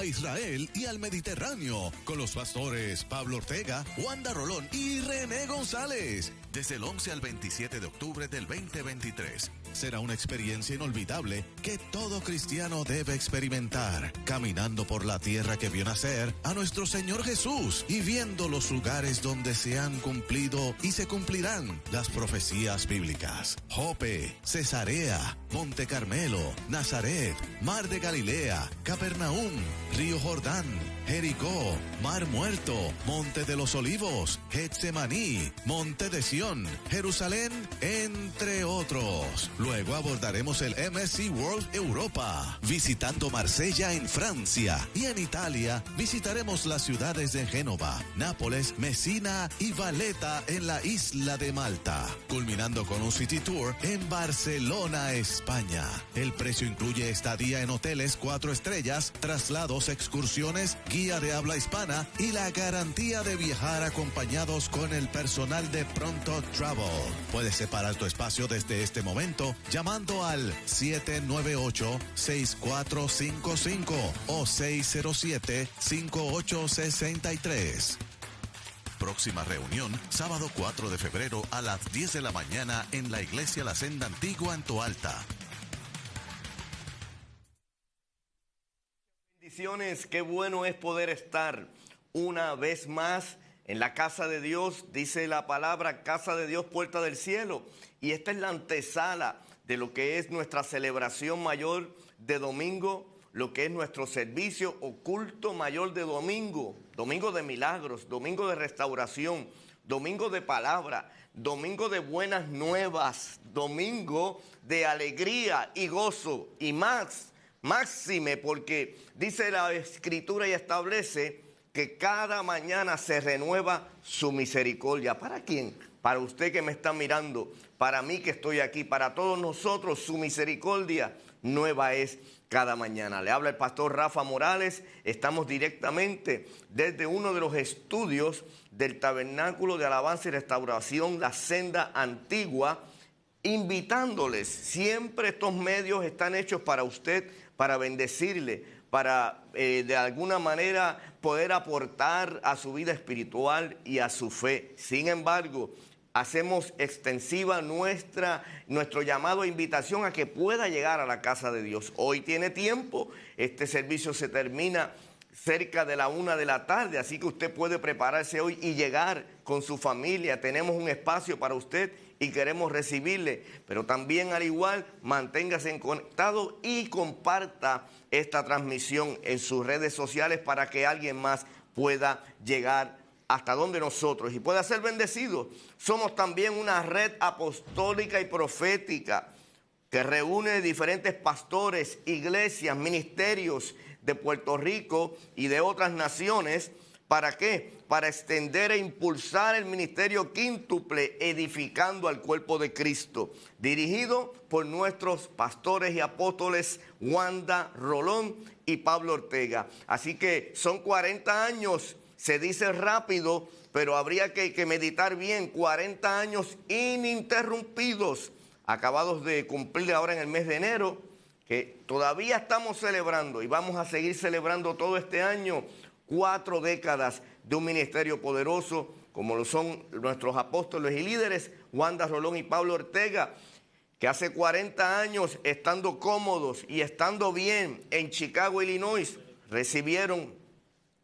a Israel y al Mediterráneo con los pastores Pablo Ortega, Wanda Rolón y René González. Desde el 11 al 27 de octubre del 2023. Será una experiencia inolvidable que todo cristiano debe experimentar, caminando por la tierra que vio nacer a nuestro Señor Jesús y viendo los lugares donde se han cumplido y se cumplirán las profecías bíblicas. Jope, Cesarea, Monte Carmelo, Nazaret, Mar de Galilea, Capernaum, Río Jordán, Jericó, Mar Muerto, Monte de los Olivos, Getsemaní, Monte de Sión, Jerusalén, entre otros. Luego abordaremos el MSC World Europa, visitando Marsella en Francia, y en Italia visitaremos las ciudades de Génova, Nápoles, Messina y Valletta en la isla de Malta, culminando con un City Tour en Barcelona, España. El precio incluye estadía en hoteles 4 estrellas, traslados, excursiones, guía de habla hispana y la garantía de viajar acompañados con el personal de Pronto Travel. Puedes separar tu espacio desde este momento llamando al 798-6455 o 607-5863. Próxima reunión, sábado 4 de febrero a las 10 de la mañana en la Iglesia La Senda Antigua en Toalta. Bendiciones, qué bueno es poder estar una vez más en la casa de Dios. Dice la palabra, casa de Dios, puerta del cielo. Y esta es la antesala de lo que es nuestra celebración mayor de domingo, lo que es nuestro servicio o culto mayor de domingo, domingo de milagros, domingo de restauración, domingo de palabra, domingo de buenas nuevas, domingo de alegría y gozo y máxime, porque dice la Escritura y establece que cada mañana se renueva su misericordia. ¿Para quién? Para usted que me está mirando, para mí que estoy aquí, para todos nosotros, su misericordia nueva es cada mañana. Le habla el pastor Rafa Morales. Estamos directamente desde uno de los estudios del Tabernáculo de Alabanza y Restauración, La Senda Antigua, invitándoles. Siempre estos medios están hechos para usted, para bendecirle, para de alguna manera poder aportar a su vida espiritual y a su fe. Sin embargo, hacemos extensiva nuestro llamado e invitación a que pueda llegar a la casa de Dios. Hoy tiene tiempo, este servicio se termina cerca de la 1 de la tarde, así que usted puede prepararse hoy y llegar con su familia. Tenemos un espacio para usted y queremos recibirle, pero también al igual manténgase conectado y comparta esta transmisión en sus redes sociales para que alguien más pueda llegar hasta donde nosotros y pueda ser bendecido. Somos también una red apostólica y profética que reúne diferentes pastores, iglesias, ministerios de Puerto Rico y de otras naciones. ¿Para qué? Para extender e impulsar el ministerio quíntuple, edificando al cuerpo de Cristo, dirigido por nuestros pastores y apóstoles Wanda Rolón y Pablo Ortega. Así que son 40 años, se dice rápido, pero habría que meditar bien, 40 años ininterrumpidos, acabados de cumplir ahora en el mes de enero, que todavía estamos celebrando y vamos a seguir celebrando todo este año, 4 décadas de un ministerio poderoso, como lo son nuestros apóstoles y líderes, Wanda Rolón y Pablo Ortega, que hace 40 años, estando cómodos y estando bien en Chicago, Illinois, recibieron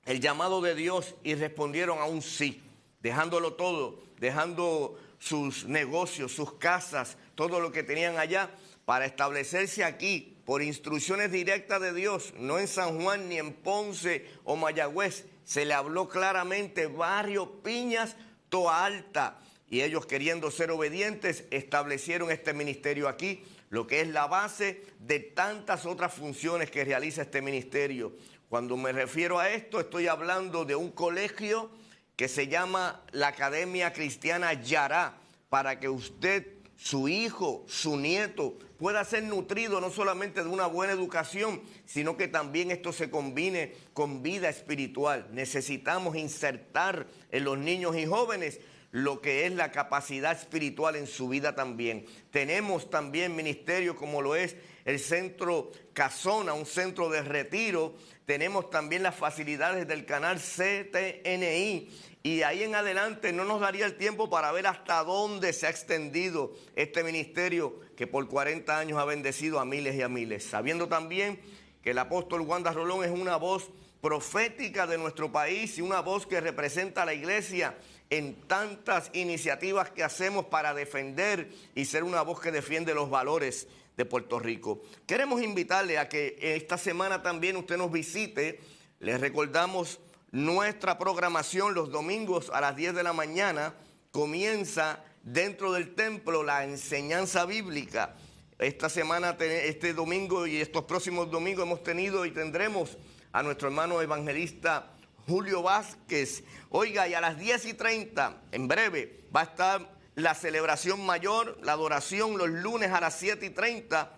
el llamado de Dios y respondieron a un sí, dejándolo todo, dejando sus negocios, sus casas, todo lo que tenían allá, para establecerse aquí por instrucciones directas de Dios, no en San Juan ni en Ponce o Mayagüez. Se le habló claramente, barrio Piñas, Toa Alta, y ellos, queriendo ser obedientes, establecieron este ministerio aquí, lo que es la base de tantas otras funciones que realiza este ministerio. Cuando me refiero a esto, estoy hablando de un colegio que se llama la Academia Cristiana Yará, para que usted, su hijo, su nieto, pueda ser nutrido no solamente de una buena educación, sino que también esto se combine con vida espiritual. Necesitamos insertar en los niños y jóvenes lo que es la capacidad espiritual en su vida también. Tenemos también ministerios como lo es el Centro Casona, un centro de retiro. Tenemos también las facilidades del canal CTNI. Y ahí en adelante no nos daría el tiempo para ver hasta dónde se ha extendido este ministerio que por 40 años ha bendecido a miles y a miles. Sabiendo también que el apóstol Wanda Rolón es una voz profética de nuestro país y una voz que representa a la iglesia en tantas iniciativas que hacemos para defender y ser una voz que defiende los valores de Puerto Rico. Queremos invitarle a que esta semana también usted nos visite. Les recordamos nuestra programación los domingos a las 10 de la mañana. Comienza dentro del templo la enseñanza bíblica. Esta semana, este domingo y estos próximos domingos hemos tenido y tendremos a nuestro hermano evangelista Julio Vázquez. Oiga, y a las 10:30, en breve, va a estar la celebración mayor, la adoración los lunes a las 7:30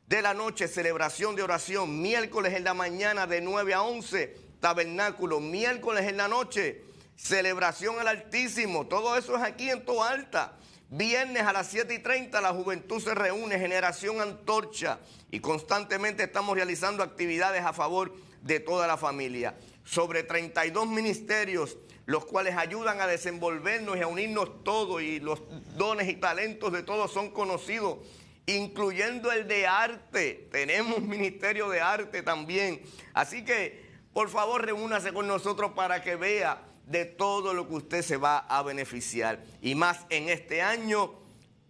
de la noche, celebración de oración. Miércoles en la mañana de 9 a 11, tabernáculo. Miércoles en la noche, celebración al Altísimo. Todo eso es aquí en Toa Alta. Viernes a las 7:30 la juventud se reúne, Generación Antorcha. Y constantemente estamos realizando actividades a favor de toda la familia. Sobre 32 ministerios, los cuales ayudan a desenvolvernos y a unirnos todos, y los dones y talentos de todos son conocidos, incluyendo el de arte. Tenemos ministerio de arte también. Así que, por favor, reúnase con nosotros para que vea de todo lo que usted se va a beneficiar. Y más en este año,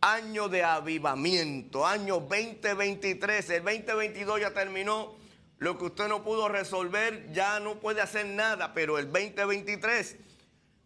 año de avivamiento, año 2023. El 2022 ya terminó. Lo que usted no pudo resolver ya no puede hacer nada, pero el 2023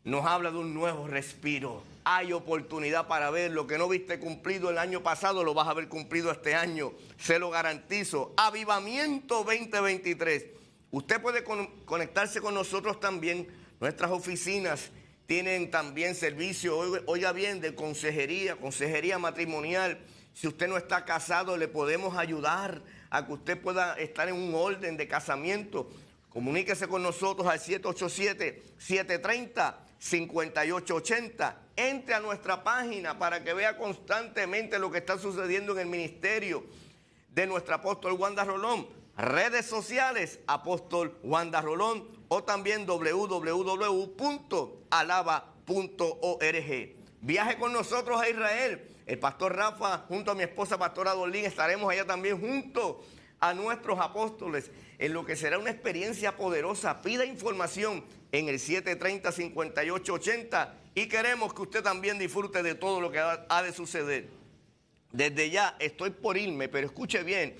nos habla de un nuevo respiro. Hay oportunidad para ver lo que no viste cumplido el año pasado, lo vas a ver cumplido este año, se lo garantizo. Avivamiento 2023. Usted puede conectarse con nosotros también. Nuestras oficinas tienen también servicio, oiga bien, de consejería matrimonial. Si usted no está casado, le podemos ayudar a que usted pueda estar en un orden de casamiento. Comuníquese con nosotros al 787-730-5880. Entre a nuestra página para que vea constantemente lo que está sucediendo en el ministerio de nuestro apóstol Wanda Rolón. Redes sociales, apóstol Wanda Rolón, o también www.alaba.org. Viaje con nosotros a Israel. El pastor Rafa, junto a mi esposa, pastora Dolín, estaremos allá también junto a nuestros apóstoles en lo que será una experiencia poderosa. Pida información en el 730-5880 y queremos que usted también disfrute de todo lo que ha de suceder. Desde ya estoy por irme, pero escuche bien,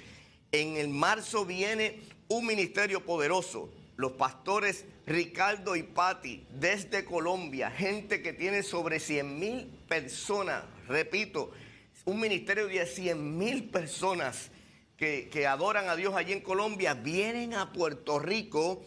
en el marzo viene un ministerio poderoso. Los pastores Ricardo y Patti desde Colombia, gente que tiene sobre 100,000 personas, repito, un ministerio de 100,000 personas que adoran a Dios allí en Colombia, vienen a Puerto Rico,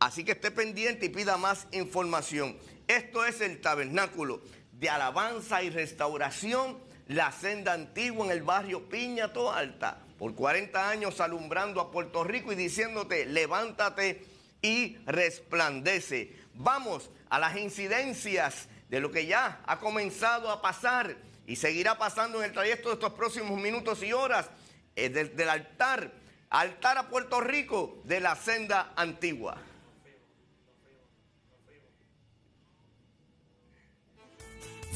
así que esté pendiente y pida más información. Esto es el Tabernáculo de Alabanza y Restauración, La Senda Antigua, en el barrio Piña, Toa Alta, por 40 años alumbrando a Puerto Rico y diciéndote, levántate y resplandece. Vamos a las incidencias de lo que ya ha comenzado a pasar y seguirá pasando en el trayecto de estos próximos minutos y horas, del altar a Puerto Rico de la Senda Antigua.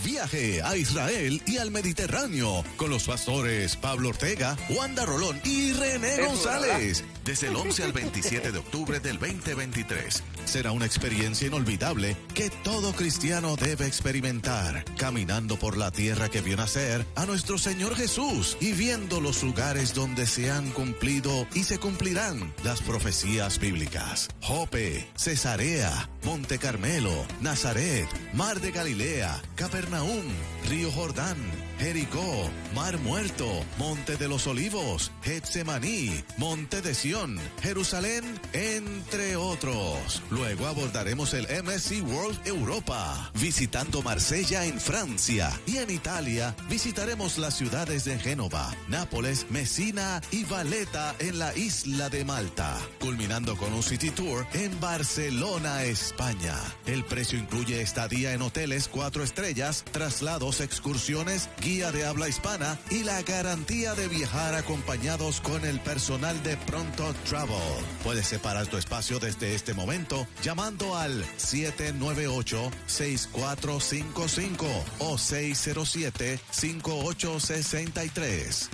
Viaje a Israel y al Mediterráneo con los pastores Pablo Ortega, Wanda Rolón y René González. Desde el 11 al 27 de octubre del 2023. Será una experiencia inolvidable que todo cristiano debe experimentar. Caminando por la tierra que vio nacer a nuestro Señor Jesús y viendo los lugares donde se han cumplido y se cumplirán las profecías bíblicas. Jope, Cesarea, Monte Carmelo, Nazaret, Mar de Galilea, Capernaum, Río Jordán, Jericó, Mar Muerto, Monte de los Olivos, Getsemaní, Monte de Sión, Jerusalén, entre otros. Unidos. Luego abordaremos el MSC World Europa, visitando Marsella en Francia. Y en Italia visitaremos las ciudades de Génova, Nápoles, Messina y Valletta en la isla de Malta, culminando con un City Tour en Barcelona, España. El precio incluye estadía en hoteles 4 estrellas, traslados, excursiones, guía de habla hispana y la garantía de viajar acompañados con el personal de Pronto Travel. Puedes separar tu espacio desde este momento llamando al 798-6455 o 607-5863.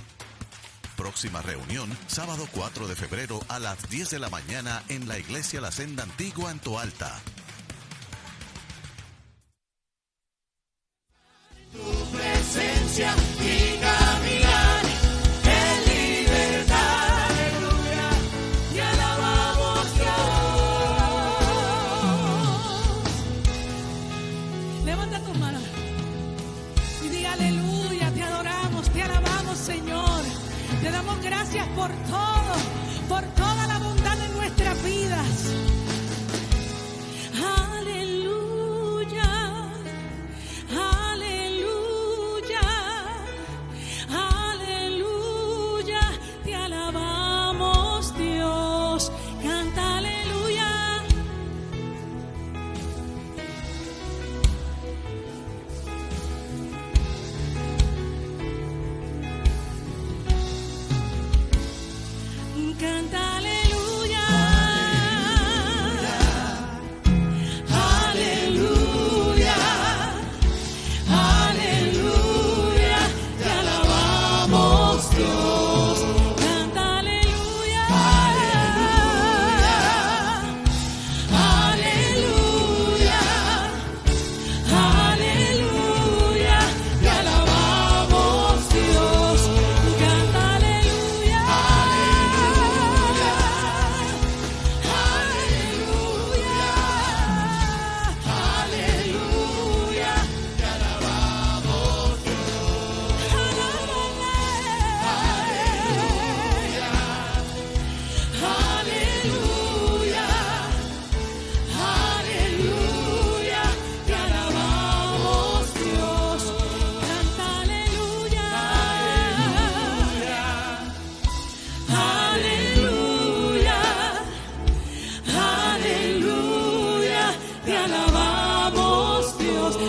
Próxima reunión, sábado 4 de febrero a las 10 de la mañana en la Iglesia La Senda Antigua en Toalta. Tu presencia y caminar en libertad, aleluya, y alabamos Dios. Levanta tus manos y diga aleluya, te adoramos, te alabamos, Señor. Te damos gracias por todo, por toda la bondad de nuestras vidas. Aleluya, aleluya, aleluya. Te alabamos, Dios. Canta aleluya. Canta aleluya, aleluya, aleluya, te alabamos Dios. Canta aleluya, aleluya, aleluya, te alabamos Dios. Canta aleluya.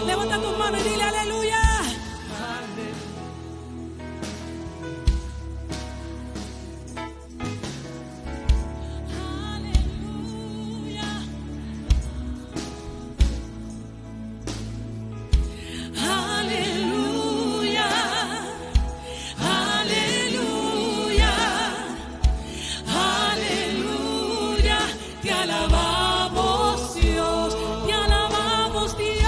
Levanta tus manos y dile aleluya. Aleluya, aleluya, aleluya, te alabamos Dios, te alabamos Dios.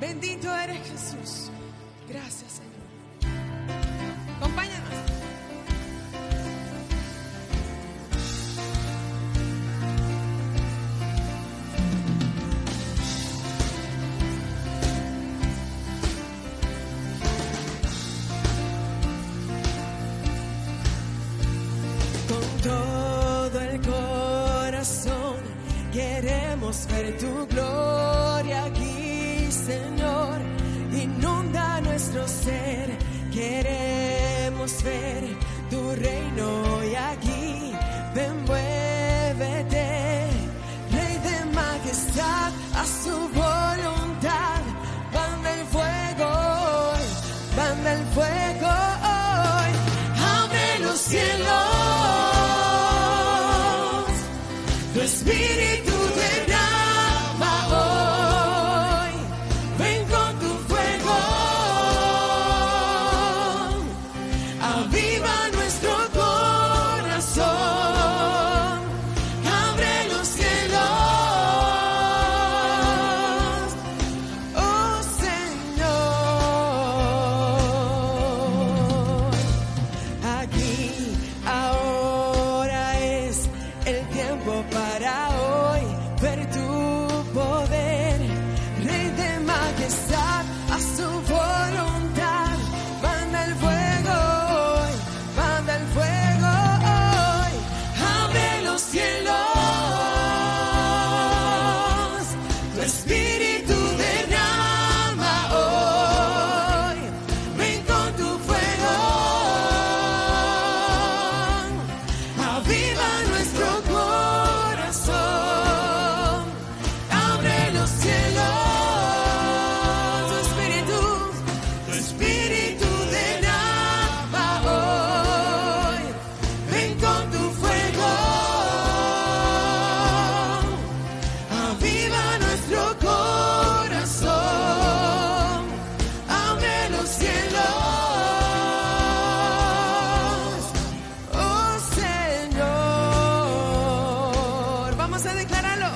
Bendito eres Jesús. Gracias, Señor. Acompáñanos. Con todo el corazón queremos ver tu gloria aquí, Señor. Inunda nuestro ser, queremos ver tu reino y aquí ven, muévete, Rey de majestad, a su voluntad. Manda el fuego hoy, manda el fuego hoy. Abre los cielos, tu espíritu derrama hoy. Ven con tu fuego, aviva nuestro corazón. Abre los cielos, oh Señor. Aquí, ahora es el tiempo para hoy ver tu poder, Rey de majestad, a su voluntad. Manda el fuego hoy, manda el fuego hoy. Abre los cielos, tu espíritu derrama hoy. Ven con tu fuego, aviva nuestro corazón. Abre los cielos, tu espíritu derrama hoy. Ven con tu fuego, aviva nuestro corazón. Abre los cielos, oh Señor. Vamos a declararlo.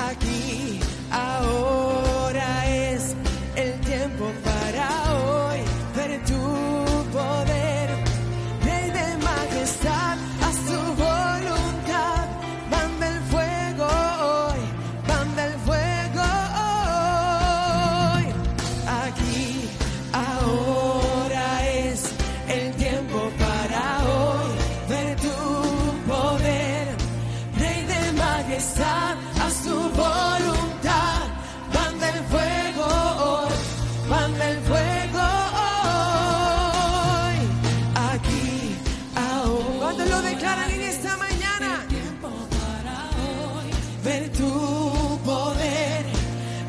Aquí, ahora es el tiempo para hoy ver tu poder, Rey de majestad, a su voluntad. Manda el fuego hoy, manda el fuego hoy. Aquí, ahora es el tiempo para hoy ver tu poder, Rey de majestad, a su voluntad. Manda el fuego hoy, manda el fuego hoy. Aquí, ahora. ¿Cuántos lo declaran en esta mañana? Tiempo para hoy. Ver tu poder,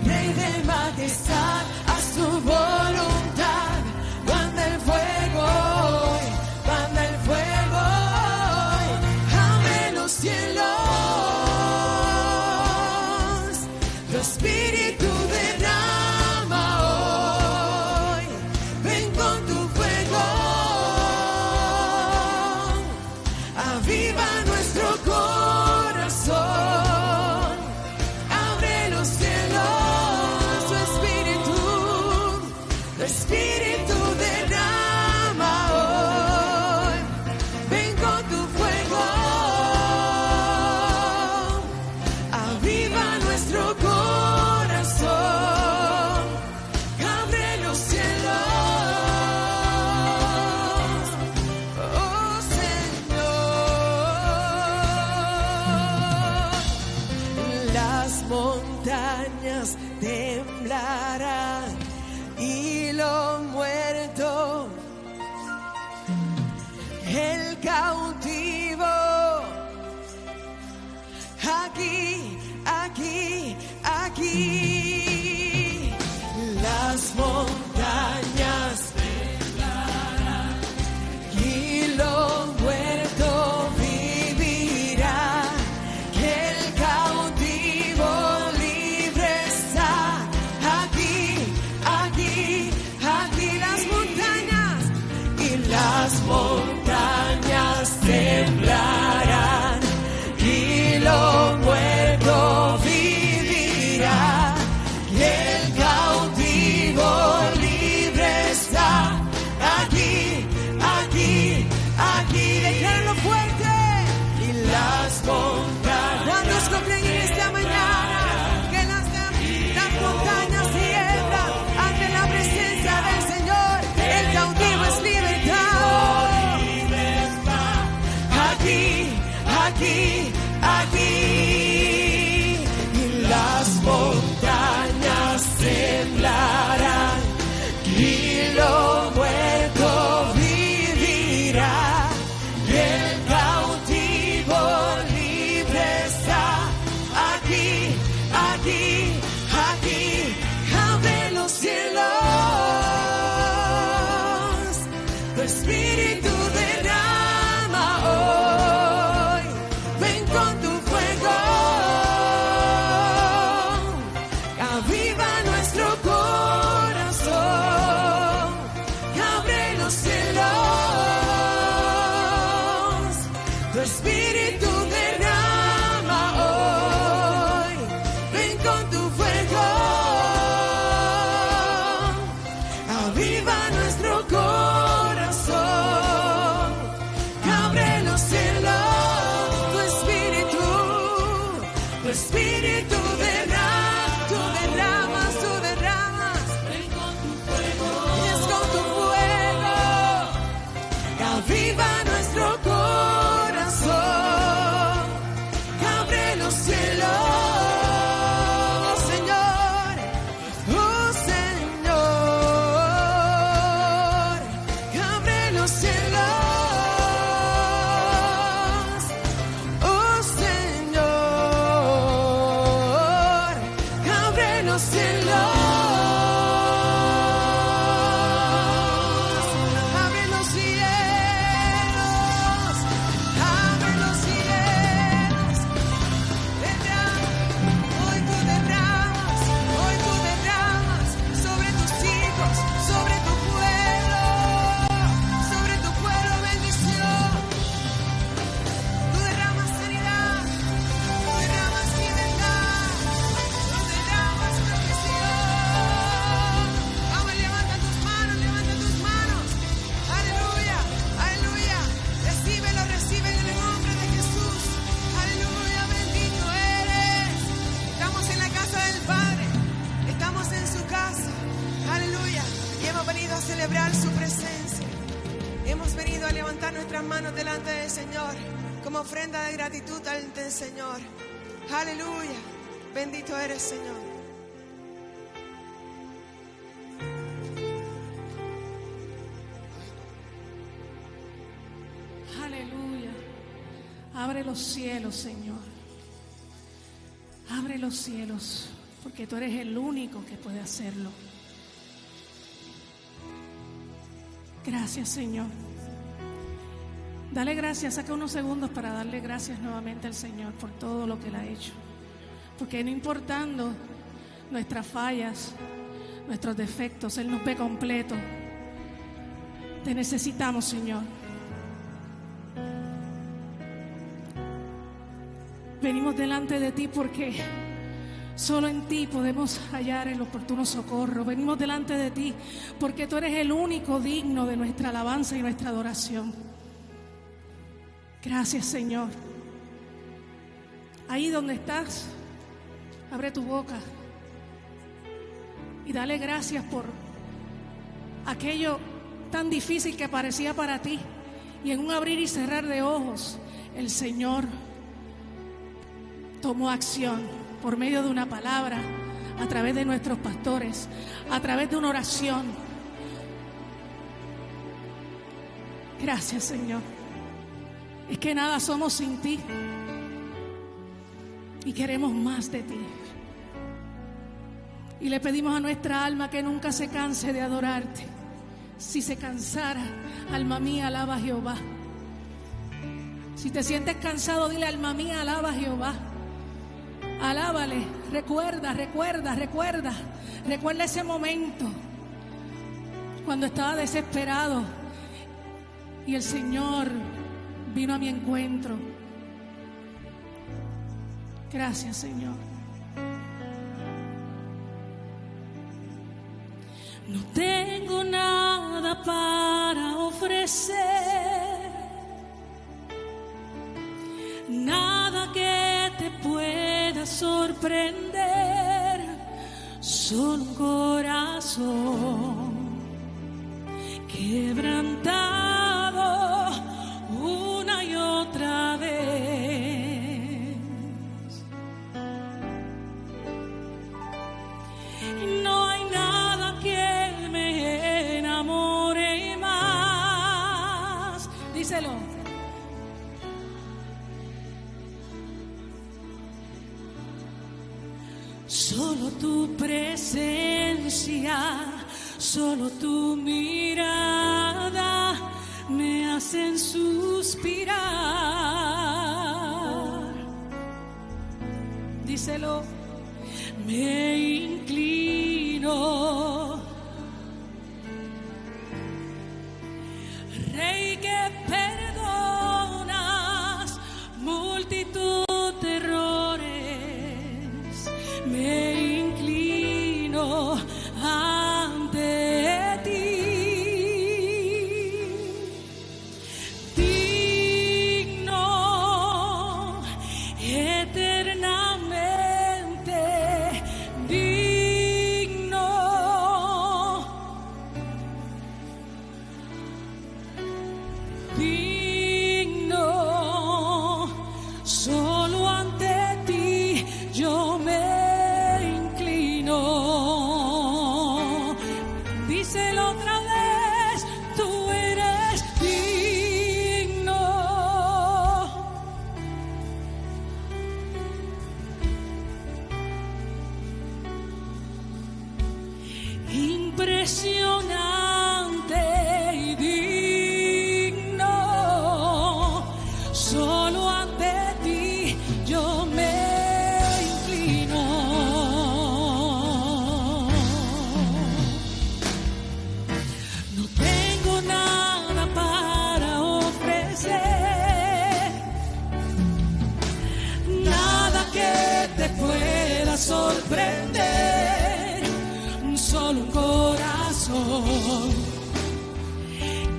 Rey de majestad, a su voluntad. Manda el fuego hoy, manda el fuego hoy. Abre los cielos, tu espíritu derrama hoy. Ven con tu fuego, aviva nuestro corazón. Abre los cielos, tu espíritu derrama hoy. Ven con tu fuego, aviva nuestro corazón. Abre los cielos, oh Señor. Las montañas temblarán y lo muerto, el cautivo. Aquí, aquí, aquí. Las montañas temblarán y lo muerto vivirá. Que el cautivo libre está. Aquí, aquí, aquí las montañas y las montañas temblarán y lo muerto vivirá. Y el cautivo venido a celebrar su presencia. Hemos venido a levantar nuestras manos delante del Señor como ofrenda de gratitud ante el Señor. Aleluya. Bendito eres, Señor. Aleluya. Abre los cielos, Señor. Abre los cielos, porque tú eres el único que puede hacerlo. Gracias, Señor. Dale gracias, saca unos segundos para darle gracias nuevamente al Señor por todo lo que Él ha hecho. Porque no importando nuestras fallas, nuestros defectos, Él nos ve completo. Te necesitamos, Señor. Venimos delante de ti porque solo en ti podemos hallar el oportuno socorro. Venimos delante de ti porque tú eres el único digno de nuestra alabanza y nuestra adoración. Gracias, Señor. Ahí donde estás, abre tu boca y dale gracias por aquello tan difícil que parecía para ti. Y en un abrir y cerrar de ojos, el Señor tomó acción por medio de una palabra, a través de nuestros pastores, a través de una oración. Gracias, Señor. Es que nada somos sin ti y queremos más de ti. Y le pedimos a nuestra alma que nunca se canse de adorarte. Si se cansara, alma mía, alaba a Jehová. Si te sientes cansado, dile: alma mía, alaba a Jehová. Alábale, recuerda ese momento cuando estaba desesperado y el Señor vino a mi encuentro. Gracias, Señor. No tengo nada para ofrecer, nada que te pueda sorprender, solo un corazón quebrantado una y otra vez. No hay nada que me enamore más. Díselo. Solo tu presencia, solo tu mirada me hacen suspirar. Díselo. Me inclino, Rey que perdonas multitud de errores. Me inclino ante ti, digno eternamente, digno, digno, solo ante ti yo me díselo otra vez, tú eres digno. Impresionante y digno, solo ante ti yo me inclino. No tengo nada para ofrecer, nada que te pueda sorprender, solo un corazón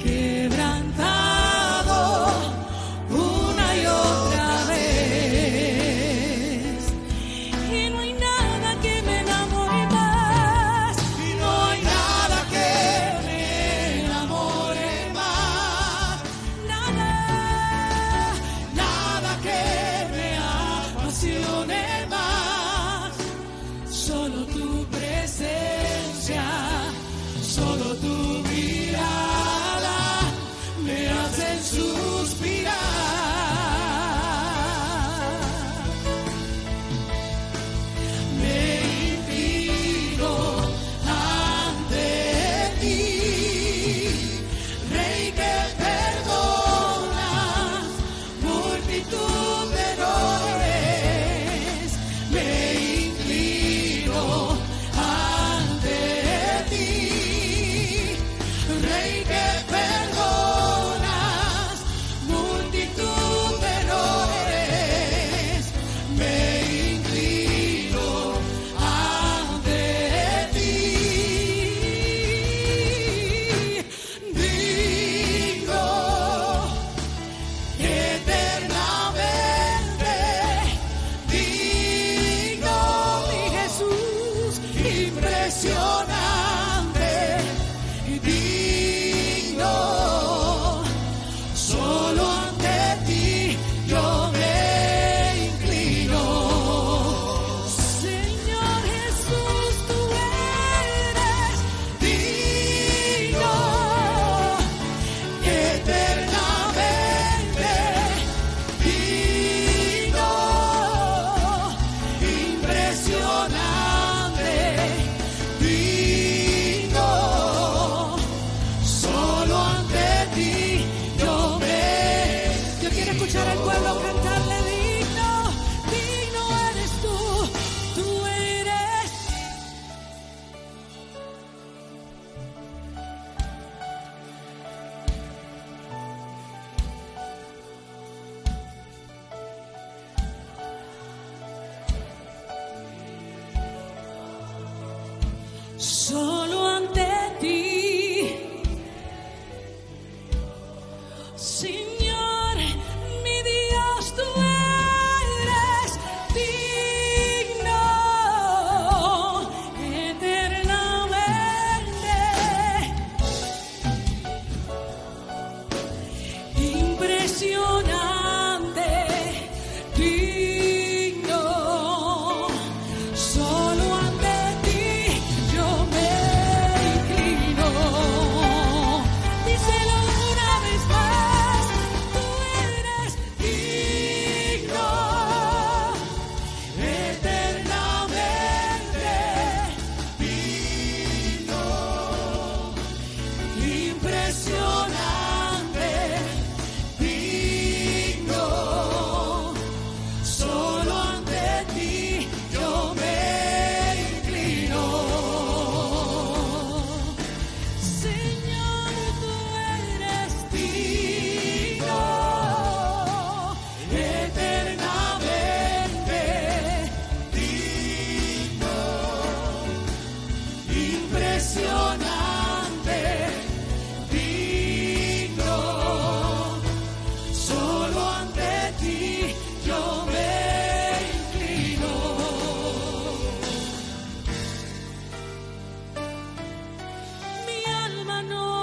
quebrantado una y otra vez. Y no hay nada que me enamore más, y no hay nada que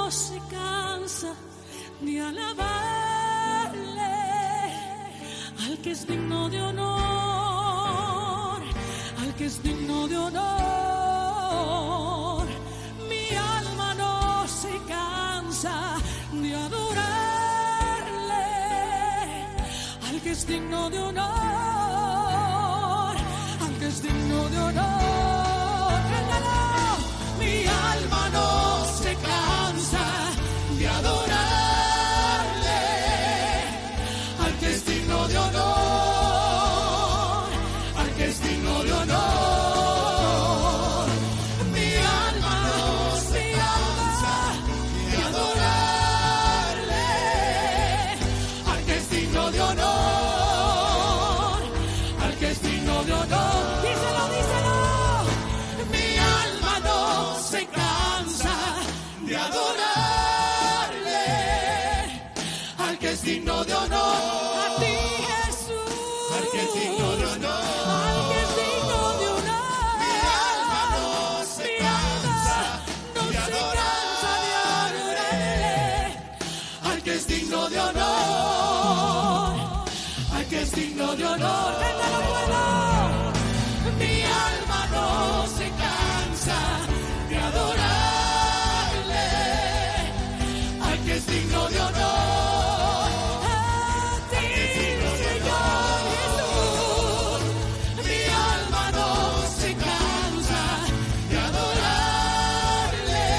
no se cansa de alabarle, al que es digno de honor, al que es digno de honor. Mi alma no se cansa de adorarle, al que es digno de honor, al que es digno de honor. ¡Cántalo! Mi alma no se cansa de adorarle, al que es digno de honor, al que es digno de honor. Mi alma no se cansa de adorarle, al que es digno de honor, al que es digno de honor. Díselo, díselo. Mi alma no se cansa de adorarle, al que es digno de honor. A ti, Jesús, al que es digno de honor, al que es digno de honor. Mi alma no se cansa de adorarle, al que es digno de honor, al que es digno de honor. Cántalo, pueblo. Mi alma no se cansa de adorarle, al que es digno de honor. A ti, Señor Jesús, mi alma no se cansa de adorarle,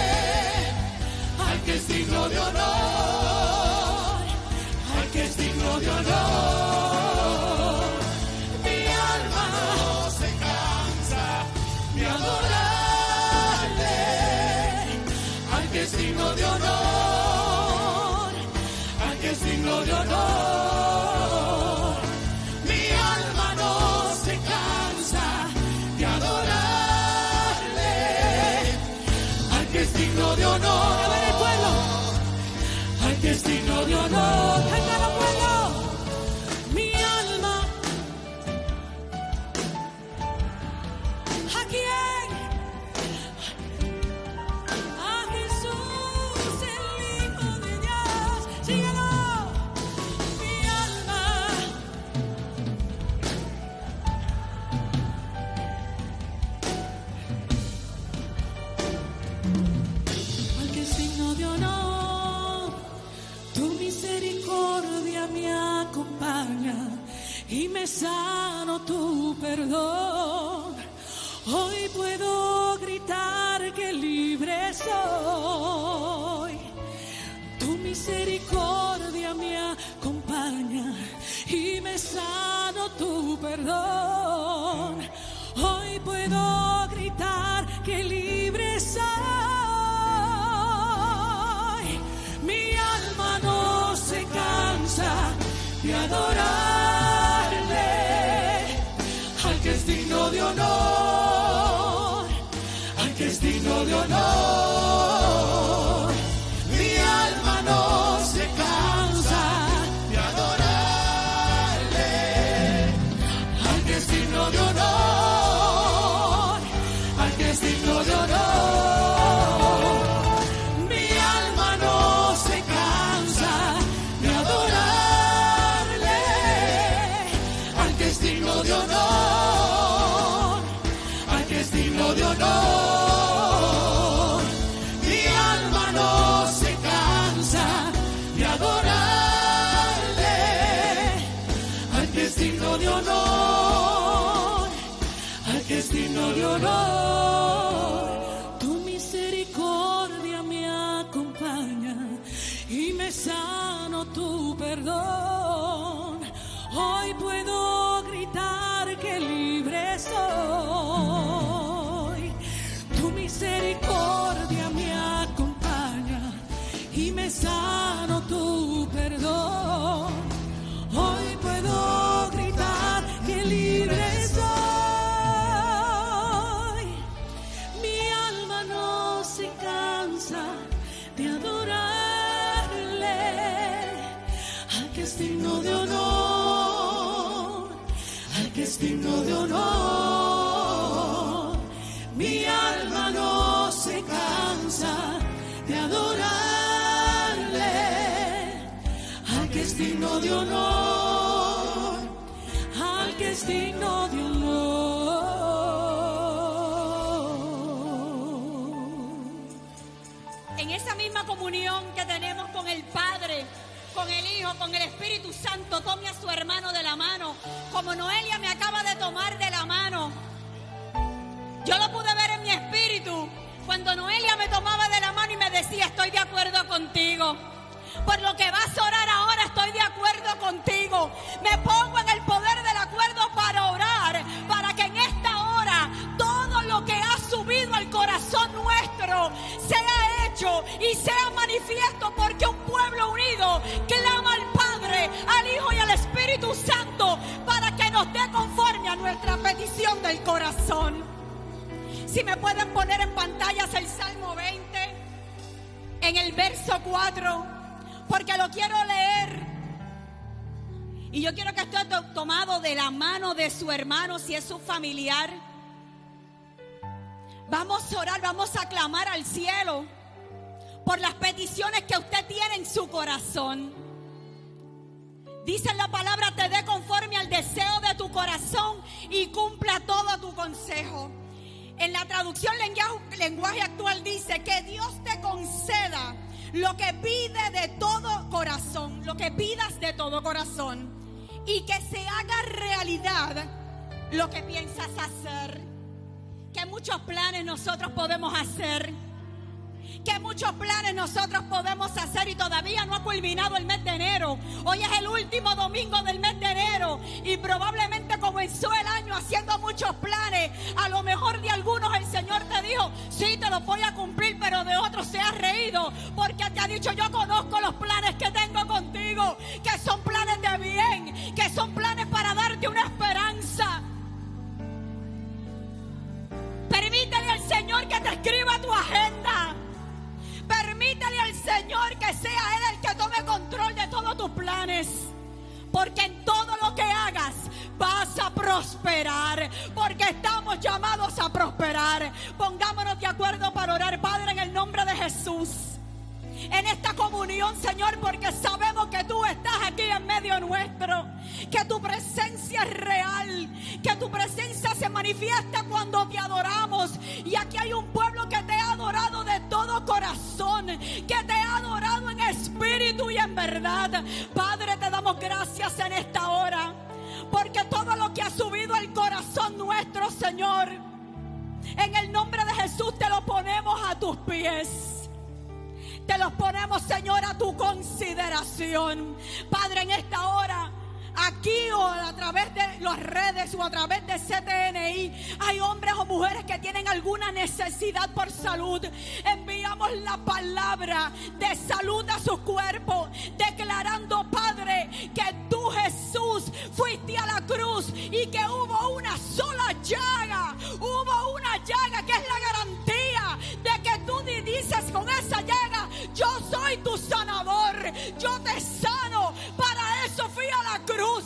al que es digno de honor, al que es digno de honor. Mi alma no se cansa de adorarle, al que es digno de honor, al que es digno de honor. Mi alma no se cansa de adorarle, al que es digno de honor. A ver el pueblo, al que es digno de honor. Cántalo, pueblo. Mi alma, ¿a quién? A Jesús, el Hijo de Dios. Síguelo. Mi alma, al que es digno de honor. Tu misericordia me acompaña y me sano tu perdón. Hoy puedo gritar que libre soy. Tu misericordia me acompaña y me sano tu perdón. Hoy puedo gritar que libre soy. Mi alma no se cansa de adorarle, al que es digno de honor, al que es digno de honor. Mi alma no se cansa de adorarle, al que es digno de honor, al que es digno de honor. Mi alma no se cansa de adorarle, al que es digno de honor, al que es digno de honor. Mi alma no se cansa de adorarle, al que es digno de honor, al que es digno de honor. Tu misericordia me acompaña y me sano tu perdón. Hoy puedo gritar que libre soy. Tu misericordia me acompaña y me sano tu perdón. Hoy puedo gritar que libre soy. Mi alma no se cansa de adorarle, al que es digno de honor, al que es digno de honor. Mi alma no se cansa de adorar. es digno de honor, al que es digno de honor. En esa misma comunión que tenemos con el Padre, con el Hijo, con el Espíritu Santo, tome a su hermano de la mano, como Noelia me acaba de tomar de la mano. Yo lo pude ver en mi espíritu cuando Noelia me tomaba de la mano y me decía: estoy de acuerdo contigo. Por lo que vas a orar ahora, estoy de acuerdo contigo. Me pongo en el poder del acuerdo para orar, para que en esta hora todo lo que ha subido al corazón nuestro sea hecho y sea manifiesto, porque un pueblo unido clama al Padre, al Hijo y al Espíritu Santo para que nos dé conforme a nuestra petición del corazón. Si me pueden poner en pantallas el Salmo 20 en el verso 4, porque lo quiero leer. Y yo quiero que esté tomado de la mano de su hermano, si es su familiar. Vamos a orar, vamos a clamar al cielo por las peticiones que usted tiene en su corazón. Dice en la palabra: te dé conforme al deseo de tu corazón y cumpla todo tu consejo. En la traducción lenguaje actual dice que Dios te conceda lo que pide de todo corazón, lo que pidas de todo corazón, y que se haga realidad lo que piensas hacer. Que muchos planes nosotros podemos hacer, que muchos planes nosotros podemos hacer, y todavía no ha culminado el mes de enero. Hoy es el último domingo del mes de enero y probablemente comenzó el año haciendo muchos planes. A lo mejor de algunos el Señor te dijo: sí, te los voy a cumplir, pero de otros se ha reído, porque te ha dicho: yo conozco los planes que tengo contigo, que son planes de bien, que son planes para darte una esperanza. Permítele al Señor que te escriba tu agenda. Permítele al Señor que sea Él el que tome control de todos tus planes, porque en todo lo que hagas vas a prosperar, porque estamos llamados a prosperar. Pongámonos de acuerdo para orar. Padre, en el nombre de Jesús, en esta comunión, Señor, porque sabemos que tú estás aquí en medio nuestro, que tu presencia es real, que tu presencia se manifiesta cuando te adoramos. Y aquí hay un pueblo que te ha adorado de todo corazón, que te ha adorado en espíritu y en verdad. Padre, te damos gracias en esta hora, porque todo lo que ha subido al corazón nuestro, Señor, en el nombre de Jesús te lo ponemos a tus pies. Te los ponemos, Señor, a tu consideración. Padre, en esta hora, aquí o a través de las redes o a través de CTNI, hay hombres o mujeres que tienen alguna necesidad por salud. Enviamos la palabra de salud a su cuerpo, declarando, Padre, que tú, Jesús, fuiste a la cruz y que hubo una sola llaga. Hubo una llaga que es la garantía de que tú dices: con esa llaga yo soy tu sanador, yo te sano. Para eso fui a la cruz.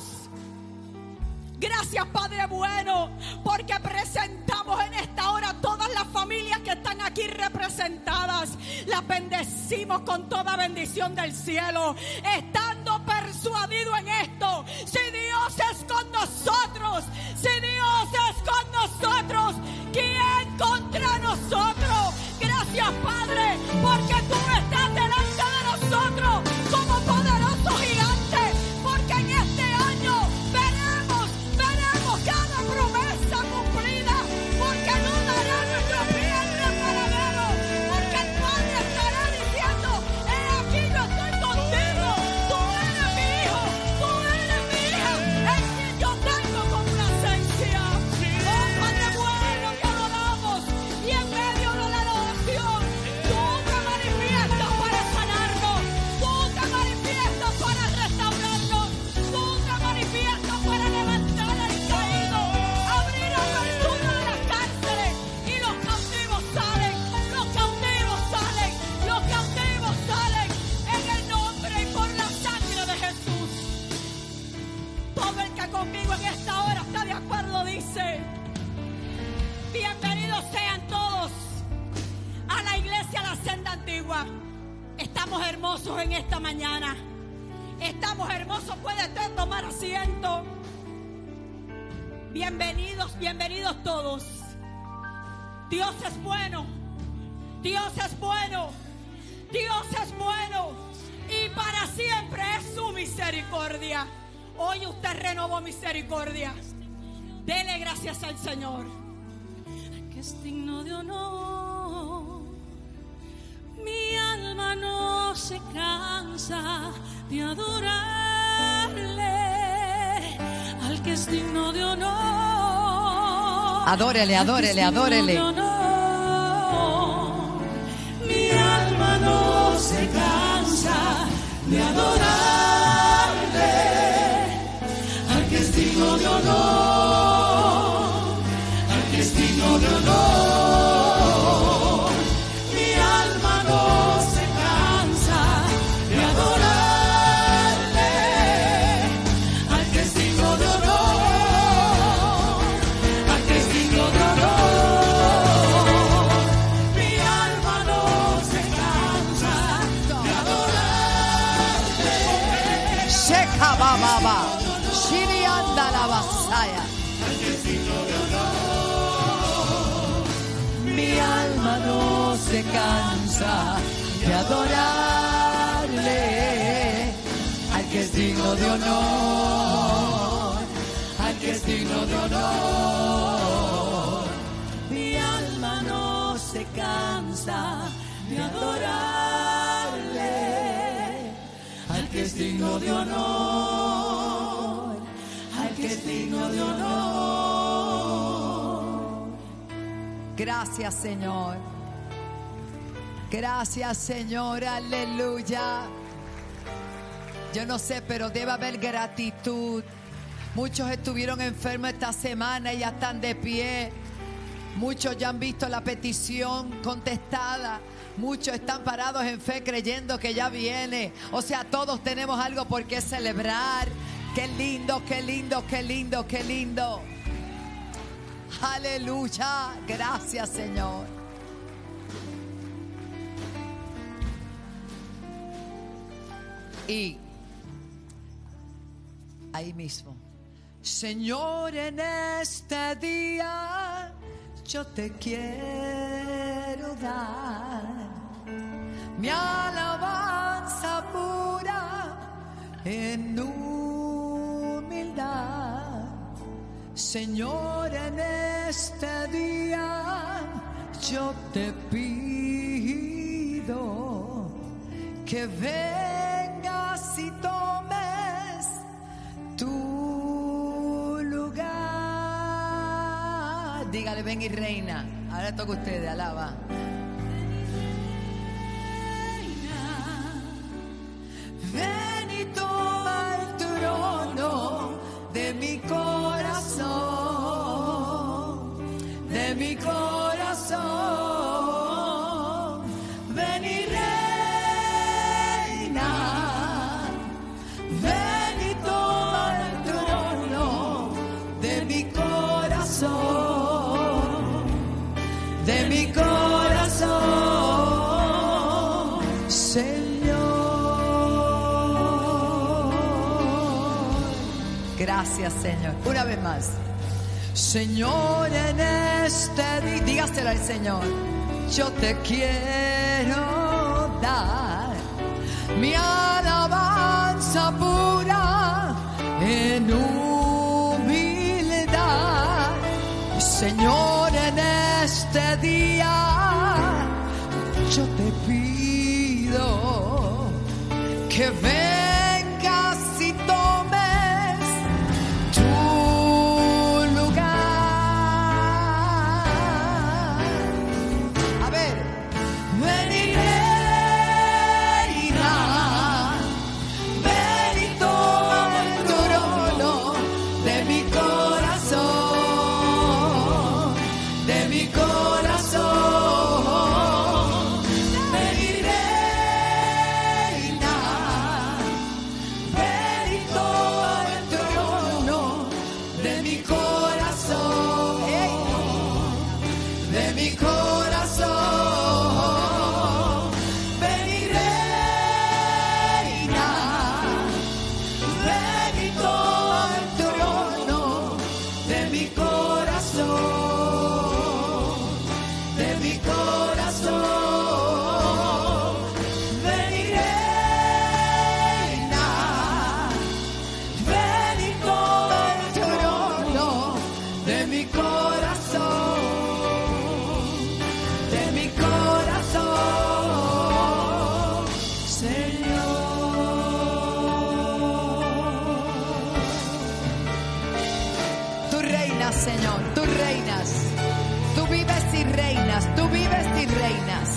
Gracias, Padre bueno, porque presentamos en esta hora todas las familias que están aquí representadas. Las bendecimos con toda bendición del cielo, estando persuadido en esto: si Dios es con nosotros, si Dios es con nosotros, ¿quién contra nosotros? Gracias, Padre, porque tú estás delante de nosotros como poderoso gigante, porque en este año veremos cada promesa cumplida, porque no dará nuestro pie en resbaladero, porque el Padre estará diciendo: he aquí, yo estoy contigo, tú eres mi hijo, tú eres mi hija, en quien yo tengo complacencia. Oh, Padre bueno, te adoramos, y en medio de la adoración tú te manifiestas para sanarnos, tú te manifiestas para restaurarnos, tú te manifiestas para levantar al caído, abrir apertura de las cárceles, y los cautivos salen, los cautivos salen, los cautivos salen, en el nombre y por la sangre de Jesús. Todo el que conmigo en esta hora está de acuerdo dice: bienvenidos sean todos a la iglesia La Senda Antigua. Estamos hermosos en esta mañana. Estamos hermosos, puede usted tomar asiento. Bienvenidos, bienvenidos todos. Dios es bueno, Dios es bueno, Dios es bueno y para siempre es su misericordia. Hoy usted renovó misericordia. Dele gracias al Señor. Que es digno de honor. Mi alma no se cansa de adorarle al que es digno de honor. Adórele, adórele, adórele. Mi alma no se cansa de adorarle al que es digno de honor, al que es digno de honor. Mi alma no se cansa de adorarle al que es digno de honor, al que es digno de honor. Mi alma no se cansa de adorarle. Sheka baba, shiri anda la vasaya. Mi alma no se cansa de adorarle al que es digno de honor, al que es digno de honor. Mi alma no se cansa de adorarle al que es digno de honor, al que es digno de honor. Gracias, Señor. Gracias, Señor. Aleluya. Yo no sé, pero debe haber gratitud. Muchos estuvieron enfermos esta semana y ya están de pie. Muchos ya han visto la petición contestada. Muchos están parados en fe creyendo que ya viene. O sea, todos tenemos algo por qué celebrar. Qué lindo, qué lindo, qué lindo, qué lindo. Aleluya. Gracias, Señor. Y ahí mismo, Señor, en este día yo te quiero dar mi alabanza pura en humildad. Señor, en este día yo te pido que vengas y tomes tu lugar. Dígale, ven y reina. Ahora toca a ustedes, alaba. Ven y toma el trono de mi corazón, de mi corazón. Ven y reina, ven y toma el trono de mi corazón, de mi corazón, Señor. Gracias, Señor. Una vez más. Señor, en este día, dígaselo al Señor. Yo te quiero dar mi alabanza pura en humildad. Señor, en este día yo te pido que vengas y tomes tu lugar. A ver, ven y reina, ven y toma el trono de mi corazón, de mi corazón. Ven y reina, Señor. Tú reinas. Tú vives y reinas. Tú vives y reinas.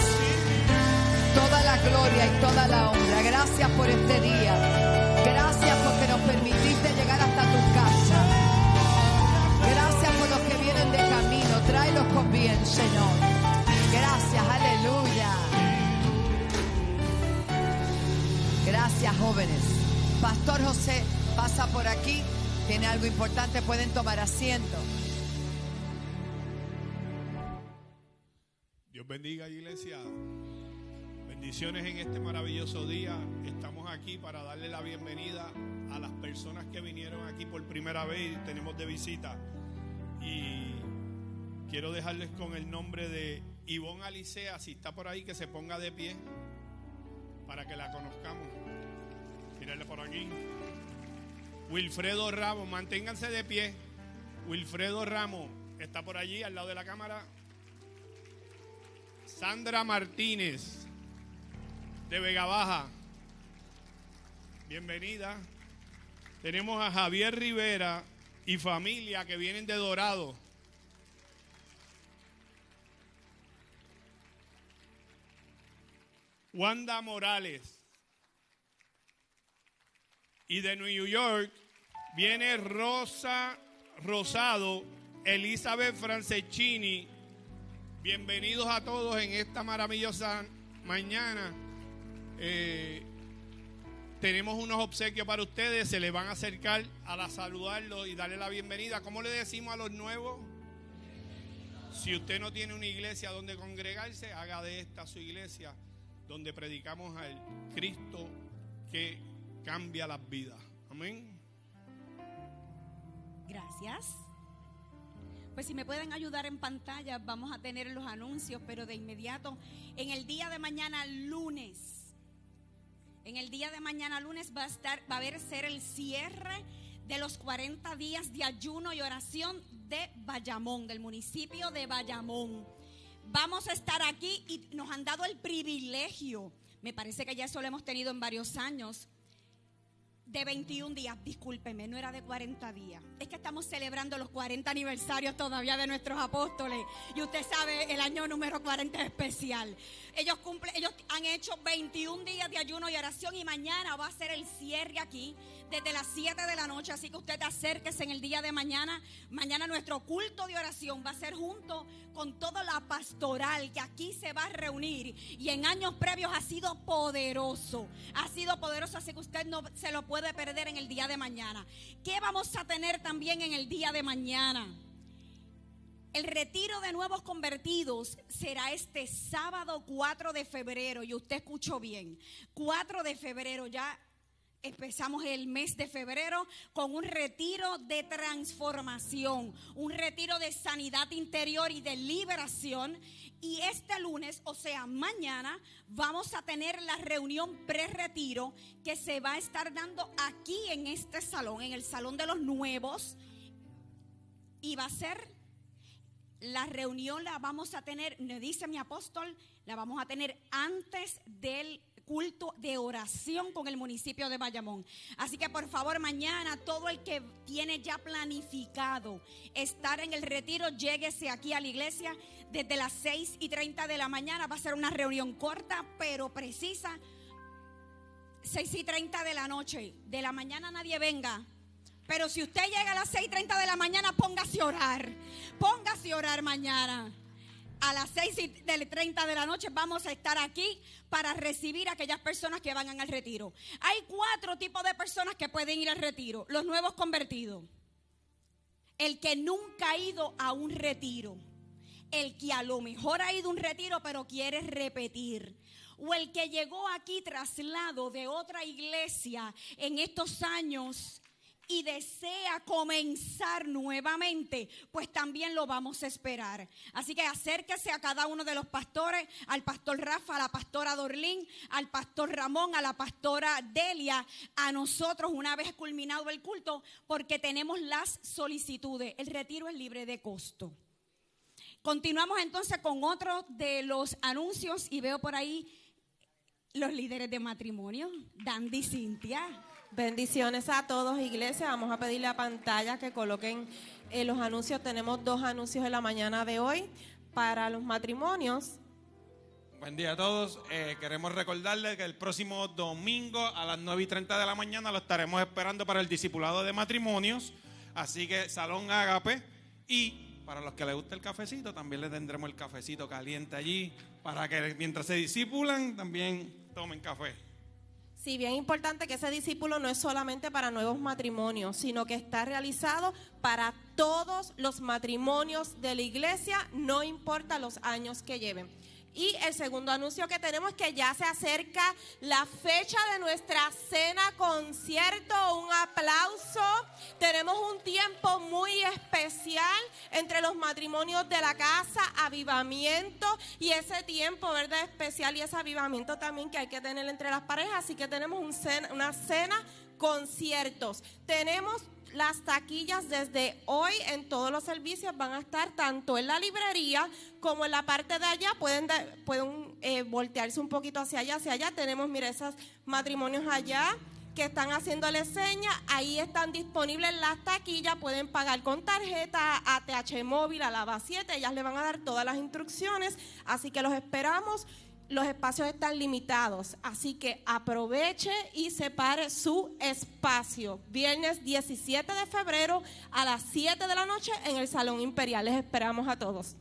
Toda la gloria y toda la honra. Gracias por este día. Gracias porque nos permitiste llegar hasta tu casa. Gracias por los que vienen de camino. Tráelos con bien, Señor. Gracias, aleluya. Gracias, jóvenes. Pastor José pasa por aquí. Tiene algo importante. Pueden tomar asiento. Dios bendiga, iglesia. Bendiciones en este maravilloso día. Estamos aquí para darle la bienvenida a las personas que vinieron aquí por primera vez y tenemos de visita. Y quiero dejarles con el nombre de Ivonne Alicea. Si está por ahí, que se ponga de pie para que la conozcamos. Mírenle por aquí. Wilfredo Ramos, manténganse de pie. Wilfredo Ramos está por allí al lado de la cámara. Sandra Martínez de Vega Baja, bienvenida. Tenemos a Javier Rivera y familia que vienen de Dorado. Wanda Morales. Y de New York viene Rosa Rosado, Elizabeth Franceschini. Bienvenidos a todos en esta maravillosa mañana. Tenemos unos obsequios para ustedes. Se les van a acercar a saludarlos y darle la bienvenida. ¿Cómo le decimos a los nuevos? Si usted no tiene una iglesia donde congregarse, haga de esta su iglesia, donde predicamos al Cristo que cambia las vidas. Amén. Gracias. Pues si me pueden ayudar en pantalla, vamos a tener los anuncios, pero de inmediato, en el día de mañana lunes, va a haber ser el cierre de los 40 días de ayuno y oración de Bayamón, del municipio de Bayamón. Vamos a estar aquí y nos han dado el privilegio, me parece que ya eso lo hemos tenido en varios años, de 21 días, discúlpeme, no era de 40 días. Es que estamos celebrando los 40 aniversarios todavía de nuestros apóstoles. Y usted sabe, el año número 40 es especial. Ellos han hecho 21 días de ayuno y oración y mañana va a ser el cierre aquí desde las 7 de la noche. Así que usted acérquese en el día de mañana. Mañana nuestro culto de oración va a ser junto con toda la pastoral que aquí se va a reunir. Y en años previos ha sido poderoso. Así que usted no se lo puede perder en el día de mañana. ¿Qué vamos a tener también en el día de mañana? El retiro de nuevos convertidos será este sábado 4 de febrero. Y usted escuchó bien, 4 de febrero ya. Empezamos el mes de febrero con un retiro de transformación, un retiro de sanidad interior y de liberación. Y este lunes, o sea, mañana, vamos a tener la reunión pre-retiro que se va a estar dando aquí en este salón, en el Salón de los Nuevos. Y va a ser, la reunión la vamos a tener, me dice mi apóstol, la vamos a tener antes del culto de oración con el municipio de Bayamón. Así que por favor mañana todo el que tiene ya planificado estar en el retiro, lléguese aquí a la iglesia desde las 6:30 de la mañana. Va a ser una reunión corta pero precisa. 6:30 de la noche. De la mañana nadie venga. Pero si usted llega a las 6:30 de la mañana, póngase a orar. Póngase a orar mañana. A las 6:30 de la noche vamos a estar aquí para recibir a aquellas personas que van al retiro. Hay 4 tipos de personas que pueden ir al retiro. Los nuevos convertidos, el que nunca ha ido a un retiro, el que a lo mejor ha ido a un retiro pero quiere repetir, o el que llegó aquí traslado de otra iglesia en estos años y desea comenzar nuevamente, pues también lo vamos a esperar. Así que acérquese a cada uno de los pastores, al pastor Rafa, a la pastora Dorlín, al pastor Ramón, a la pastora Delia, a nosotros una vez culminado el culto, porque tenemos las solicitudes. El retiro es libre de costo. Continuamos entonces con otro de los anuncios y veo por ahí los líderes de matrimonio, Dandy y Cintia. Bendiciones a todos, iglesia. Vamos a pedirle a pantalla que coloquen los anuncios, tenemos 2 anuncios en la mañana de hoy para los matrimonios. Buen día a todos. Queremos recordarles que el próximo domingo a las 9:30 de la mañana lo estaremos esperando para el discipulado de matrimonios. Así que Salón Ágape. Y para los que les gusta el cafecito, también les tendremos el cafecito caliente allí para que mientras se discipulan también tomen café. Sí, bien importante que ese discípulo no es solamente para nuevos matrimonios, sino que está realizado para todos los matrimonios de la iglesia, no importa los años que lleven. Y el segundo anuncio que tenemos es que ya se acerca la fecha de nuestra cena concierto. Un aplauso. Tenemos un tiempo muy especial entre los matrimonios de la casa, avivamiento, y ese tiempo, ¿verdad?, especial y ese avivamiento también que hay que tener entre las parejas. Así que tenemos una cena conciertos. Tenemos las taquillas desde hoy en todos los servicios, van a estar tanto en la librería como en la parte de allá. Pueden voltearse un poquito hacia allá. Tenemos, mira, esos matrimonios allá que están haciéndole señas. Ahí están disponibles las taquillas. Pueden pagar con tarjeta, ATH móvil, a la BA7. Ellas le van a dar todas las instrucciones. Así que los esperamos. Los espacios están limitados, así que aproveche y separe su espacio. Viernes 17 de febrero a las 7 de la noche en el Salón Imperial. Les esperamos a todos.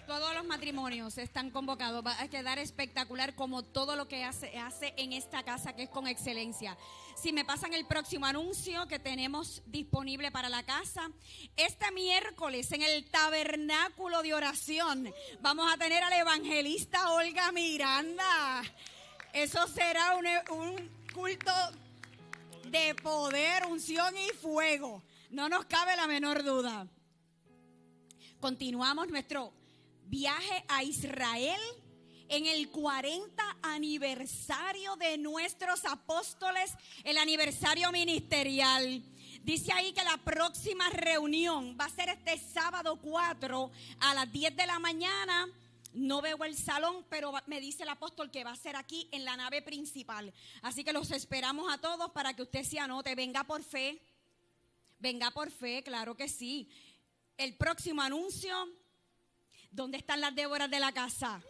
Todos los matrimonios están convocados. Va a quedar espectacular como todo lo que hace en esta casa, que es con excelencia. Si me pasan el próximo anuncio que tenemos disponible para la casa, este miércoles en el tabernáculo de oración vamos a tener a la evangelista Olga Miranda. Eso será un culto de poder, unción y fuego. No nos cabe la menor duda. Continuamos nuestro viaje a Israel en el 40 aniversario de nuestros apóstoles, el aniversario ministerial. Dice ahí que la próxima reunión va a ser este sábado 4 a las 10 de la mañana. No veo el salón, pero me dice el apóstol que va a ser aquí en la nave principal. Así que los esperamos a todos para que usted se anote. Venga por fe, claro que sí. El próximo anuncio. ¿Dónde están las Déboras de la casa?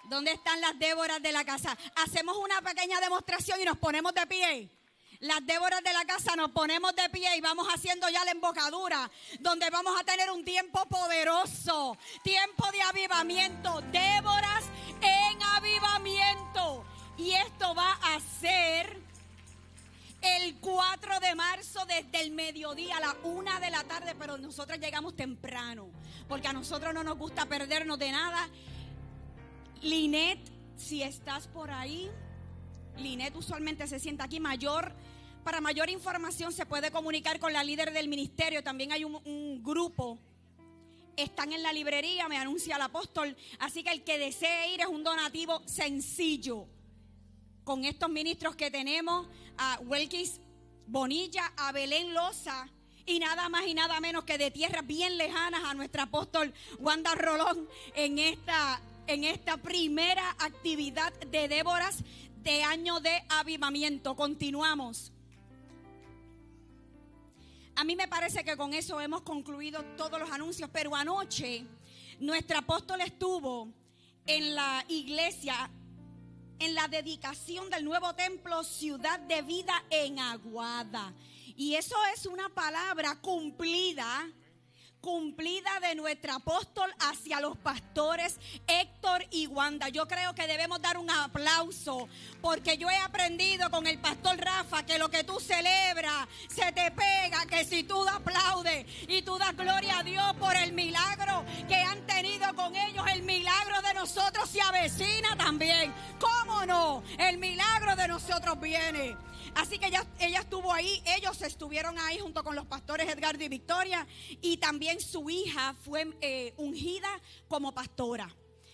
¿Dónde están las Déboras de la casa? Hacemos una pequeña demostración y nos ponemos de pie. Las Déboras de la casa nos ponemos de pie y vamos haciendo ya la embocadura, donde vamos a tener un tiempo poderoso, tiempo de avivamiento, Déboras en avivamiento. Y esto va a ser el 4 de marzo desde el mediodía a la 1 de la tarde, pero nosotros llegamos temprano, porque a nosotros no nos gusta perdernos de nada. Linet, si estás por ahí, Linet usualmente se sienta aquí. Para mayor información se puede comunicar con la líder del ministerio. También hay un grupo, están en la librería, me anuncia el apóstol. Así que el que desee ir es un donativo sencillo. Con estos ministros que tenemos, a Welkis Bonilla, a Belén Loza, y nada más y nada menos que de tierras bien lejanas a nuestro apóstol Wanda Rolón en esta primera actividad de Déboras de año de avivamiento. Continuamos. A mí me parece que con eso hemos concluido todos los anuncios, pero anoche nuestro apóstol estuvo en la iglesia en la dedicación del nuevo templo Ciudad de Vida en Aguada. Y eso es una palabra cumplida de nuestro apóstol hacia los pastores Héctor y Wanda. Yo creo que debemos dar un aplauso, porque yo he aprendido con el pastor Rafa que lo que tú celebras se te pega, que si tú aplaudes y tú das gloria a Dios por el milagro que han tenido con ellos, el milagro de nosotros se avecina también. ¿Cómo no? El milagro de nosotros viene. Así que ella estuvo ahí, ellos estuvieron ahí junto con los pastores Edgardo y Victoria, y también su hija fue ungida como pastora.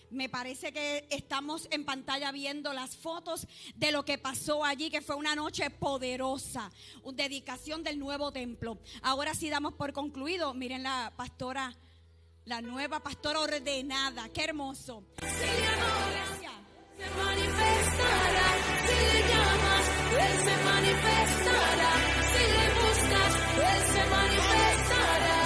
Me parece que estamos en pantalla viendo las fotos de lo que pasó allí, que fue una noche poderosa, una dedicación del nuevo templo. Ahora sí damos por concluido. Miren la pastora, la nueva pastora ordenada, qué hermoso. Se manifestará, si le llamas, Él se manifestará, si le buscas, Él se manifestará.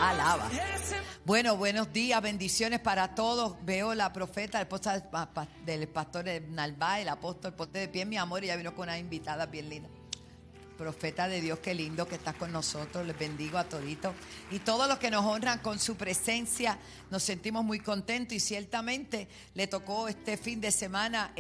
Alaba. Bueno, buenos días, bendiciones para todos. Veo la profeta, la esposa del pastor Narváez, el apóstol, ponte de pie, mi amor, ella vino con una invitada bien linda. Profeta de Dios, qué lindo que estás con nosotros, les bendigo a toditos. Y todos los que nos honran con su presencia, nos sentimos muy contentos y ciertamente le tocó este fin de semana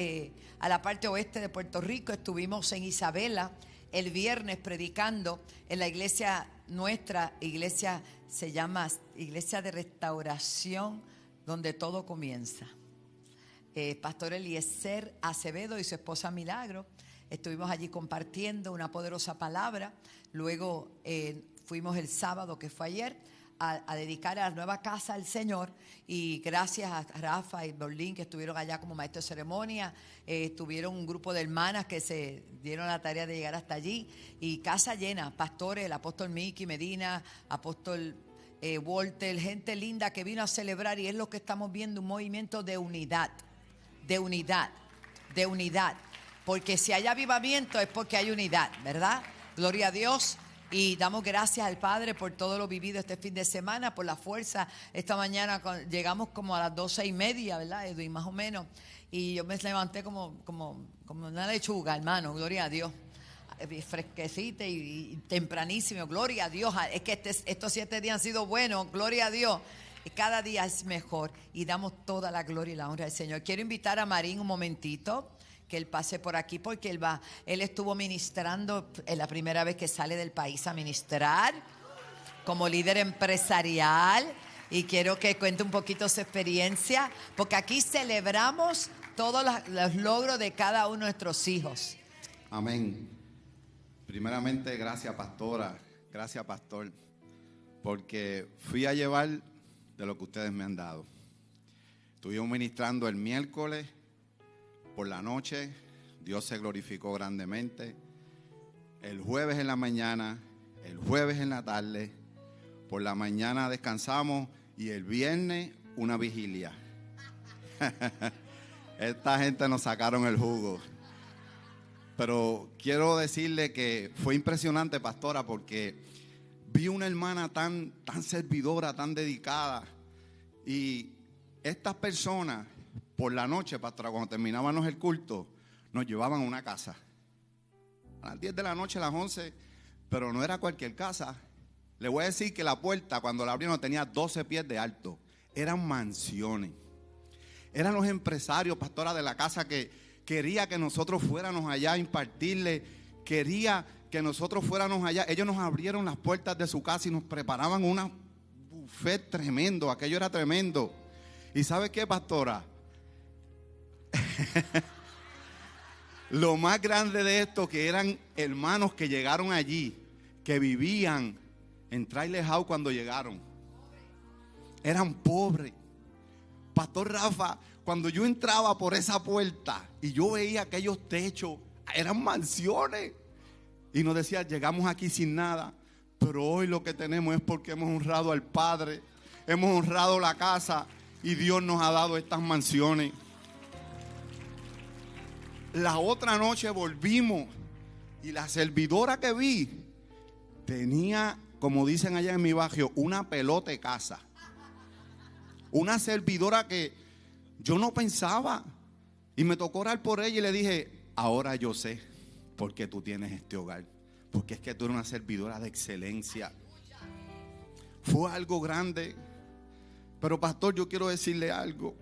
a la parte oeste de Puerto Rico. Estuvimos en Isabela el viernes predicando en la iglesia nuestra, iglesia se llama Iglesia de Restauración, donde todo comienza. Pastor Eliezer Acevedo y su esposa Milagro. Estuvimos allí compartiendo una poderosa palabra. Luego fuimos el sábado, que fue ayer, a dedicar a la nueva casa al Señor. Y gracias a Rafa y Berlín, que estuvieron allá como maestros de ceremonia. Tuvieron un grupo de hermanas que se dieron la tarea de llegar hasta allí. Y casa llena, pastores, el apóstol Mickey Medina, apóstol Walter, gente linda que vino a celebrar. Y es lo que estamos viendo, un movimiento de unidad, de unidad, de unidad. Porque si hay avivamiento es porque hay unidad, ¿verdad? Gloria a Dios. Y damos gracias al Padre por todo lo vivido este fin de semana, por la fuerza. Esta mañana llegamos como a las 12:30, ¿verdad, Edwin? Más o menos. Y yo me levanté como una lechuga, hermano, gloria a Dios. Fresquecita y tempranísimo, gloria a Dios. Es que estos 7 días han sido buenos, gloria a Dios. Y cada día es mejor y damos toda la gloria y la honra al Señor. Quiero invitar a Marín un momentito, que él pase por aquí porque él estuvo ministrando, es la primera vez que sale del país a ministrar como líder empresarial, y quiero que cuente un poquito su experiencia, porque aquí celebramos todos los logros de cada uno de nuestros hijos. Amén. Primeramente, gracias pastora, gracias pastor, porque fui a llevar de lo que ustedes me han dado. Estuvimos ministrando el miércoles por la noche, Dios se glorificó grandemente. El jueves en la mañana, el jueves en la tarde, por la mañana descansamos y el viernes una vigilia. Esta gente nos sacaron el jugo. Pero quiero decirle que fue impresionante, pastora, porque vi una hermana tan servidora, tan dedicada. Y estas personas, por la noche, pastora, cuando terminábamos el culto, nos llevaban a una casa. A las 10 de la noche, a las 11, pero no era cualquier casa. Le voy a decir que la puerta, cuando la abrieron, tenía 12 pies de alto. Eran mansiones. Eran los empresarios, pastora, de la casa que quería que nosotros fuéramos allá a impartirle. Quería que nosotros fuéramos allá. Ellos nos abrieron las puertas de su casa y nos preparaban un buffet tremendo. Aquello era tremendo. ¿Y sabe qué, pastora? Lo más grande de esto, que eran hermanos que llegaron allí, que vivían en trailer house cuando llegaron. Eran pobres. Pastor Rafa, cuando yo entraba por esa puerta y yo veía aquellos techos, eran mansiones. Y nos decía, llegamos aquí sin nada, pero hoy lo que tenemos es porque hemos honrado al Padre, hemos honrado la casa y Dios nos ha dado estas mansiones. La otra noche volvimos y la servidora que vi tenía, como dicen allá en mi barrio, una pelota de casa. Una servidora que yo no pensaba, y me tocó orar por ella y le dije, ahora yo sé por qué tú tienes este hogar, porque es que tú eres una servidora de excelencia. Fue algo grande. Pero pastor, yo quiero decirle algo.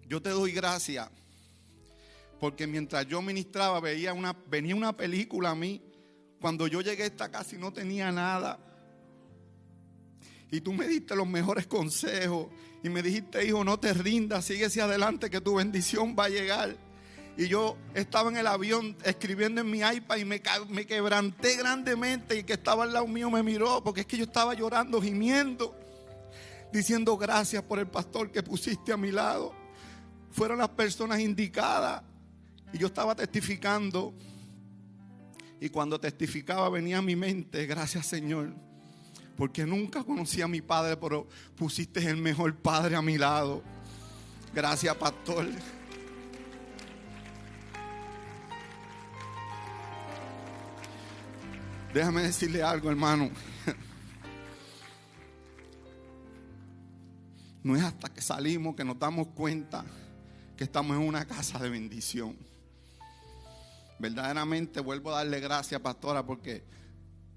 Yo te doy gracias porque mientras yo ministraba venía una película a mí. Cuando yo llegué a esta casa y no tenía nada, y tú me diste los mejores consejos y me dijiste, hijo, no te rindas, sigue hacia adelante que tu bendición va a llegar. Y yo estaba en el avión escribiendo en mi iPad y me quebranté grandemente, y el que estaba al lado mío me miró, porque es que yo estaba llorando, gimiendo, diciendo gracias por el pastor que pusiste a mi lado. Fueron las personas indicadas y yo estaba testificando. Y cuando testificaba venía a mi mente, gracias Señor, porque nunca conocí a mi padre, pero pusiste el mejor padre a mi lado. Gracias, pastor. Déjame decirle algo, hermano. no es hasta que salimos que nos damos cuenta que estamos en una casa de bendición. Verdaderamente vuelvo a darle gracias, pastora, porque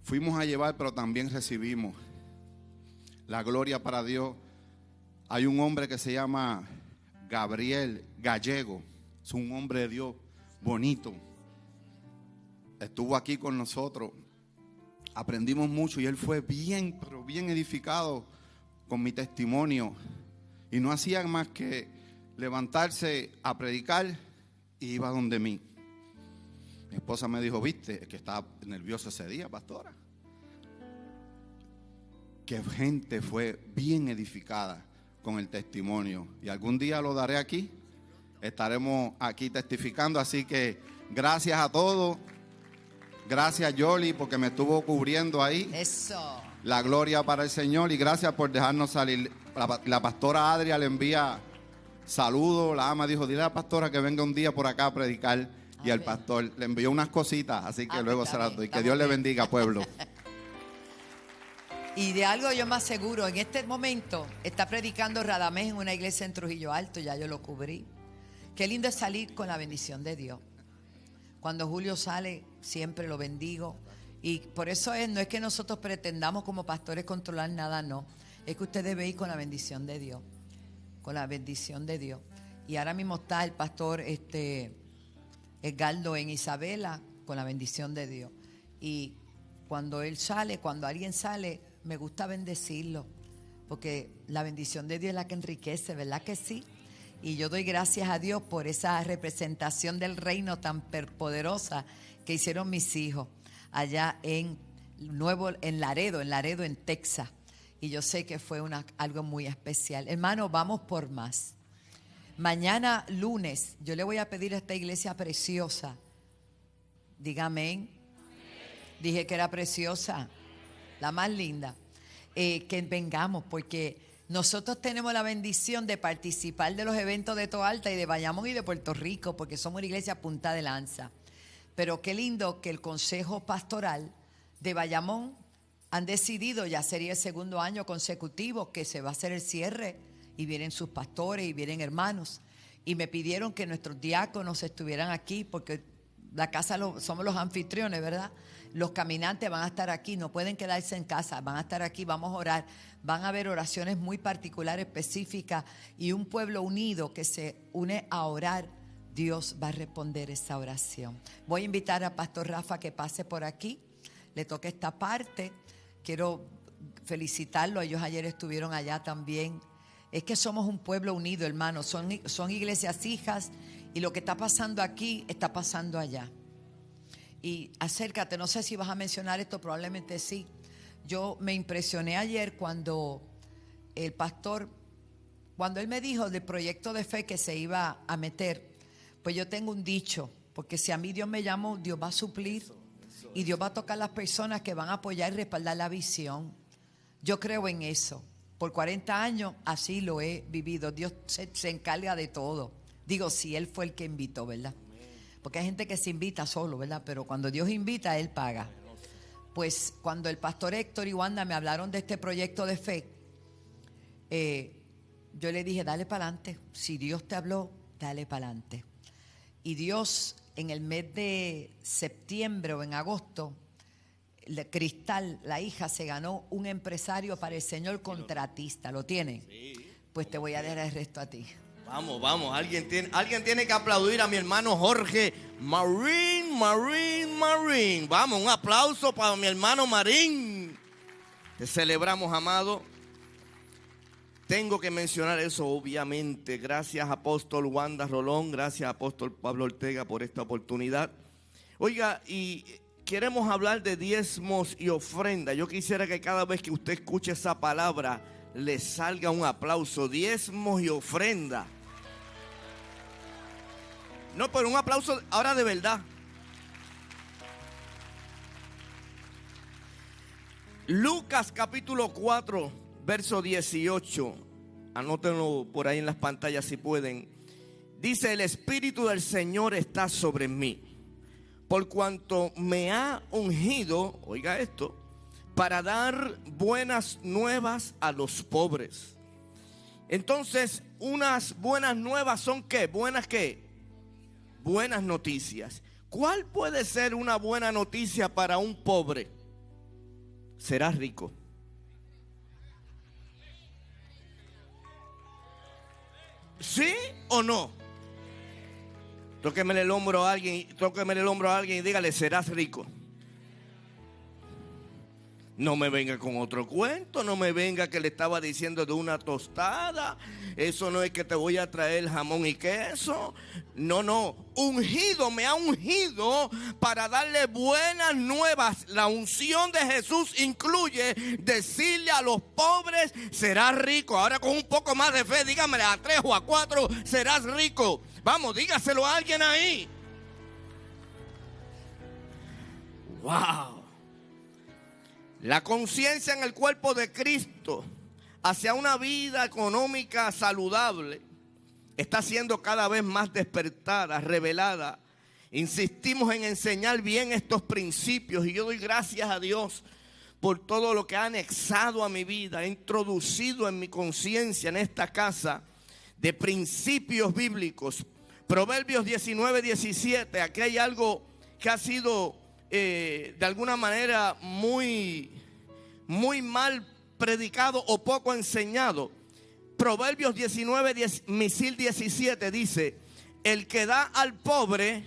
fuimos a llevar, pero también recibimos. La gloria para Dios. Hay un hombre que se llama Gabriel Gallego. Es un hombre de Dios bonito. Estuvo aquí con nosotros. Aprendimos mucho y él fue bien, pero bien edificado con mi testimonio. Y no hacía más que levantarse a predicar y iba donde mí. Mi esposa me dijo, viste, que estaba nervioso ese día, pastora. Que gente fue bien edificada con el testimonio. Y algún día lo daré aquí. Estaremos aquí testificando. Así que gracias a todos. Gracias, Yoli, porque me estuvo cubriendo ahí. Eso. La gloria para el Señor. Y gracias por dejarnos salir. La pastora Adria le envía saludos. La ama dijo, dile a la pastora que venga un día por acá a predicar. Y al pastor le envió unas cositas. Así que luego se las doy. Que Dios le bendiga, pueblo. Y de algo yo me aseguro, en este momento está predicando Radamés en una iglesia en Trujillo Alto, ya yo lo cubrí. Qué lindo es salir con la bendición de Dios. Cuando Julio sale, siempre lo bendigo. Y por eso no es que nosotros pretendamos como pastores controlar nada, no. Es que usted debe ir con la bendición de Dios. Con la bendición de Dios. Y ahora mismo está el pastor Edgardo en Isabela con la bendición de Dios. Y cuando él sale, cuando alguien sale, me gusta bendecirlo, porque la bendición de Dios es la que enriquece, ¿verdad que sí? Y yo doy gracias a Dios por esa representación del reino tan poderosa que hicieron mis hijos allá en Laredo, en Texas. Y yo sé que fue algo muy especial. Hermano, vamos por más. Mañana lunes, yo le voy a pedir a esta iglesia preciosa, diga amén. Dije que era preciosa, la más linda, que vengamos, porque nosotros tenemos la bendición de participar de los eventos de Toalta y de Bayamón y de Puerto Rico, porque somos una iglesia punta de lanza. Pero qué lindo que el Consejo Pastoral de Bayamón han decidido, ya sería el segundo año consecutivo, que se va a hacer el cierre, y vienen sus pastores y vienen hermanos. Y me pidieron que nuestros diáconos estuvieran aquí, porque la casa somos los anfitriones, ¿verdad? Los caminantes van a estar aquí, no pueden quedarse en casa, van a estar aquí, vamos a orar. Van a haber oraciones muy particulares, específicas, y un pueblo unido que se une a orar, Dios va a responder esa oración. Voy a invitar a Pastor Rafa que pase por aquí, le toca esta parte. Quiero felicitarlo, ellos ayer estuvieron allá también. Es que somos un pueblo unido, hermanos, son iglesias hijas, y lo que está pasando aquí está pasando allá. Y acércate, no sé si vas a mencionar esto, probablemente sí. Yo me impresioné ayer cuando el pastor, cuando él me dijo del proyecto de fe que se iba a meter, pues yo tengo un dicho, porque si a mí Dios me llamó, Dios va a suplir y Dios va a tocar a las personas que van a apoyar y respaldar la visión. Yo creo en eso. Por 40 años así lo he vivido. Dios se encarga de todo. Digo, si Él fue el que invitó, ¿verdad? Porque hay gente que se invita solo, ¿verdad? Pero cuando Dios invita, Él paga. Pues cuando el pastor Héctor y Wanda me hablaron de este proyecto de fe, yo le dije, dale para adelante. Si Dios te habló, dale para adelante. Y Dios, en el mes de septiembre o en agosto, Cristal, la hija, se ganó un empresario para el Señor contratista. ¿Lo tiene? Sí. Pues te voy a dar el resto a ti. Vamos, alguien tiene que aplaudir a mi hermano Jorge Marín. Vamos, un aplauso para mi hermano Marín. Te celebramos, amado. Tengo que mencionar eso, obviamente. Gracias, apóstol Wanda Rolón. Gracias, apóstol Pablo Ortega, por esta oportunidad. Oiga, y queremos hablar de diezmos y ofrenda. Yo quisiera que cada vez que usted escuche esa palabra, le salga un aplauso. Diezmos y ofrenda. No, pero un aplauso ahora de verdad. Lucas capítulo 4, verso 18. Anótenlo por ahí en las pantallas si pueden. Dice: el Espíritu del Señor está sobre mí, por cuanto me ha ungido, oiga esto, para dar buenas nuevas a los pobres. Entonces, unas buenas nuevas son ¿qué? ¿Buenas qué? Buenas noticias. ¿Cuál puede ser una buena noticia para un pobre? Serás rico. ¿Sí o no? Tóquemele el hombro a alguien y dígale, serás rico. No me venga con otro cuento, no me venga que le estaba diciendo de una tostada. Eso no es que te voy a traer jamón y queso. No, ungido, me ha ungido para darle buenas nuevas. La unción de Jesús incluye decirle a los pobres, serás rico. Ahora con un poco más de fe, dígamele a 3 o a 4, serás rico. Vamos, dígaselo a alguien ahí. Wow. La conciencia en el cuerpo de Cristo hacia una vida económica saludable está siendo cada vez más despertada, revelada. Insistimos en enseñar bien estos principios y yo doy gracias a Dios por todo lo que ha anexado a mi vida, ha introducido en mi conciencia en esta casa de principios bíblicos. Proverbios 19:17, aquí hay algo que ha sido de alguna manera muy mal predicado o poco enseñado. Proverbios 19:17 dice, el que da al pobre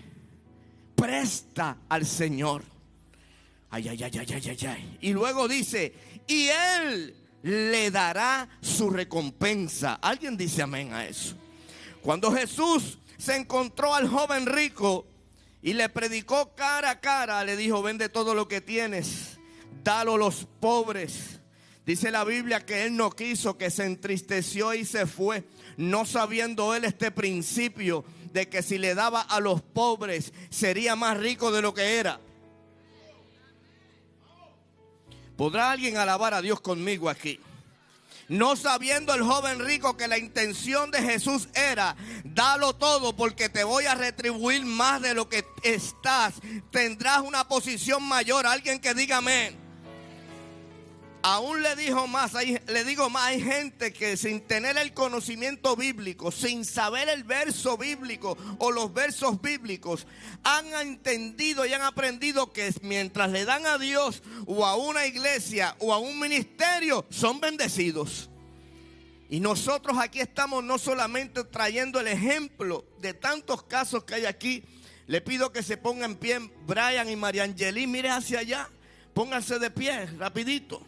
presta al Señor. Ay. Y luego dice, y Él le dará su recompensa. ¿Alguien dice amén a eso? Cuando Jesús se encontró al joven rico y le predicó cara a cara, le dijo, vende todo lo que tienes, dalo a los pobres. Dice la Biblia que él no quiso, que se entristeció y se fue, no sabiendo él este principio de que si le daba a los pobres sería más rico de lo que era. ¿Podrá alguien alabar a Dios conmigo aquí? No sabiendo el joven rico que la intención de Jesús era, dalo todo porque te voy a retribuir más de lo que estás. Tendrás una posición mayor. Alguien que diga amén. Aún le digo más, hay gente que sin tener el conocimiento bíblico, sin saber el verso bíblico o los versos bíblicos, han entendido y han aprendido que mientras le dan a Dios o a una iglesia o a un ministerio, son bendecidos. Y nosotros aquí estamos no solamente trayendo el ejemplo de tantos casos que hay aquí. Le pido que se pongan en pie Brian y María Angelí, mire hacia allá, pónganse de pie rapidito.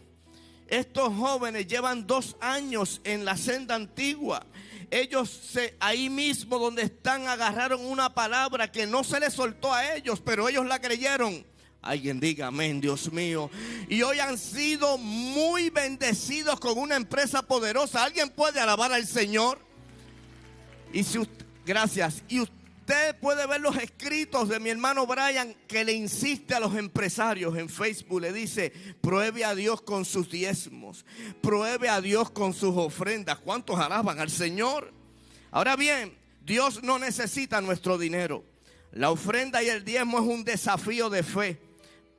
Estos jóvenes llevan 2 años en la senda antigua. Ellos ahí mismo donde están agarraron una palabra que no se les soltó a ellos, pero ellos la creyeron. Alguien diga amén, Dios mío. Y hoy han sido muy bendecidos con una empresa poderosa. ¿Alguien puede alabar al Señor? Gracias. Y usted puede ver los escritos de mi hermano Brian, que le insiste a los empresarios en Facebook. Le dice, pruebe a Dios con sus diezmos, pruebe a Dios con sus ofrendas. ¿Cuántos alaban al Señor? Ahora bien, Dios no necesita nuestro dinero. La ofrenda y el diezmo es un desafío de fe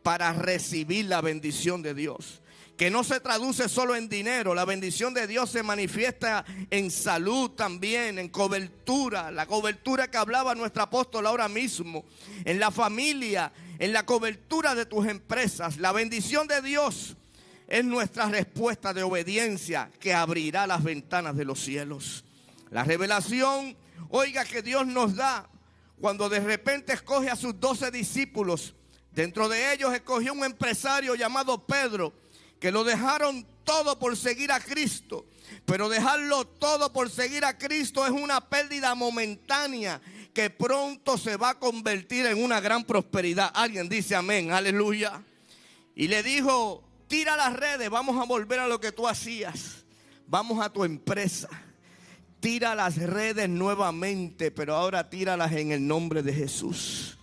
para recibir la bendición de Dios, que no se traduce solo en dinero. La bendición de Dios se manifiesta en salud también, en cobertura, la cobertura que hablaba nuestro apóstol ahora mismo, en la familia, en la cobertura de tus empresas. La bendición de Dios es nuestra respuesta de obediencia que abrirá las ventanas de los cielos. La revelación, oiga, que Dios nos da cuando de repente escoge a sus 12 discípulos. Dentro de ellos escogió un empresario llamado Pedro, que lo dejaron todo por seguir a Cristo. Pero dejarlo todo por seguir a Cristo es una pérdida momentánea que pronto se va a convertir en una gran prosperidad. Alguien dice amén, aleluya. Y le dijo, tira las redes, vamos a volver a lo que tú hacías. Vamos a tu empresa. Tira las redes nuevamente, pero ahora tíralas en el nombre de Jesús.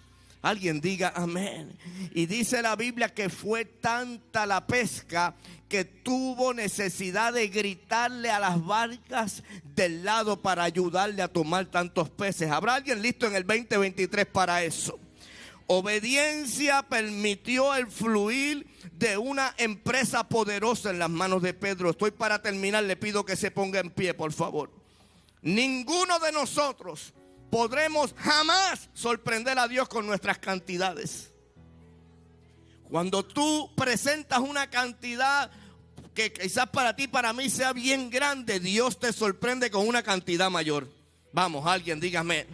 Alguien diga amén. Y dice la Biblia que fue tanta la pesca que tuvo necesidad de gritarle a las barcas del lado para ayudarle a tomar tantos peces. ¿Habrá alguien listo en el 2023 para eso? Obediencia permitió el fluir de una empresa poderosa en las manos de Pedro. Estoy para terminar, le pido que se ponga en pie, por favor. Ninguno de nosotros podremos jamás sorprender a Dios con nuestras cantidades. Cuando tú presentas una cantidad que quizás para ti, para mí sea bien grande, Dios te sorprende con una cantidad mayor. Vamos, alguien dígame.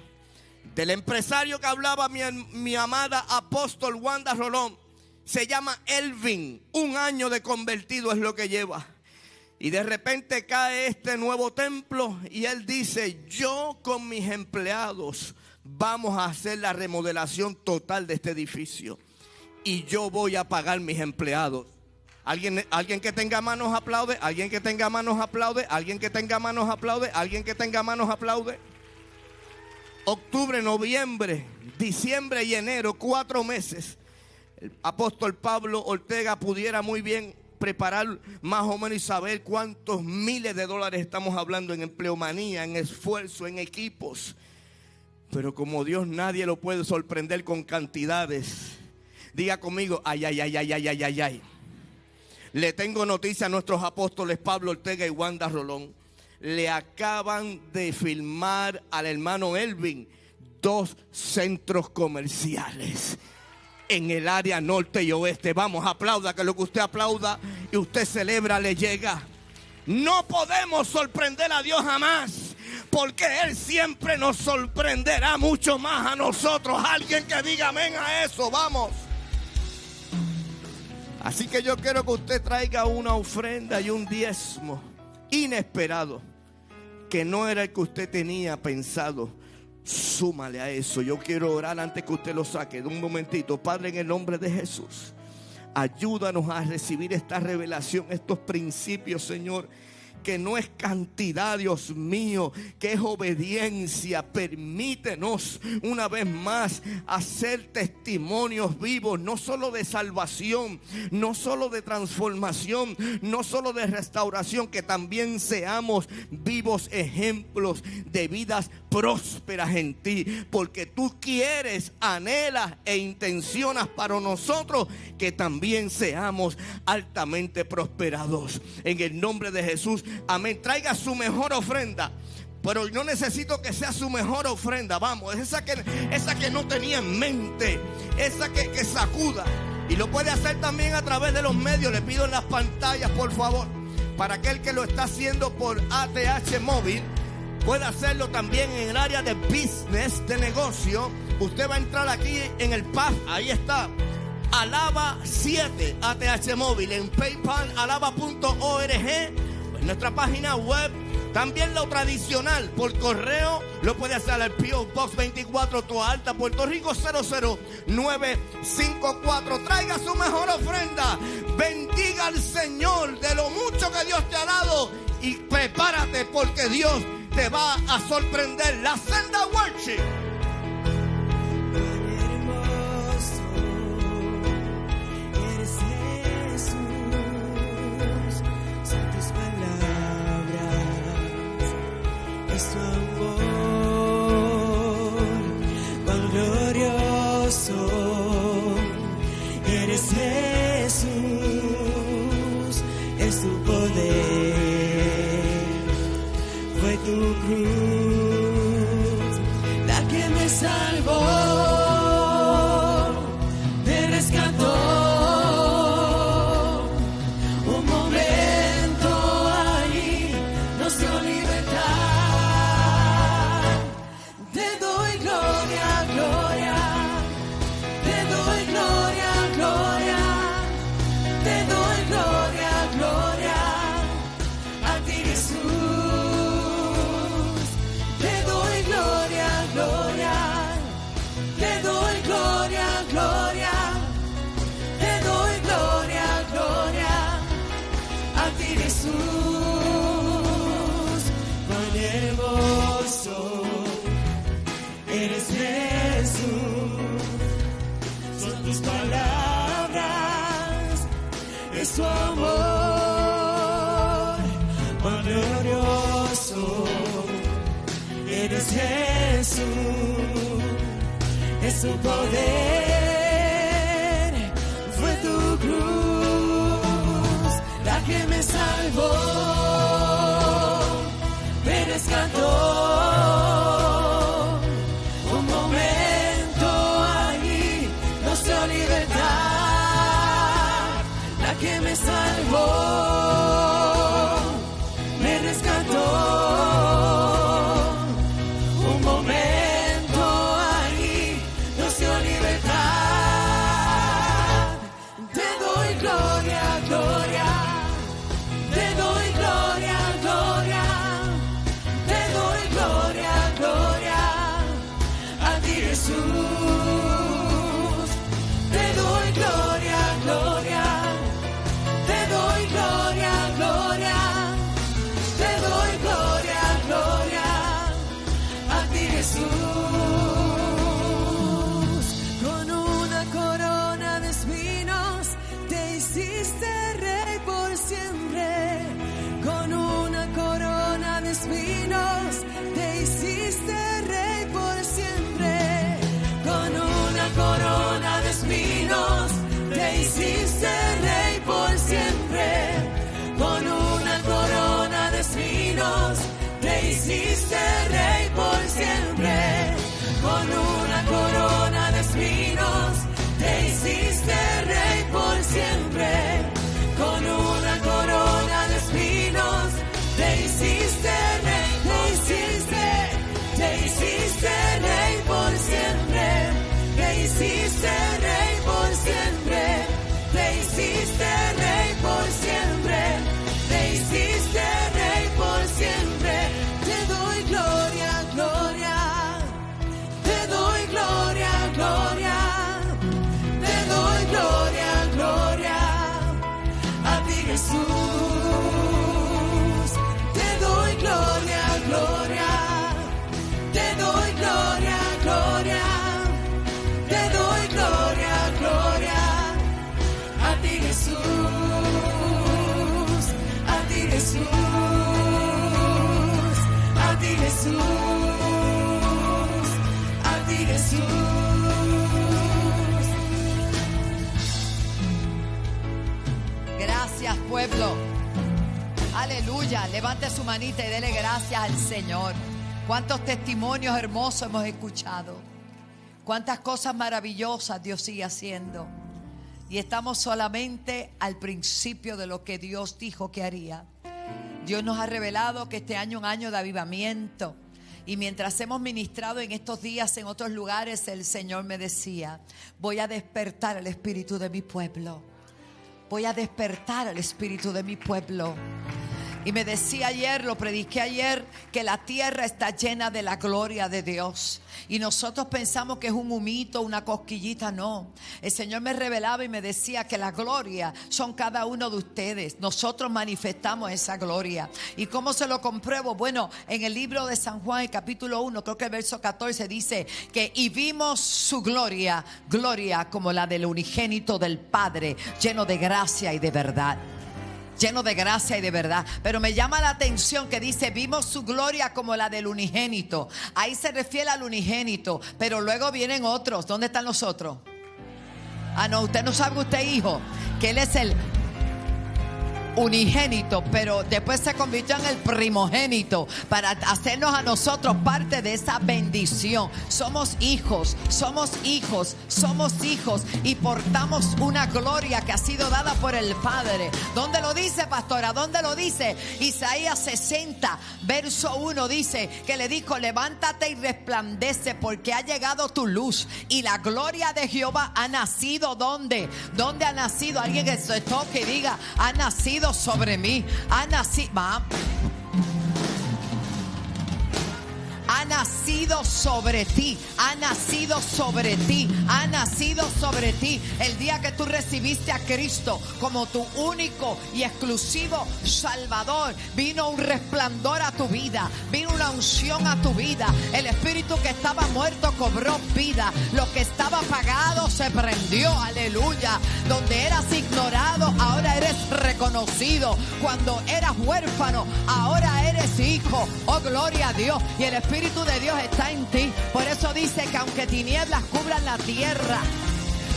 Del empresario que hablaba mi amada apóstol Wanda Rolón, se llama Elvin. 1 año de convertido es lo que lleva. Y de repente cae este nuevo templo y él dice: yo con mis empleados vamos a hacer la remodelación total de este edificio. Y yo voy a pagar mis empleados. Alguien que tenga manos aplaude. Alguien que tenga manos aplaude. Alguien que tenga manos aplaude. Alguien que tenga manos aplaude. Octubre, noviembre, diciembre y enero, 4 meses. El apóstol Pablo Ortega pudiera muy bien preparar más o menos y saber cuántos miles de dólares estamos hablando en empleomanía, en esfuerzo, en equipos. Pero como Dios nadie lo puede sorprender con cantidades. Diga conmigo: ay, ay, ay, ay, ay, ay, ay, ay. Le tengo noticia a nuestros apóstoles Pablo Ortega y Wanda Rolón. Le acaban de filmar al hermano Elvin 2 centros comerciales en el área norte y oeste. Vamos, aplauda, que lo que usted aplauda y usted celebra le llega. No podemos sorprender a Dios jamás, porque Él siempre nos sorprenderá mucho más a nosotros. Alguien que diga amén a eso, vamos. Así que yo quiero que usted traiga una ofrenda y un diezmo inesperado, que no era el que usted tenía pensado. Súmale a eso. Yo quiero orar antes que usted lo saque. De un momentito. Padre, en el nombre de Jesús, ayúdanos a recibir esta revelación, estos principios, Señor, que no es cantidad, Dios mío, que es obediencia. Permítenos una vez más hacer testimonios vivos, no solo de salvación, no solo de transformación, no solo de restauración, que también seamos vivos ejemplos de vidas prósperas en ti, porque tú quieres, anhelas e intencionas para nosotros que también seamos altamente prosperados. En el nombre de Jesús, amén. Traiga su mejor ofrenda, pero no necesito que sea su mejor ofrenda. Vamos, es esa que no tenía en mente, esa que sacuda. Y lo puede hacer también a través de los medios. Le pido en las pantallas, por favor, para aquel que lo está haciendo por ATH móvil, puede hacerlo también en el área de business, de negocio. Usted va a entrar aquí en el PAF, ahí está, Alaba 7 ATH móvil, en PayPal, alaba.org, en nuestra página web. También lo tradicional, por correo, lo puede hacer al P.O. Box 24, Toa Alta, Puerto Rico 00954. Traiga su mejor ofrenda. Bendiga al Señor de lo mucho que Dios te ha dado. Y prepárate, porque Dios te va a sorprender. La Senda Worship. Tu amor, cuán glorioso eres, Jesús, es tu poder, fue tu cruz la que me salvó, me rescató. Un momento ahí nos dio libertad. Eres Jesús, son tus palabras, es tu amor, cuán glorioso eres Jesús, es tu poder. cruz, la que me salvó, me rescató. Un momento allí nos dio libertad, la que me salvó, me rescató. Un momento allí nos dio libertad. Te doy gloria, gloria. Te doy gloria, gloria. Te doy gloria, gloria. A ti, Jesús. Te doy gloria, gloria. Te doy gloria, gloria. Te doy gloria, gloria. A ti, Jesús. Con una corona de espinos te hiciste rey por siempre. Con una corona de espinos te hiciste rey por siempre. Con una corona de espinos te hiciste rey por siempre. Con una corona de espinos te hiciste rey por siempre. Con una corona de espinos te hiciste rey por siempre. Con una corona de espinos te hiciste rey, te hiciste rey por siempre. Te hiciste rey por siempre. Te hiciste rey por siempre. Te hiciste rey por siempre. Te doy gloria, gloria. Te doy gloria, gloria. Te doy gloria, gloria. A ti, Jesús. Te doy gloria, gloria. Te doy gloria, gloria. Te doy gloria, gloria. A ti, Jesús. A ti, Jesús. A ti, Jesús. A ti, Jesús. Gracias, pueblo. Aleluya. Levante su manita y dele gracias al Señor. Cuántos testimonios hermosos hemos escuchado. Cuántas cosas maravillosas Dios sigue haciendo. Y estamos solamente al principio de lo que Dios dijo que haría. Dios nos ha revelado que este año es un año de avivamiento. Y mientras hemos ministrado en estos días en otros lugares, el Señor me decía: voy a despertar el espíritu de mi pueblo. Voy a despertar el espíritu de mi pueblo. Y me decía ayer, lo prediqué ayer, que la tierra está llena de la gloria de Dios. Y nosotros pensamos que es un humito, una cosquillita. No, el Señor me revelaba y me decía que la gloria son cada uno de ustedes. Nosotros manifestamos esa gloria. ¿Y cómo se lo compruebo? Bueno, en el libro de San Juan, el capítulo 1, creo que el verso 14 dice que y vimos su gloria, gloria como la del unigénito del Padre, lleno de gracia y de verdad. Lleno de gracia y de verdad. Pero me llama la atención que dice vimos su gloria como la del unigénito. Ahí se refiere al unigénito. Pero luego vienen otros. ¿Dónde están los otros? Ah, no, usted no sabe, usted hijo, que él es el unigénito, pero después se convirtió en el primogénito para hacernos a nosotros parte de esa bendición. Somos hijos, somos hijos, somos hijos y portamos una gloria que ha sido dada por el Padre. ¿Dónde lo dice, pastora? ¿Dónde lo dice? Isaías 60, verso 1 dice que le dijo: levántate y resplandece porque ha llegado tu luz y la gloria de Jehová ha nacido. ¿Dónde? ¿Dónde ha nacido? Alguien que se toque y diga: ha nacido sobre mí, ha nacido, ha nacido sobre ti, ha nacido sobre ti, ha nacido sobre ti. El día que tú recibiste a Cristo como tu único y exclusivo Salvador, vino un resplandor a tu vida, vino una unción a tu vida. El espíritu que estaba muerto cobró vida, lo que estaba apagado se prendió. Aleluya. Donde eras ignorado, ahora eres reconocido. Cuando eras huérfano, ahora eres hijo. Oh, gloria a Dios. Y el Espíritu de Dios está en ti. Por eso dice que aunque tinieblas cubran la tierra,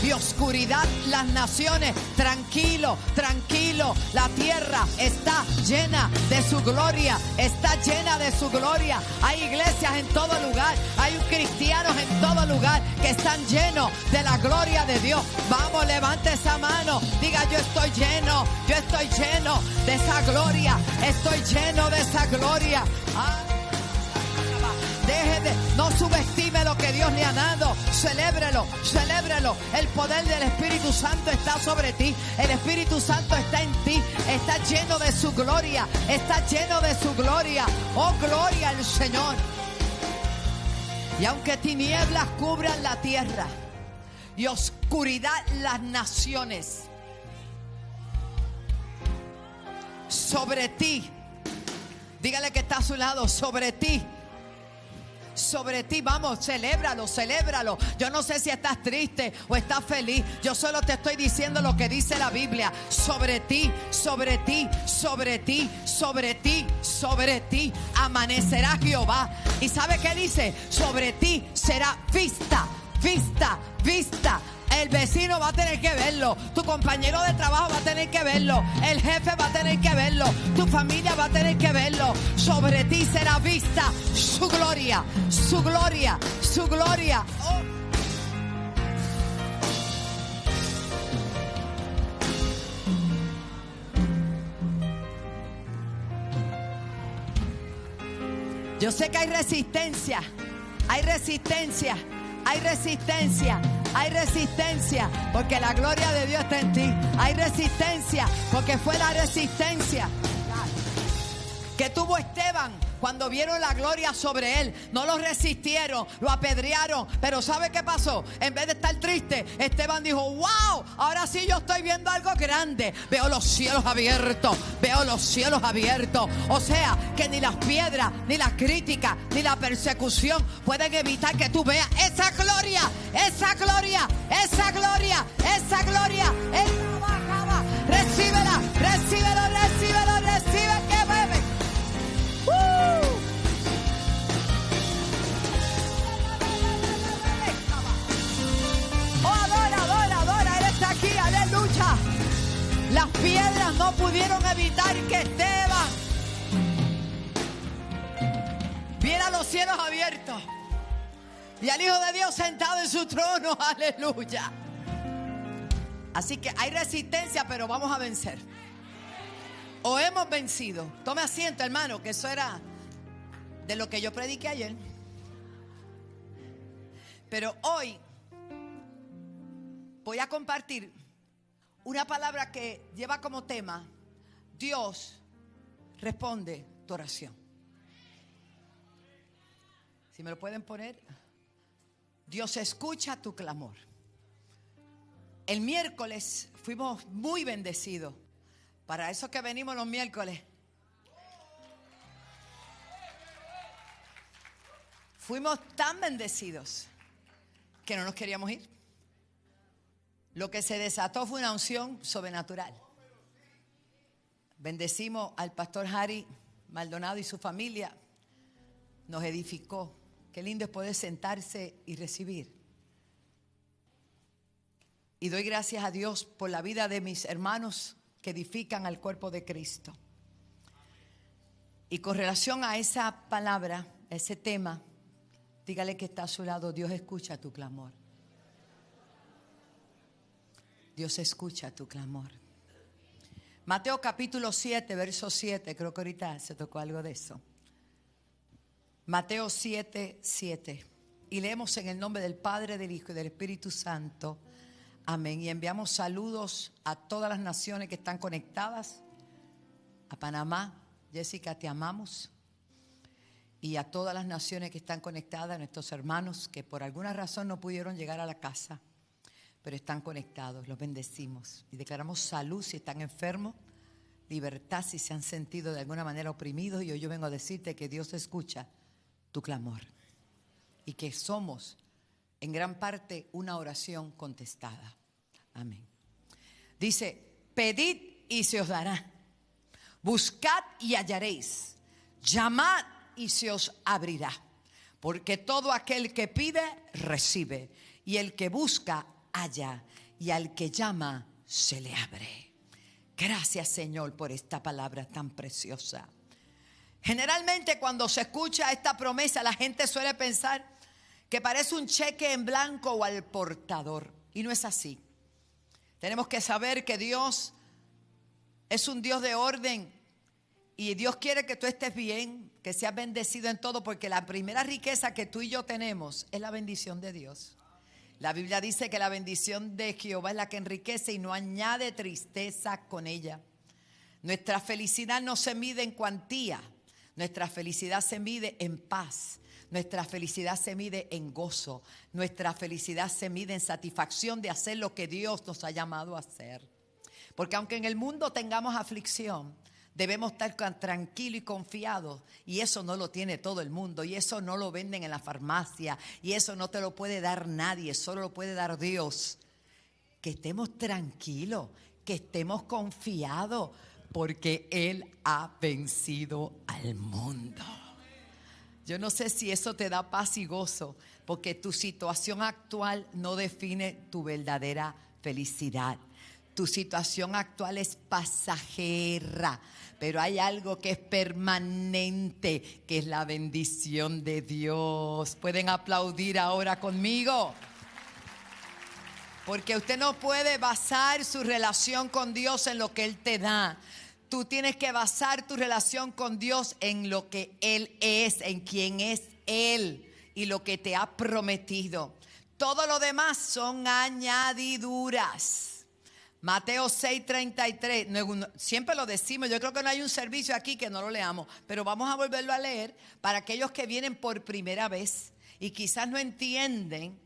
y oscuridad las naciones. Tranquilo, tranquilo, la tierra está llena de su gloria, está llena de su gloria. Hay iglesias en todo lugar, hay cristianos en todo lugar que están llenos de la gloria de Dios. Vamos, levante esa mano, diga: yo estoy lleno de esa gloria, estoy lleno de esa gloria. No subestime lo que Dios le ha dado. Celébrelo, celébrelo. El poder del Espíritu Santo está sobre ti. El Espíritu Santo está en ti. Está lleno de su gloria. Está lleno de su gloria. Oh, gloria al Señor. Y aunque tinieblas cubran la tierra y oscuridad las naciones, sobre ti, dígale que está a su lado, sobre ti, vamos, celébralo, celébralo. Yo no sé si estás triste o estás feliz. Yo solo te estoy diciendo lo que dice la Biblia. Sobre ti, sobre ti, sobre ti, sobre ti, sobre ti amanecerá Jehová. ¿Y sabe qué dice? Sobre ti será vista, vista, vista. El vecino va a tener que verlo. Tu compañero de trabajo va a tener que verlo. El jefe va a tener que verlo. Tu familia va a tener que verlo. Sobre ti será vista su gloria, su gloria, su gloria. Oh. Yo sé que hay resistencia, hay resistencia, hay resistencia. Hay resistencia porque la gloria de Dios está en ti. Hay resistencia porque fue la resistencia que tuvo Esteban cuando vieron la gloria sobre él. No lo resistieron, lo apedrearon. Pero ¿sabe qué pasó? En vez de estar triste, Esteban dijo: wow, ahora sí yo estoy viendo algo grande. Veo los cielos abiertos, veo los cielos abiertos. O sea, que ni las piedras, ni las críticas, ni la persecución pueden evitar que tú veas esa gloria, esa gloria, esa gloria, esa gloria. Recíbela, recíbelo, recíbelo, recibe que bebe. Oh, adora, adora, adora. Él está aquí, aleluya. Las piedras no pudieron evitar que Esteban viera los cielos abiertos y al Hijo de Dios sentado en su trono, aleluya. Así que hay resistencia, pero vamos a vencer. O hemos vencido. Tome asiento, hermano, que eso era de lo que yo prediqué ayer. Pero hoy voy a compartir una palabra que lleva como tema: Dios responde tu oración. Si me lo pueden poner. Dios escucha tu clamor. El miércoles fuimos muy bendecidos. Para eso que venimos los miércoles. Fuimos tan bendecidos que no nos queríamos ir. Lo que se desató fue una unción sobrenatural. Bendecimos al pastor Harry Maldonado y su familia. Nos edificó. Qué lindo es poder sentarse y recibir. Y doy gracias a Dios por la vida de mis hermanos que edifican al cuerpo de Cristo. Y con relación a esa palabra, ese tema, dígale que está a su lado: Dios escucha tu clamor. Dios escucha tu clamor. Mateo capítulo 7, verso 7, creo que ahorita se tocó algo de eso. Mateo 7, 7. Y leemos en el nombre del Padre, del Hijo y del Espíritu Santo. Amén. Y enviamos saludos a todas las naciones que están conectadas. A Panamá, Jessica, te amamos. Y a todas las naciones que están conectadas, a nuestros hermanos que por alguna razón no pudieron llegar a la casa, pero están conectados. Los bendecimos y declaramos salud si están enfermos, libertad si se han sentido de alguna manera oprimidos. Y hoy yo vengo a decirte que Dios escucha tu clamor y que somos en gran parte una oración contestada. Amén. Dice: pedid y se os dará, buscad y hallaréis, llamad y se os abrirá, porque todo aquel que pide recibe, y el que busca halla, y al que llama se le abre. Gracias, Señor, por esta palabra tan preciosa. Generalmente cuando se escucha esta promesa, la gente suele pensar que parece un cheque en blanco o al portador, y no es así. Tenemos que saber que Dios es un Dios de orden, y Dios quiere que tú estés bien, que seas bendecido en todo, porque la primera riqueza que tú y yo tenemos es la bendición de Dios. La Biblia dice que la bendición de Jehová es la que enriquece y no añade tristeza con ella. Nuestra felicidad no se mide en cuantía, nuestra felicidad se mide en paz, nuestra felicidad se mide en gozo, nuestra felicidad se mide en satisfacción de hacer lo que Dios nos ha llamado a hacer. Porque aunque en el mundo tengamos aflicción, debemos estar tranquilos y confiados, y eso no lo tiene todo el mundo, y eso no lo venden en la farmacia, y eso no te lo puede dar nadie, solo lo puede dar Dios. Que estemos tranquilos, que estemos confiados, porque Él ha vencido al mundo. Yo no sé si eso te da paz y gozo, porque tu situación actual no define tu verdadera felicidad. Tu situación actual es pasajera, pero hay algo que es permanente, que es la bendición de Dios. ¿Pueden aplaudir ahora conmigo? Porque usted no puede basar su relación con Dios en lo que Él te da. Tú tienes que basar tu relación con Dios en lo que Él es, en quién es Él y lo que te ha prometido. Todo lo demás son añadiduras. Mateo 6:33, siempre lo decimos, yo creo que no hay un servicio aquí que no lo leamos, pero vamos a volverlo a leer para aquellos que vienen por primera vez y quizás no entienden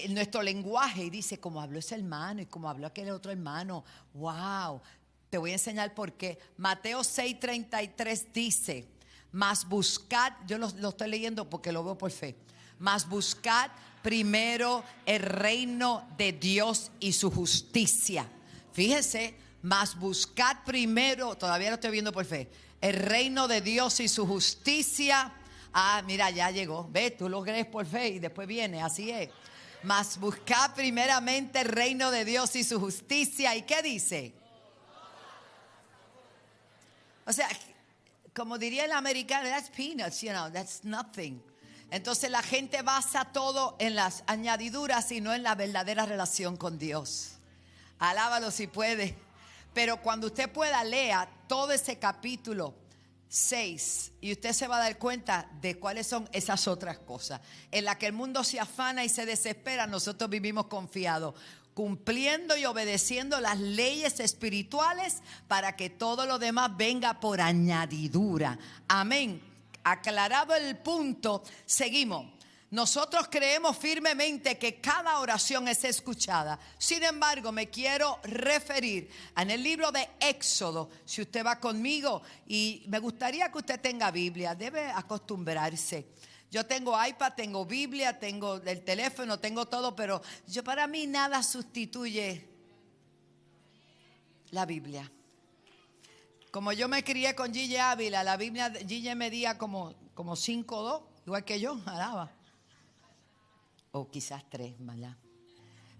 nuestro lenguaje y dice, como habló ese hermano y como habló aquel otro hermano, wow, te voy a enseñar por qué. Mateo 6:33 dice, mas buscad, yo lo estoy leyendo porque lo veo por fe, mas buscad primero el reino de Dios y su justicia. Fíjese, mas buscad primero, todavía lo estoy viendo por fe, el reino de Dios y su justicia. Ah, mira, ya llegó. Ve, tú lo crees por fe y después viene, así es. Mas buscad primeramente el reino de Dios y su justicia. ¿Y qué dice? O sea, como diría el americano, that's peanuts, that's nothing. Entonces la gente basa todo en las añadiduras y no en la verdadera relación con Dios. Alábalo si puede. Pero cuando usted pueda, lea todo ese capítulo 6 y usted se va a dar cuenta de cuáles son esas otras cosas. En la que el mundo se afana y se desespera, nosotros vivimos confiados, cumpliendo y obedeciendo las leyes espirituales para que todo lo demás venga por añadidura. Amén. Aclarado el punto, seguimos. Nosotros creemos firmemente que cada oración es escuchada. Sin embargo, me quiero referir en el libro de Éxodo. Si usted va conmigo, y me gustaría que usted tenga Biblia, debe acostumbrarse. Yo tengo iPad, tengo Biblia, tengo el teléfono, tengo todo, pero para mí nada sustituye la Biblia. Como yo me crié con Gigi Ávila, la Biblia, Gigi medía como 5'2", igual que yo, alaba. O quizás 3, ¿verdad?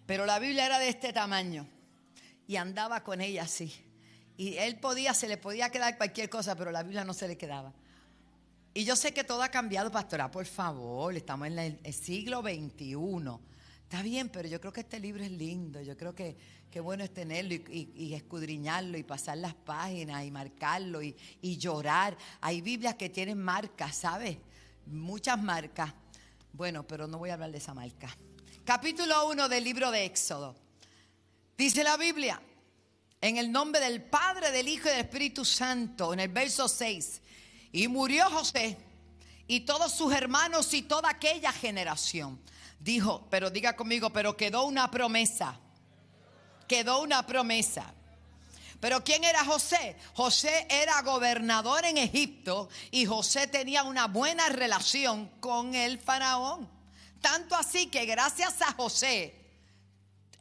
Pero la Biblia era de este tamaño y andaba con ella así. Y se le podía quedar cualquier cosa, pero la Biblia no se le quedaba. Y yo sé que todo ha cambiado, pastora, por favor, estamos en el siglo XXI. Está bien, pero yo creo que este libro es lindo. Yo creo que bueno es tenerlo y escudriñarlo y pasar las páginas y marcarlo y llorar. Hay Biblias que tienen marcas, ¿sabes? Muchas marcas. Bueno, pero no voy a hablar de esa marca. Capítulo 1 del libro de Éxodo. Dice la Biblia, en el nombre del Padre, del Hijo y del Espíritu Santo, en el verso 6. Y murió José y todos sus hermanos y toda aquella generación. Dijo, pero diga conmigo, pero quedó una promesa. Quedó una promesa. Pero ¿quién era José? José era gobernador en Egipto y José tenía una buena relación con el faraón. Tanto así que gracias a José,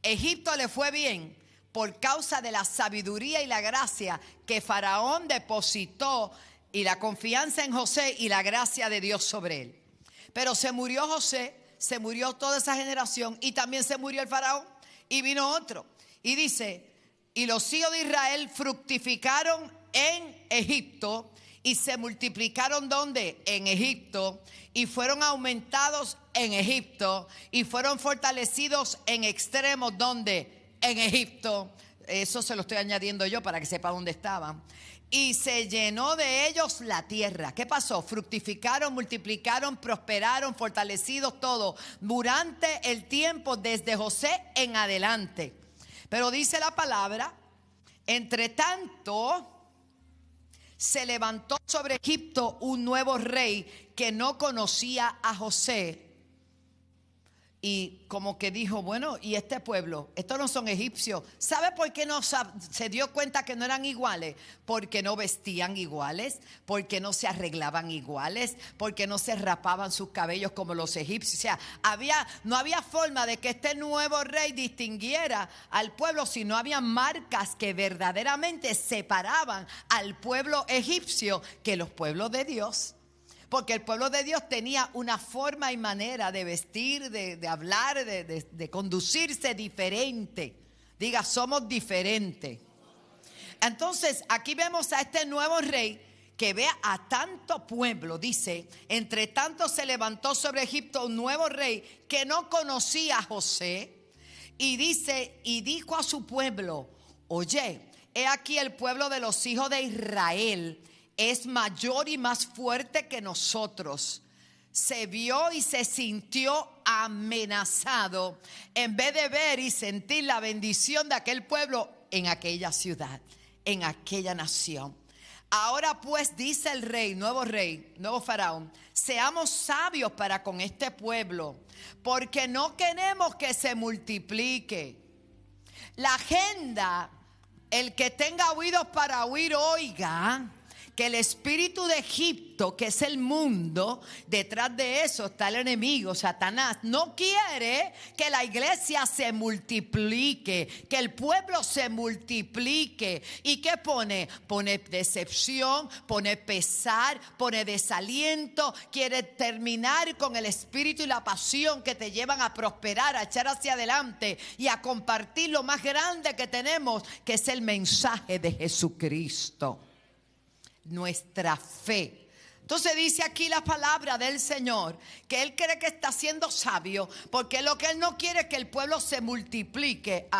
Egipto le fue bien por causa de la sabiduría y la gracia que faraón depositó y la confianza en José y la gracia de Dios sobre él. Pero se murió José, se murió toda esa generación y también se murió el faraón. Y vino otro. Y dice, y los hijos de Israel fructificaron en Egipto y se multiplicaron ¿dónde? En Egipto, y fueron aumentados en Egipto y fueron fortalecidos en extremos ¿dónde? En Egipto. Eso se lo estoy añadiendo yo para que sepa dónde estaban. Y se llenó de ellos la tierra. ¿Qué pasó? Fructificaron, multiplicaron, prosperaron, fortalecidos todo durante el tiempo desde José en adelante. Pero dice la palabra, entre tanto se levantó sobre Egipto un nuevo rey que no conocía a José. Y como que dijo, bueno, ¿y este pueblo? Estos no son egipcios. ¿Sabe por qué no se dio cuenta que no eran iguales? Porque no vestían iguales, porque no se arreglaban iguales, porque no se rapaban sus cabellos como los egipcios. O sea, no había forma de que este nuevo rey distinguiera al pueblo si no había marcas que verdaderamente separaban al pueblo egipcio que los pueblos de Dios. Porque el pueblo de Dios tenía una forma y manera de vestir, de hablar, de conducirse diferente. Diga, somos diferentes. Entonces, aquí vemos a este nuevo rey que ve a tanto pueblo. Dice, entre tanto se levantó sobre Egipto un nuevo rey que no conocía a José. Y dice, y dijo a su pueblo, oye, he aquí el pueblo de los hijos de Israel es mayor y más fuerte que nosotros. Se vio y se sintió amenazado en vez de ver y sentir la bendición de aquel pueblo en aquella ciudad, en aquella nación. Ahora pues, dice el rey, nuevo faraón, seamos sabios para con este pueblo, porque no queremos que se multiplique. La agenda, el que tenga oídos para oír, oiga. Que el espíritu de Egipto, que es el mundo, detrás de eso está el enemigo, Satanás. No quiere que la iglesia se multiplique, que el pueblo se multiplique. ¿Y qué pone? Pone decepción, pone pesar, pone desaliento. Quiere terminar con el espíritu y la pasión que te llevan a prosperar, a echar hacia adelante y a compartir lo más grande que tenemos, que es el mensaje de Jesucristo. Nuestra fe. Entonces dice aquí la palabra del Señor que Él cree que está siendo sabio, porque lo que Él no quiere es que el pueblo se multiplique,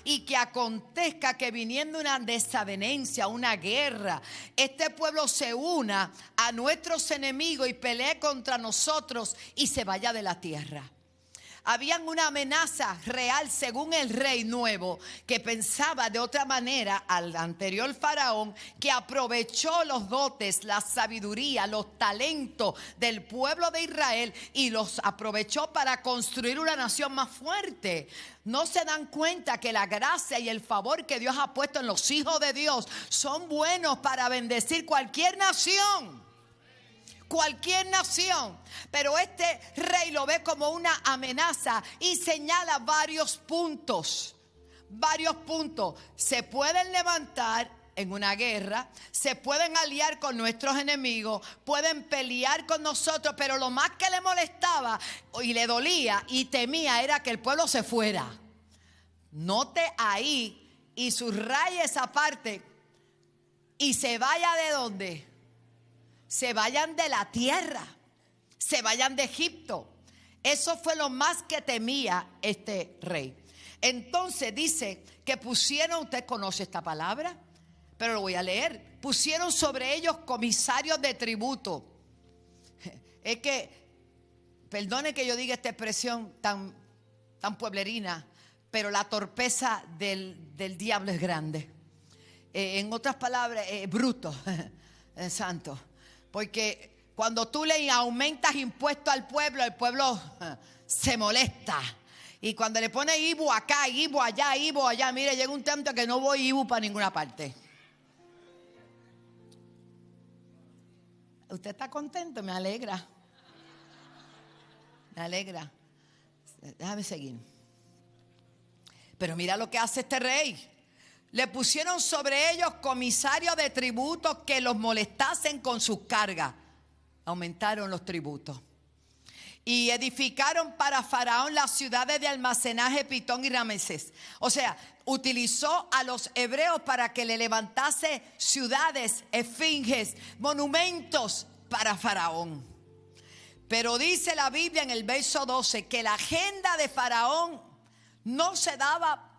y que acontezca que viniendo una desavenencia, una guerra, este pueblo se una a nuestros enemigos y pelee contra nosotros y se vaya de la tierra. Habían una amenaza real según el rey nuevo, que pensaba de otra manera al anterior faraón, que aprovechó los dotes, la sabiduría, los talentos del pueblo de Israel y los aprovechó para construir una nación más fuerte. No se dan cuenta que la gracia y el favor que Dios ha puesto en los hijos de Dios son buenos para bendecir cualquier nación. Cualquier nación, pero este rey lo ve como una amenaza y señala varios puntos. Se pueden levantar en una guerra, se pueden aliar con nuestros enemigos, pueden pelear con nosotros, pero lo más que le molestaba y le dolía y temía era que el pueblo se fuera. Note ahí y subraye esa parte, y se vaya de ¿dónde? Se vayan de la tierra, se vayan de Egipto. Eso fue lo más que temía este rey. Entonces dice que pusieron, usted conoce esta palabra, pero lo voy a leer. Pusieron sobre ellos comisarios de tributo. Es que, perdone que yo diga esta expresión tan pueblerina, pero la torpeza del diablo es grande. En otras palabras, bruto, santo. Porque cuando tú le aumentas impuestos al pueblo, el pueblo se molesta. Y cuando le pones Ibu acá, Ibu allá, mire, llega un tiempo que no voy Ibu para ninguna parte. ¿Usted está contento? Me alegra. Déjame seguir. Pero mira lo que hace este rey. Le pusieron sobre ellos comisarios de tributos que los molestasen con sus cargas. Aumentaron los tributos. y edificaron para Faraón las ciudades de almacenaje Pitón y Ramesés. O sea, utilizó a los hebreos para que le levantase ciudades, esfinges, monumentos para Faraón. Pero dice la Biblia en el verso 12 que la agenda de Faraón no se daba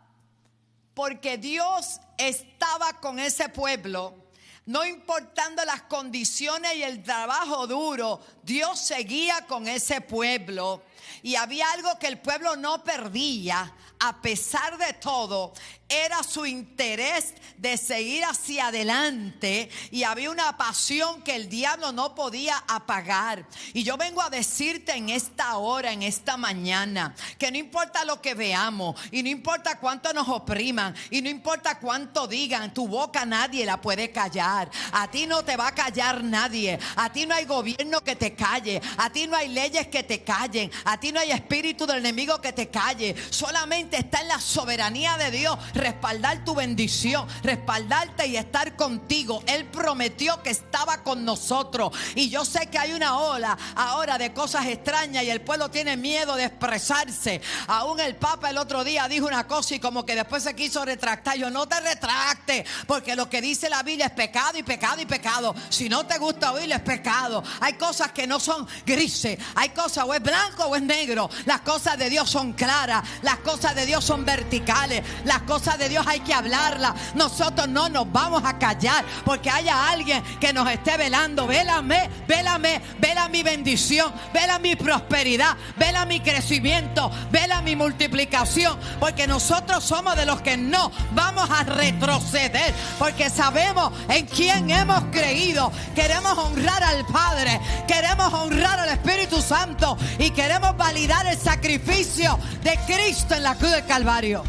porque Dios estaba con ese pueblo. No importando las condiciones y el trabajo duro, Dios seguía con ese pueblo. Y había algo que el pueblo no perdía, a pesar de todo, era su interés de seguir hacia adelante, y había una pasión que el diablo no podía apagar. Y yo vengo a decirte en esta hora, en esta mañana, que no importa lo que veamos, y no importa cuánto nos opriman, y no importa cuánto digan, tu boca nadie la puede callar. A ti no te va a callar nadie. A ti no hay gobierno que te calle. A ti no hay leyes que te callen. A ti no hay espíritu del enemigo que te calle. Solamente está en la soberanía de Dios respaldar tu bendición, respaldarte y estar contigo. Él prometió que estaba con nosotros, y yo sé que hay una ola ahora de cosas extrañas y el pueblo tiene miedo de expresarse. Aún el Papa el otro día dijo una cosa y como que después se quiso retractar. Yo, no te retractes, porque lo que dice la Biblia es pecado y pecado y pecado. Si no te gusta oírlo, es pecado. Hay cosas que no son grises, hay cosas o es blanco o es negro. Las cosas de Dios son claras, las cosas de Dios son verticales, las cosas de Dios hay que hablarlas. Nosotros no nos vamos a callar porque haya alguien que nos esté velando. Vélame, vélame, vela mi bendición, vela mi prosperidad, vela mi crecimiento, vela mi multiplicación, porque nosotros somos de los que no vamos a retroceder, porque sabemos en quién hemos creído. Queremos honrar al Padre, queremos honrar al Espíritu Santo y queremos validar el sacrificio de Cristo en la cruz del Calvario.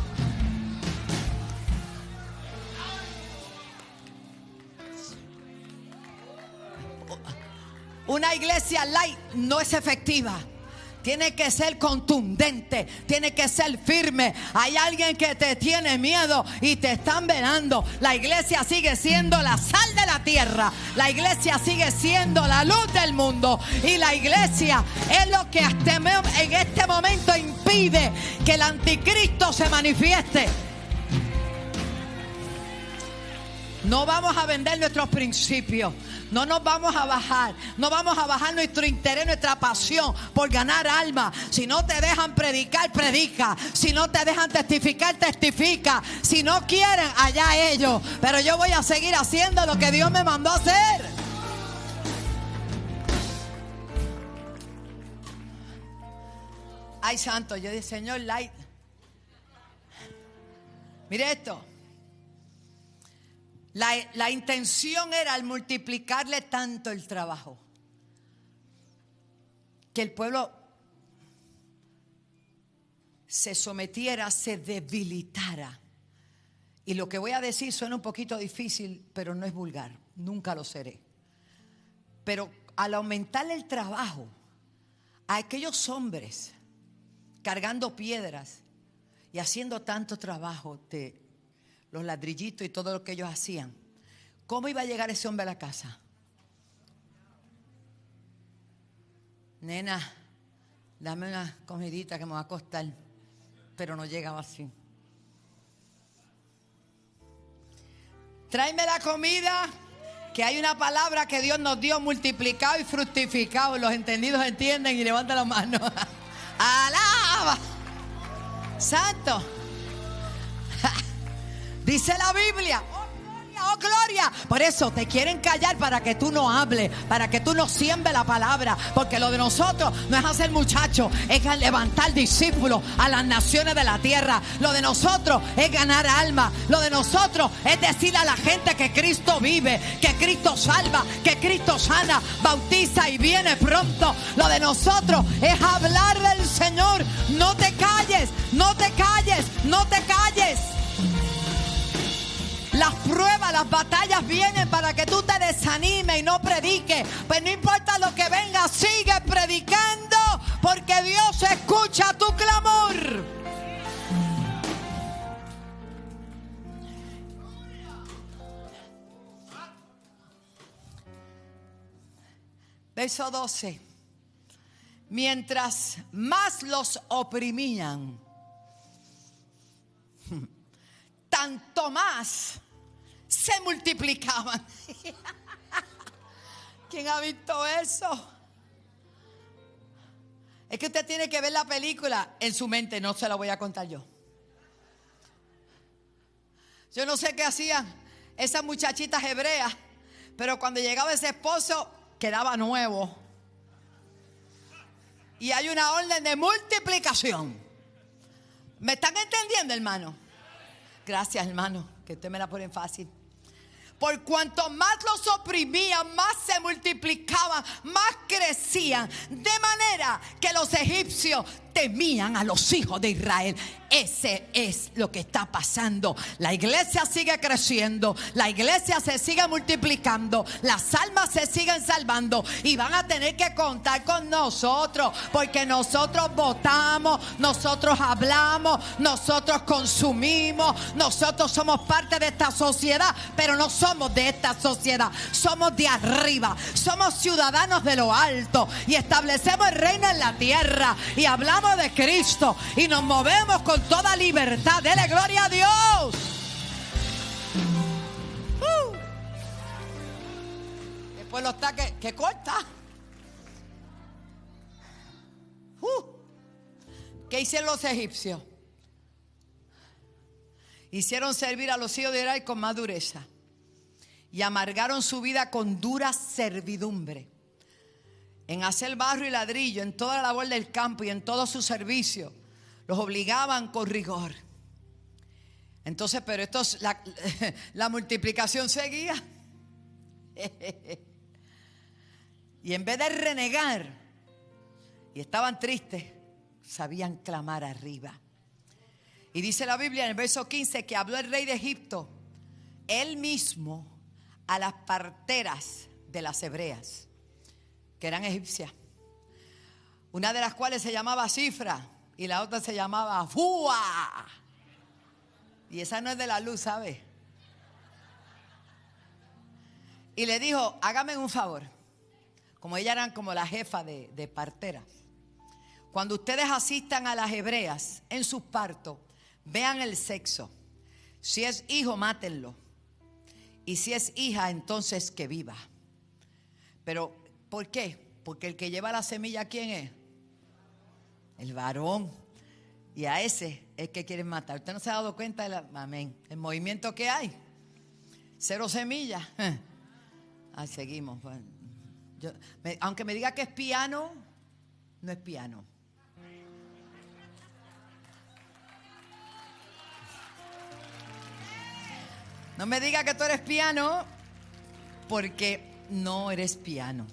Una iglesia light no es efectiva. Tiene que ser contundente, tiene que ser firme. Hay alguien que te tiene miedo y te están velando. La iglesia sigue siendo la sal de la tierra. La iglesia sigue siendo la luz del mundo. Y la iglesia es lo que en este momento impide que el anticristo se manifieste. No vamos a vender nuestros principios. No nos vamos a bajar. No vamos a bajar nuestro interés, nuestra pasión por ganar almas. Si no te dejan predicar, predica. Si no te dejan testificar, testifica. Si no quieren, allá ellos. Pero yo voy a seguir haciendo lo que Dios me mandó a hacer. Ay, santo, yo dije, Señor, light. Mire esto. La intención era al multiplicarle tanto el trabajo que el pueblo se sometiera, se debilitara. Y lo que voy a decir suena un poquito difícil, pero no es vulgar, nunca lo seré. Pero al aumentar el trabajo a aquellos hombres cargando piedras y haciendo tanto trabajo de los ladrillitos y todo lo que ellos hacían, ¿cómo iba a llegar ese hombre a la casa? Nena, dame una comidita que me va a costar. Pero no llegaba así. Tráeme la comida, que hay una palabra que Dios nos dio, multiplicado y fructificado. Los entendidos entienden y levantan la mano. ¡Alaba! ¡Santo! Dice la Biblia, oh gloria. Por eso te quieren callar, para que tú no hables, para que tú no siembres la palabra. Porque lo de nosotros no es hacer muchachos, es levantar discípulos a las naciones de la tierra. Lo de nosotros es ganar almas. Lo de nosotros es decirle a la gente que Cristo vive, que Cristo salva, que Cristo sana, bautiza y viene pronto. Lo de nosotros es hablar del Señor. No te calles, no te calles, no te calles. Las pruebas, las batallas vienen para que tú te desanimes y no prediques. Pues no importa lo que venga, sigue predicando, porque Dios escucha tu clamor. Verso 12. mientras más los oprimían, tanto más se multiplicaban. ¿Quién ha visto eso? Es que usted tiene que ver la película en su mente, no se la voy a contar yo. Yo no sé qué hacían esas muchachitas hebreas, pero cuando llegaba ese esposo quedaba nuevo. Y hay una orden de multiplicación. ¿Me están entendiendo, hermano? Gracias, hermano, que usted me la pone fácil. Por cuanto más los oprimían, más se multiplicaban, más crecían. De manera que los egipcios temían a los hijos de Israel. Ese es lo que está pasando. La iglesia sigue creciendo, la iglesia se sigue multiplicando, las almas se siguen salvando y van a tener que contar con nosotros, porque nosotros votamos, nosotros hablamos, nosotros consumimos, nosotros somos parte de esta sociedad, pero no somos de esta sociedad, somos de arriba, somos ciudadanos de lo alto y establecemos el reino en la tierra y hablamos de Cristo y nos movemos con toda libertad. Dele gloria a Dios. Después los taques que corta. ¿Qué hicieron los egipcios? Hicieron servir a los hijos de Israel con más dureza y amargaron su vida con dura servidumbre, en hacer barro y ladrillo, en toda la labor del campo y en todo su servicio. Los obligaban con rigor. Entonces, pero la multiplicación seguía. Y en vez de renegar, y estaban tristes, sabían clamar arriba. Y dice la Biblia en el verso 15 que habló el rey de Egipto, él mismo, a las parteras de las hebreas, que eran egipcias, una de las cuales se llamaba Cifra y la otra se llamaba Fua. Y esa no es de la luz, ¿sabe? Y le dijo, hágame un favor. Como ellas eran como la jefa de parteras, cuando ustedes asistan a las hebreas en sus partos, vean el sexo. Si es hijo, mátenlo. Y si es hija, entonces que viva. Pero ¿por qué? Porque el que lleva la semilla, ¿quién es? El varón. Y a ese es que quieren matar. ¿Usted no se ha dado cuenta amén, el movimiento que hay? Cero semillas. Ahí seguimos. Bueno, aunque me diga que es piano, no es piano. No me diga que tú eres piano, porque no eres piano.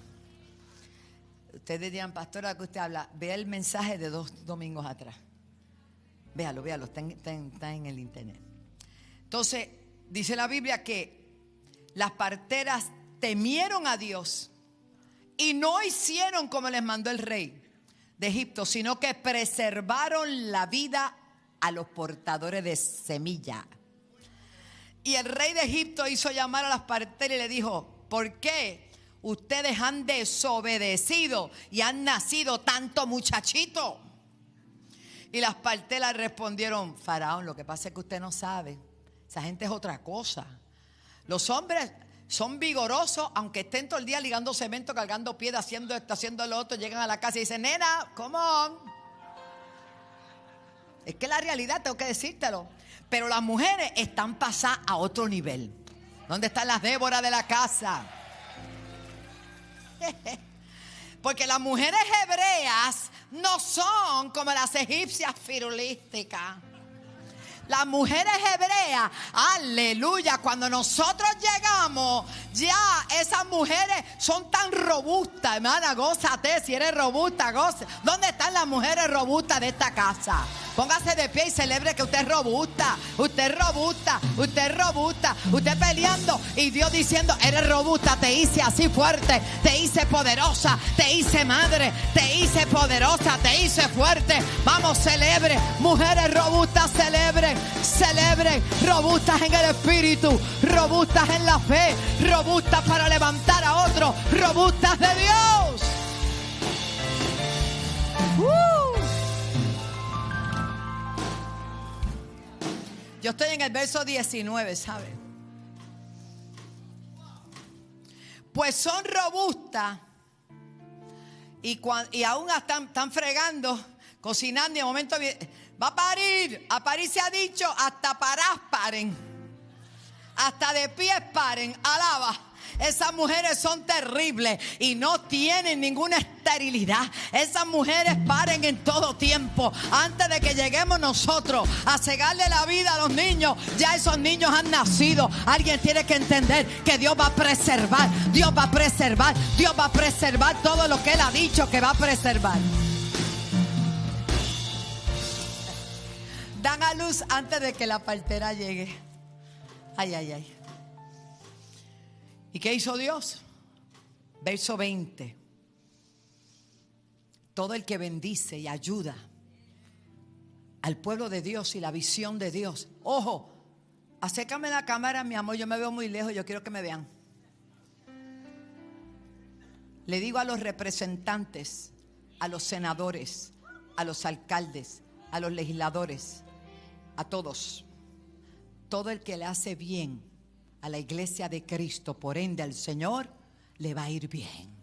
Ustedes dirán, pastora, que usted habla. Vea el mensaje de 2 domingos atrás. Véalo, está en el internet. Entonces, dice la Biblia que las parteras temieron a Dios y no hicieron como les mandó el rey de Egipto, sino que preservaron la vida a los portadores de semilla. Y el rey de Egipto hizo llamar a las parteras y le dijo, ¿por qué ustedes han desobedecido y han nacido tanto muchachito? Y las parteras respondieron, Faraón, lo que pasa es que usted no sabe, esa gente es otra cosa. Los hombres son vigorosos, aunque estén todo el día ligando cemento, cargando piedras, haciendo esto, haciendo lo otro. Llegan a la casa y dicen, nena, come on. Es que la realidad, tengo que decírtelo. Pero las mujeres están pasadas a otro nivel. ¿Dónde están las Déboras de la casa? Porque las mujeres hebreas no son como las egipcias firulísticas. Las mujeres hebreas, aleluya, cuando nosotros llegamos, ya esas mujeres son tan robustas. Hermana, gózate, si eres robusta, gózate. ¿Dónde están las mujeres robustas de esta casa? Póngase de pie y celebre que usted es robusta. Usted es robusta, usted es robusta. Usted peleando y Dios diciendo, eres robusta, te hice así fuerte, te hice poderosa, te hice madre, te hice poderosa, te hice fuerte. Vamos, celebre, mujeres robustas, celebren, celebren, robustas en el espíritu, robustas en la fe, robustas para levantar a otros, robustas de Dios. Yo estoy en el verso 19, ¿sabe? Pues son robustas y aún están fregando, cocinando, y de momento va a parir. A parir se ha dicho, hasta parás paren, hasta de pies paren. Alaba. Esas mujeres son terribles y no tienen ninguna esterilidad. Esas mujeres paren en todo tiempo. Antes de que lleguemos nosotros a cegarle la vida a los niños, ya esos niños han nacido. Alguien tiene que entender que Dios va a preservar. Dios va a preservar. Dios va a preservar todo lo que Él ha dicho que va a preservar. Dan a luz antes de que la partera llegue. Ay, ay, ay. ¿Y qué hizo Dios? Verso 20. Todo el que bendice y ayuda al pueblo de Dios y la visión de Dios. Ojo, acércame la cámara, mi amor, yo me veo muy lejos, yo quiero que me vean. Le digo a los representantes, a los senadores, a los alcaldes, a los legisladores, a todos, todo el que le hace bien a la iglesia de Cristo, por ende al Señor, le va a ir bien.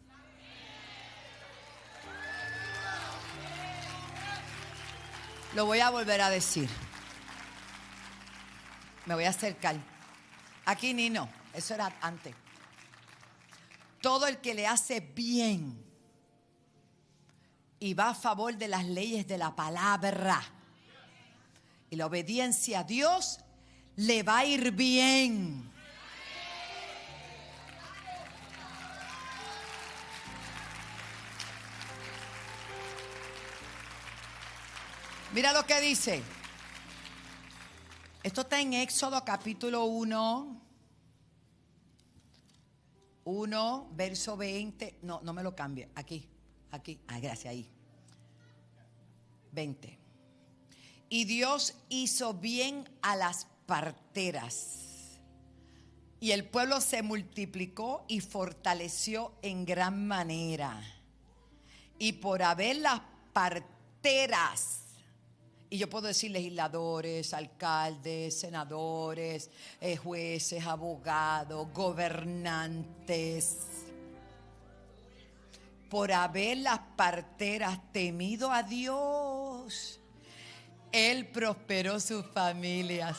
Lo voy a volver a decir. Me voy a acercar. Aquí ni no, eso era antes. Todo el que le hace bien y va a favor de las leyes de la palabra y la obediencia a Dios, le va a ir bien. Mira lo que dice. Esto está en Éxodo capítulo 1, verso 20. No me lo cambie. Aquí. Gracias, ahí. 20. Y Dios hizo bien a las parteras, y el pueblo se multiplicó y fortaleció en gran manera. Y por haber las parteras, y yo puedo decir legisladores, alcaldes, senadores, jueces, abogados, gobernantes, por haber las parteras temido a Dios, Él prosperó sus familias.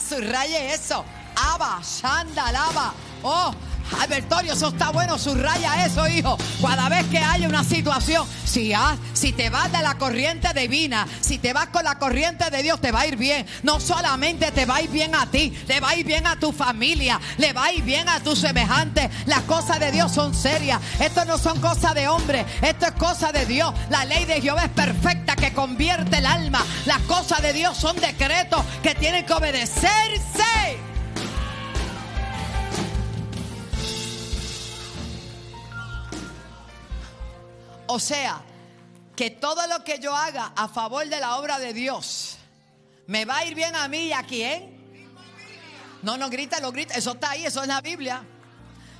Subraye eso. Abba, Shanda, Lava. Oh, Albertorio, eso está bueno. Subraya eso, hijo. Cada vez que haya una situación, si te vas de la corriente divina, si te vas con la corriente de Dios, te va a ir bien. No solamente te va a ir bien a ti, le va a ir bien a tu familia, le va a ir bien a tus semejantes. Las cosas de Dios son serias. Esto no son cosas de hombre, esto es cosa de Dios. La ley de Jehová es perfecta, que convierte el alma. Las cosas de Dios son decretos que tienen que obedecerse. O sea, que todo lo que yo haga a favor de la obra de Dios, me va a ir bien a mí y a quién. No grita, eso está ahí, eso es la Biblia.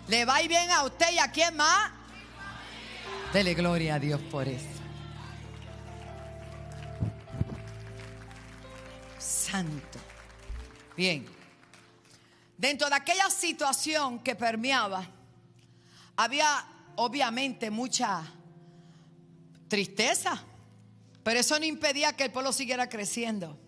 Le va a ir bien a usted y a quién más. Dele gloria a Dios por eso. Santo. Bien. Dentro de aquella situación que permeaba, había obviamente mucha tristeza, pero eso no impedía que el pueblo siguiera creciendo.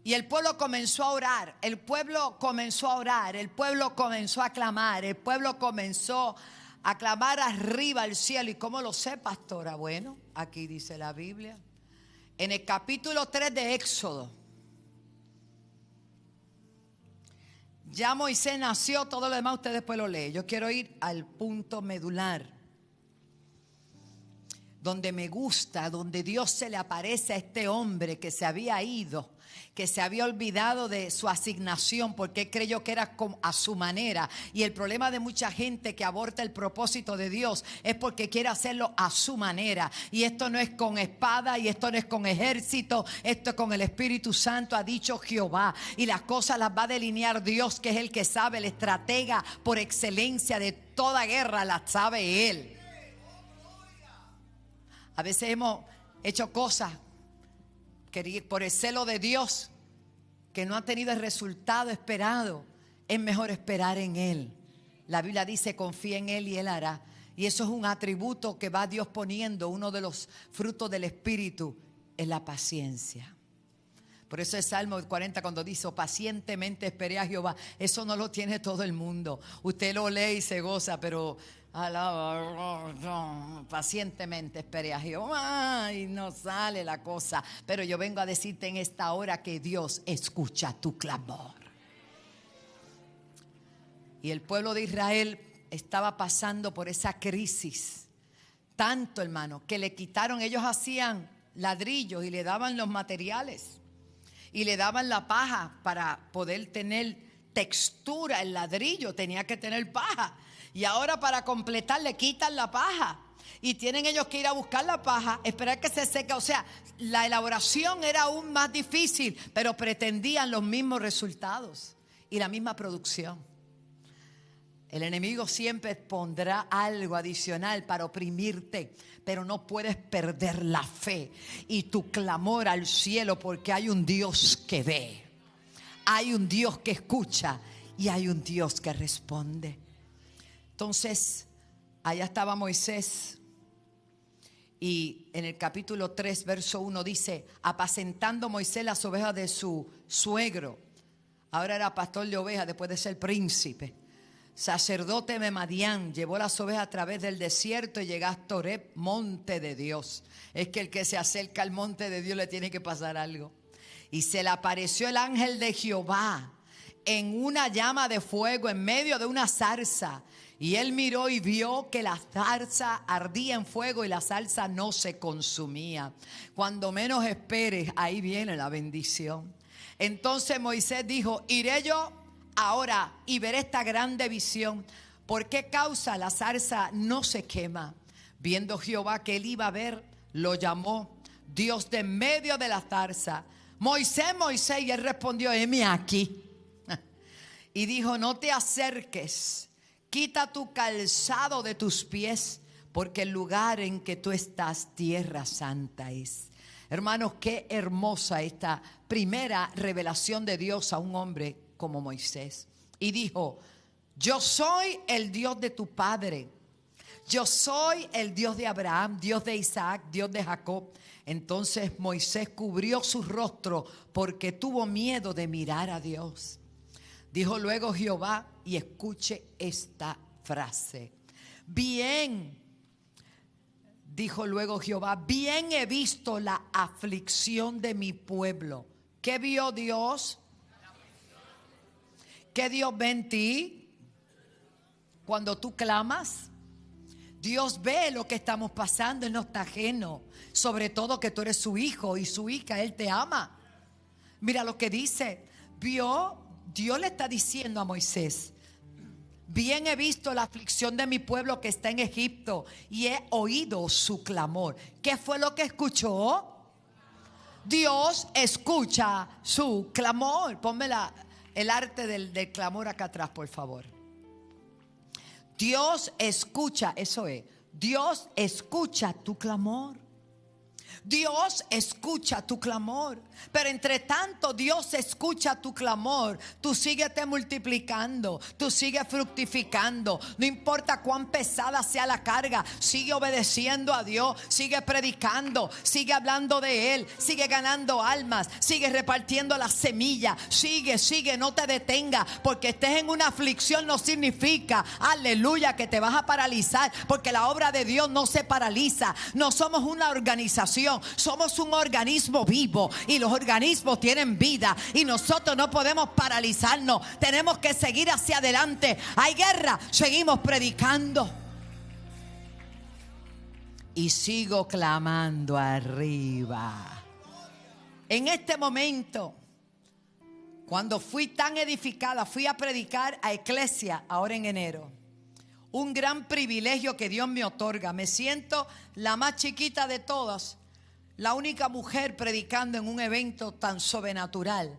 Y el pueblo comenzó a orar, el pueblo comenzó a orar, el pueblo comenzó a clamar, el pueblo comenzó a clamar arriba al cielo. ¿Y cómo lo sé, pastora? Bueno, aquí dice la Biblia, en el capítulo 3 de Éxodo. Ya Moisés nació, todo lo demás usted después lo lee. Yo quiero ir al punto medular, donde me gusta, donde Dios se le aparece a este hombre que se había ido, que se había olvidado de su asignación porque él creyó que era a su manera. Y el problema de mucha gente que aborta el propósito de Dios es porque quiere hacerlo a su manera. Y esto no es con espada, y esto no es con ejército, esto es con el Espíritu Santo, ha dicho Jehová. Y las cosas las va a delinear Dios, que es el que sabe, el estratega por excelencia de toda guerra, la sabe Él. A veces hemos hecho cosas por el celo de Dios que no han tenido el resultado esperado. Es mejor esperar en Él. La Biblia dice: confía en Él y Él hará. Y eso es un atributo que va Dios poniendo. Uno de los frutos del Espíritu es la paciencia. Por eso el Salmo 40 cuando dice: pacientemente esperé a Jehová. Eso no lo tiene todo el mundo. Usted lo lee y se goza, pero pacientemente esperé a Jehová y no sale la cosa. Pero yo vengo a decirte en esta hora que Dios escucha tu clamor. Y el pueblo de Israel estaba pasando por esa crisis. Tanto, hermano, que le quitaron. Ellos hacían ladrillos y le daban los materiales y le daban la paja para poder tener textura. El ladrillo tenía que tener paja, y ahora para completar le quitan la paja y tienen ellos que ir a buscar la paja, esperar que se seque. O sea, la elaboración era aún más difícil, pero pretendían los mismos resultados y la misma producción. El enemigo siempre pondrá algo adicional para oprimirte, pero no puedes perder la fe y tu clamor al cielo, porque hay un Dios que ve, hay un Dios que escucha y hay un Dios que responde. Entonces, allá estaba Moisés, y en el capítulo 3, verso 1 dice: apacentando Moisés las ovejas de su suegro. Ahora era pastor de ovejas después de ser príncipe. Sacerdote de Madián, llevó las ovejas a través del desierto y llegó hasta Horeb, monte de Dios. Es que el que se acerca al monte de Dios le tiene que pasar algo. Y se le apareció el ángel de Jehová en una llama de fuego en medio de una zarza. Y él miró y vio que la zarza ardía en fuego y la zarza no se consumía. Cuando menos esperes, ahí viene la bendición. Entonces Moisés dijo: iré yo ahora y veré esta grande visión. ¿Por qué causa la zarza no se quema? Viendo Jehová que él iba a ver, lo llamó Dios de en medio de la zarza: Moisés, Moisés. Y él respondió: heme aquí. Y dijo: no te acerques, quita tu calzado de tus pies, porque el lugar en que tú estás, tierra santa es. Hermanos, qué hermosa esta primera revelación de Dios a un hombre como Moisés. Y dijo: yo soy el Dios de tu padre, yo soy el Dios de Abraham, Dios de Isaac, Dios de Jacob. Entonces Moisés cubrió su rostro porque tuvo miedo de mirar a Dios. Dijo luego Jehová, y escuche esta frase: bien, dijo luego Jehová, bien he visto la aflicción de mi pueblo. ¿Qué vio Dios? ¿Qué Dios ve en ti? Cuando tú clamas, Dios ve lo que estamos pasando, Él no está ajeno. Sobre todo que tú eres su hijo y su hija, Él te ama. Mira lo que dice. Dios le está diciendo a Moisés: bien he visto la aflicción de mi pueblo que está en Egipto y he oído su clamor. ¿Qué fue lo que escuchó? Dios escucha su clamor. Ponme el arte del clamor acá atrás, por favor. Dios escucha, eso es. Dios escucha tu clamor. Dios escucha tu clamor. Pero entre tanto Dios escucha tu clamor, tú síguete multiplicando, tú sigues fructificando. No importa cuán pesada sea la carga, sigue obedeciendo a Dios, sigue predicando, sigue hablando de Él, sigue ganando almas, sigue repartiendo la semilla. Sigue, no te detengas. Porque estés en una aflicción no significa, aleluya, que te vas a paralizar. Porque la obra de Dios no se paraliza. No somos una organización, somos un organismo vivo, y los organismos tienen vida, y nosotros no podemos paralizarnos. Tenemos que seguir hacia adelante. Hay guerra, seguimos predicando. Y sigo clamando arriba. En este momento, cuando fui tan edificada, fui a predicar a Iglesia ahora en enero. Un gran privilegio que Dios me otorga. Me siento la más chiquita de todas, la única mujer predicando en un evento tan sobrenatural,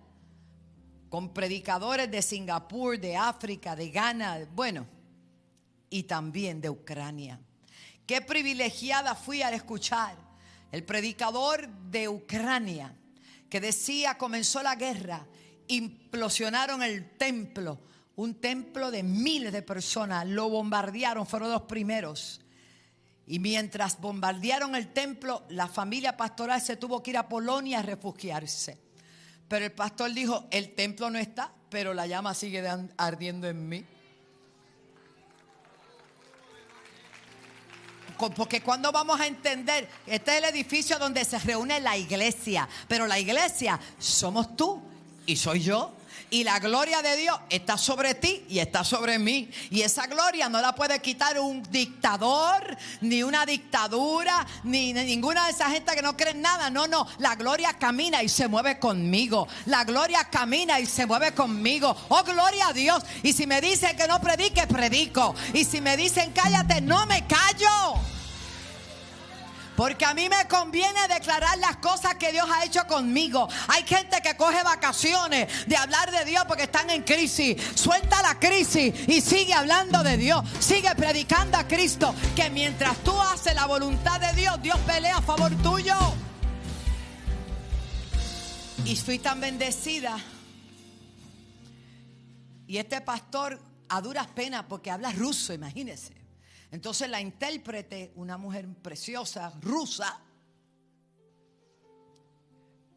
con predicadores de Singapur, de África, de Ghana, bueno, y también de Ucrania. Qué privilegiada fui al escuchar el predicador de Ucrania, que decía, comenzó la guerra, implosionaron el templo, un templo de miles de personas, lo bombardearon, fueron los primeros. Y mientras bombardearon el templo, la familia pastoral se tuvo que ir a Polonia a refugiarse. Pero el pastor dijo, el templo no está, pero la llama sigue ardiendo en mí. Porque cuando vamos a entender, este es el edificio donde se reúne la iglesia, pero la iglesia somos tú y soy yo. Y la gloria de Dios está sobre ti y está sobre mí. Y esa gloria no la puede quitar un dictador, ni una dictadura, ni ninguna de esa gente que no cree en nada. No, no. La gloria camina y se mueve conmigo. La gloria camina y se mueve conmigo. Oh, gloria a Dios. Y si me dicen que no predique, predico. Y si me dicen cállate, no me callo. Porque a mí me conviene declarar las cosas que Dios ha hecho conmigo. Hay gente que coge vacaciones de hablar de Dios porque están en crisis. Suelta la crisis y sigue hablando de Dios. Sigue predicando a Cristo. Que mientras tú haces la voluntad de Dios, Dios pelea a favor tuyo. Y fui tan bendecida. Y este pastor a duras penas, porque habla ruso, imagínense. Entonces la intérprete, una mujer preciosa, rusa,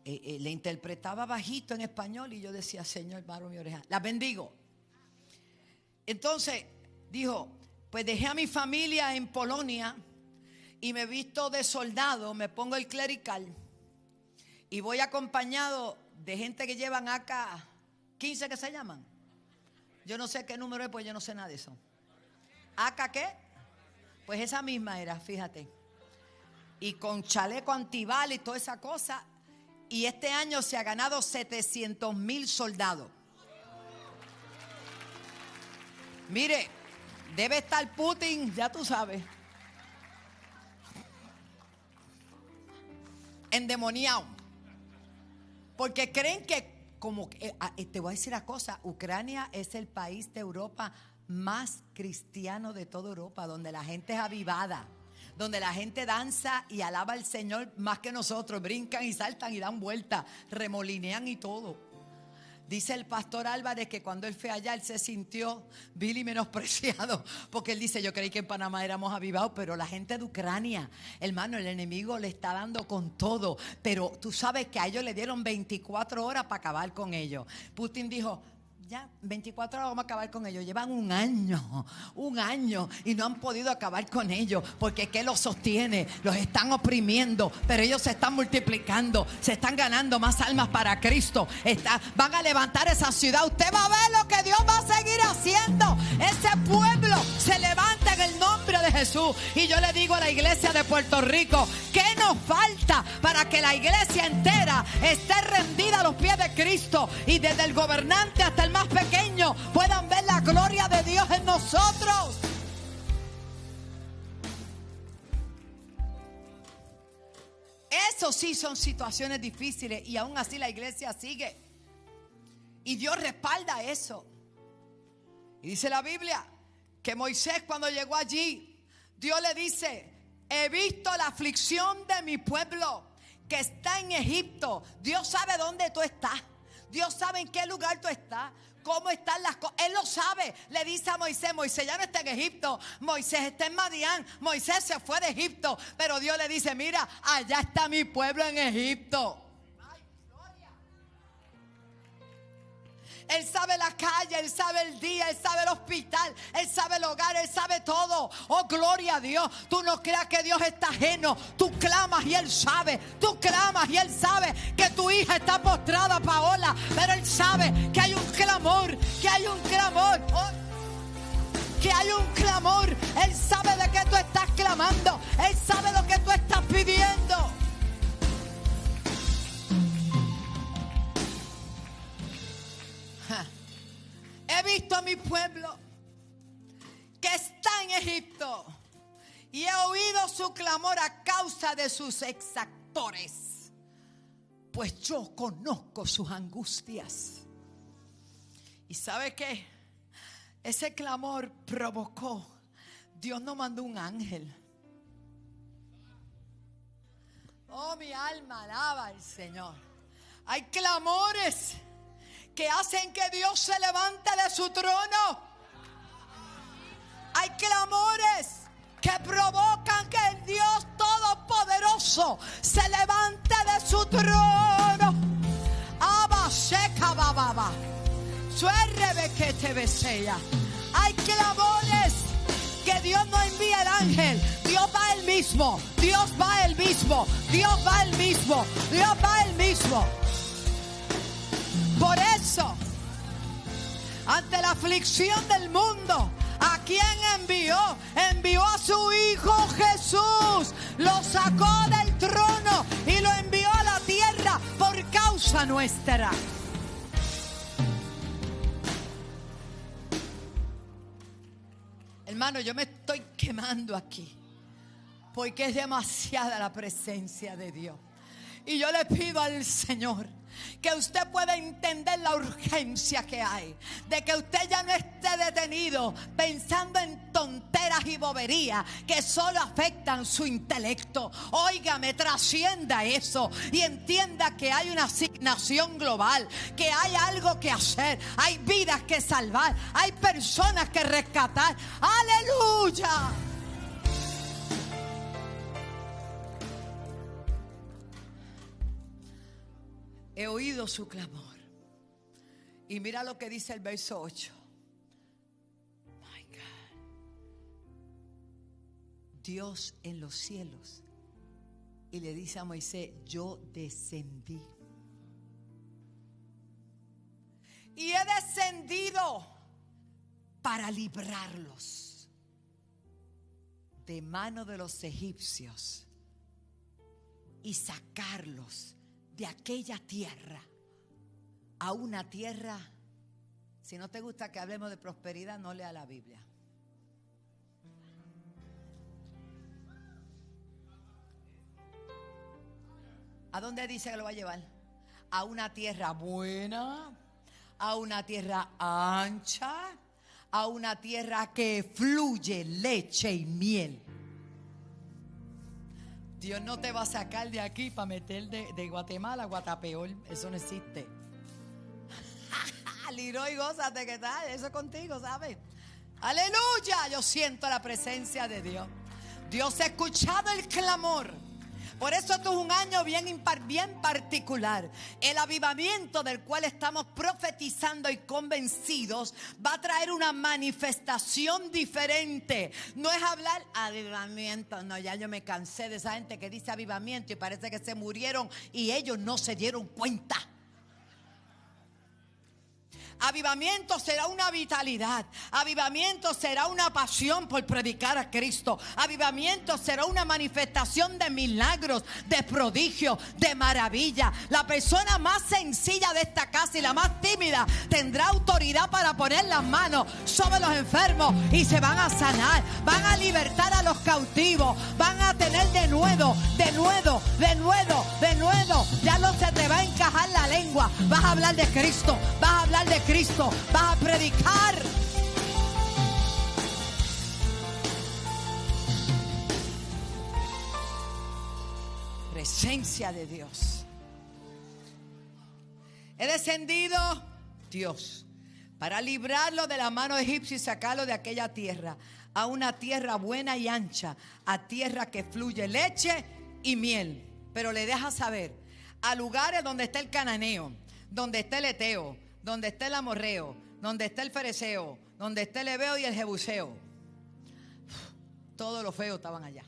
le interpretaba bajito en español y yo decía, Señor, paro mi oreja, la bendigo. Entonces dijo, pues dejé a mi familia en Polonia y me visto de soldado, me pongo el clerical y voy acompañado de gente que llevan acá 15 que se llaman. Yo no sé qué número es, pues yo no sé nada de eso. ¿Acá qué? Pues esa misma era, fíjate. Y con chaleco antibala y toda esa cosa. Y este año se ha ganado 700,000 soldados. Mire, debe estar Putin, ya tú sabes, endemoniado. Porque creen que, como te voy a decir una cosa, Ucrania es el país de Europa más cristiano de toda Europa, donde la gente es avivada, donde la gente danza y alaba al Señor más que nosotros, brincan y saltan y dan vueltas, remolinean y todo. Dice el pastor Álvarez que cuando él fue allá, él se sintió vil y menospreciado, porque él dice, yo creí que en Panamá éramos avivados, pero la gente de Ucrania, hermano, el enemigo le está dando con todo, pero tú sabes que a ellos le dieron 24 horas para acabar con ellos. Putin dijo, ya, 24 horas vamos a acabar con ellos. Llevan un año y no han podido acabar con ellos. Porque ¿qué los sostiene? Los están oprimiendo, pero ellos se están multiplicando, se están ganando más almas para Cristo. Van a levantar esa ciudad. Usted va a ver lo que Dios va a seguir haciendo. Ese pueblo se levanta en el nombre de Jesús. Y yo le digo a la iglesia de Puerto Rico, ¿qué nos falta para que la iglesia entera esté rendida a los pies de Cristo? Y desde el gobernante hasta el más pequeño puedan ver la gloria de Dios en nosotros. Eso sí son situaciones difíciles y aún así la iglesia sigue. Y Dios respalda eso. Y dice la Biblia que Moisés, cuando llegó allí, Dios le dice, he visto la aflicción de mi pueblo que está en Egipto. Dios sabe dónde tú estás. Dios sabe en qué lugar tú estás, cómo están las cosas. Él lo sabe. Le dice a Moisés, Moisés ya no está en Egipto, Moisés está en Madián, Moisés se fue de Egipto. Pero Dios le dice, mira, allá está mi pueblo en Egipto. Él sabe la calle, Él sabe el día, Él sabe el hospital, Él sabe el hogar, Él sabe todo. Oh, gloria a Dios. Tú no creas que Dios está ajeno. Tú clamas y Él sabe. Tú clamas y Él sabe que tu hija está postrada, Paola. Pero Él sabe que hay un clamor, que hay un clamor. Oh, que hay un clamor. Él sabe de qué tú estás clamando. Él sabe lo que tú estás pidiendo. He visto a mi pueblo que está en Egipto y he oído su clamor a causa de sus exactores, pues yo conozco sus angustias. ¿Y sabe qué? Ese clamor provocó, Dios no mandó un ángel. Oh, mi alma alaba al Señor. Hay clamores que hacen que Dios se levante de su trono. Hay clamores que provocan que el Dios Todopoderoso se levante de su trono. Abba, seca, bababa. Suérrebe que te besea. Hay clamores que Dios no envía el ángel. Dios va él mismo. Dios va él mismo. Dios va él mismo. Dios va él mismo. Por eso, ante la aflicción del mundo, ¿a quién envió? Envió a su Hijo Jesús. Lo sacó del trono y lo envió a la tierra por causa nuestra. Hermano, yo me estoy quemando aquí porque es demasiada la presencia de Dios. Y yo le pido al Señor que usted pueda entender la urgencia que hay, de que usted ya no esté detenido pensando en tonteras y boberías que solo afectan su intelecto. Óigame, trascienda eso y entienda que hay una asignación global, que hay algo que hacer, hay vidas que salvar, hay personas que rescatar. ¡Aleluya! He oído su clamor. Y mira lo que dice el verso 8. My God. Dios en los cielos. Y le dice a Moisés, yo descendí. Y he descendido para librarlos de mano de los egipcios y sacarlos de aquella tierra a una tierra. Si no te gusta que hablemos de prosperidad, no lea la Biblia. ¿A dónde dice que lo va a llevar? A una tierra buena, a una tierra ancha, a una tierra que fluye leche y miel. Dios no te va a sacar de aquí para meter de Guatemala a Guatapeor. Eso no existe. Leroy, gózate, ¿qué tal? Eso es contigo, ¿sabes? Aleluya, yo siento la presencia de Dios. Dios ha escuchado el clamor. Por eso esto es un año bien particular. El avivamiento del cual estamos profetizando y convencidos va a traer una manifestación diferente. No es hablar avivamiento. No, ya yo me cansé de esa gente que dice avivamiento y parece que se murieron y ellos no se dieron cuenta. Avivamiento será una vitalidad. Avivamiento será una pasión por predicar a Cristo. Avivamiento será una manifestación de milagros, de prodigios, de maravilla. La persona más sencilla de esta casa y la más tímida tendrá autoridad para poner las manos sobre los enfermos y se van a sanar. Van a libertar a los cautivos. Van a tener de nuevo. Ya no se te va a encajar la lengua. Vas a hablar de Cristo. Vas a hablar de Cristo, vas a predicar. Presencia de Dios. He descendido, Dios, para librarlo de la mano de Egipcio y sacarlo de aquella tierra a una tierra buena y ancha, a tierra que fluye leche y miel. Pero le deja saber, a lugares donde está el cananeo, donde está el eteo, donde está el amorreo, donde está el fereceo, donde está el heveo y el jebuseo. Todos los feos estaban allá.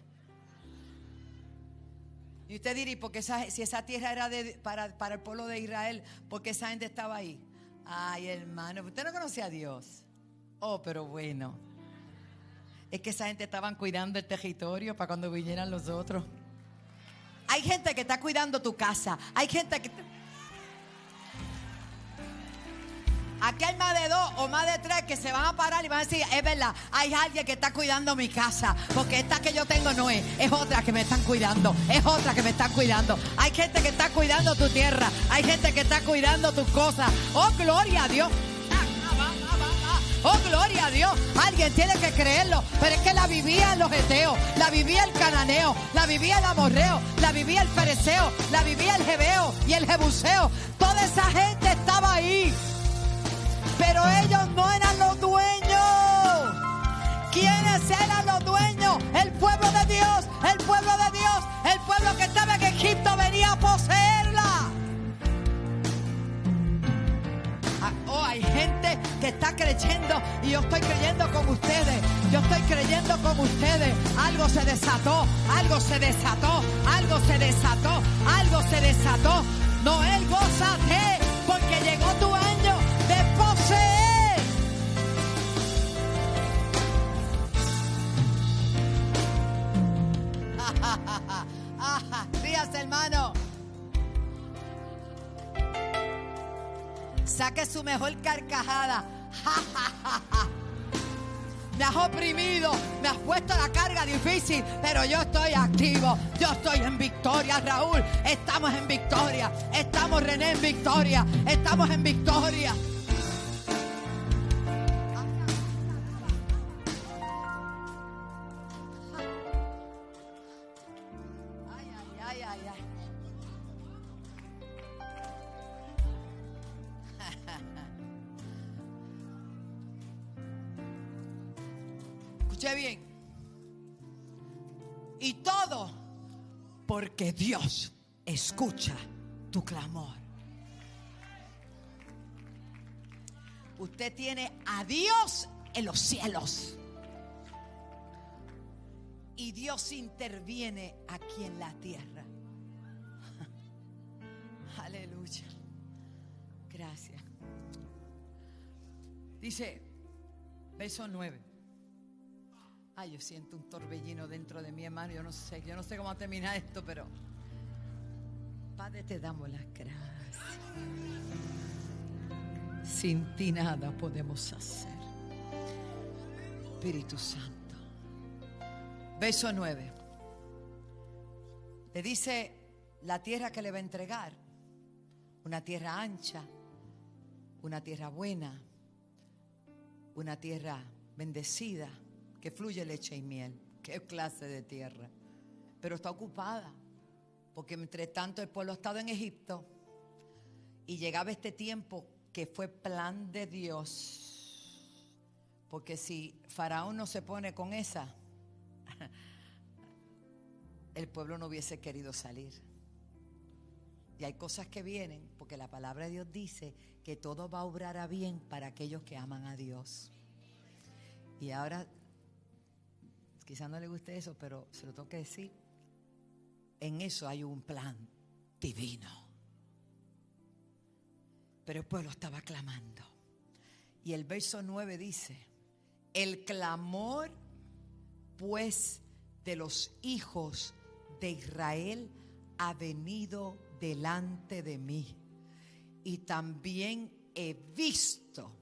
Y usted dirá, ¿por qué si esa tierra era para el pueblo de Israel, por qué esa gente estaba ahí? Ay, hermano, usted no conocía a Dios. Oh, pero bueno. Es que esa gente estaban cuidando el territorio para cuando vinieran los otros. Hay gente que está cuidando tu casa. Hay gente que... Aquí hay más de 2 o más de 3 que se van a parar y van a decir, es verdad, hay alguien que está cuidando mi casa, porque esta que yo tengo no es otra que me están cuidando, es otra que me están cuidando. Hay gente que está cuidando tu tierra, hay gente que está cuidando tus cosas. Oh, gloria a Dios. Oh, gloria a Dios. Alguien tiene que creerlo. Pero es que la vivía los heteos, la vivía el cananeo, la vivía el amorreo, la vivía el fereceo, la vivía el jebeo y el jebuseo. Toda esa gente estaba ahí. Pero ellos no eran los dueños. ¿Quiénes eran los dueños? El pueblo de Dios, el pueblo de Dios, el pueblo que estaba en Egipto venía a poseerla. Oh, hay gente que está creyendo y yo estoy creyendo con ustedes. Yo estoy creyendo con ustedes. Algo se desató, algo se desató, algo se desató, algo se desató. Noel, gózate, porque llegó tu año de poseer. Ríase, hermano. Saque su mejor carcajada. Me has oprimido, me has puesto la carga difícil, pero yo estoy activo, yo estoy en victoria, Raúl. Estamos en victoria, estamos, René, en victoria, estamos en victoria. Escuche bien. Y todo porque Dios escucha tu clamor. Usted tiene a Dios en los cielos. Y Dios interviene aquí en la tierra. Aleluya. Gracias. Dice, verso 9. Ay, yo siento un torbellino dentro de mi hermano. Yo no sé cómo va a terminar esto, pero Padre, te damos las gracias. Sin ti nada podemos hacer. Espíritu Santo. Verso 9. Le dice la tierra que le va a entregar. Una tierra ancha, una tierra buena, una tierra bendecida, que fluye leche y miel. Qué clase de tierra. Pero está ocupada, porque entre tanto el pueblo ha estado en Egipto y llegaba este tiempo que fue plan de Dios. Porque si Faraón no se pone con esa, el pueblo no hubiese querido salir. Y hay cosas que vienen, porque la palabra de Dios dice que todo va a obrar a bien para aquellos que aman a Dios. Y ahora, quizás no le guste eso, pero se lo tengo que decir. En eso hay un plan divino. Pero el pueblo estaba clamando. Y el verso 9 dice: el clamor pues de los hijos de Israel ha venido delante de mí. Y también he visto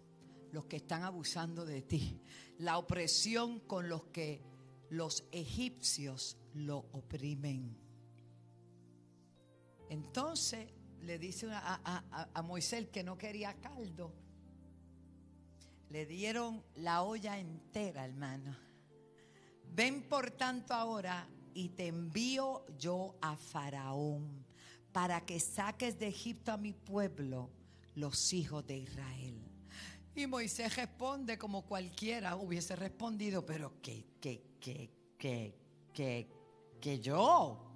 los que están abusando de ti, la opresión con los que los egipcios lo oprimen. Entonces le dice a Moisés, que no quería caldo, le dieron la olla entera, hermano. Ven por tanto ahora y te envío yo a Faraón para que saques de Egipto a mi pueblo, los hijos de Israel. Y Moisés responde como cualquiera hubiese respondido, pero que yo.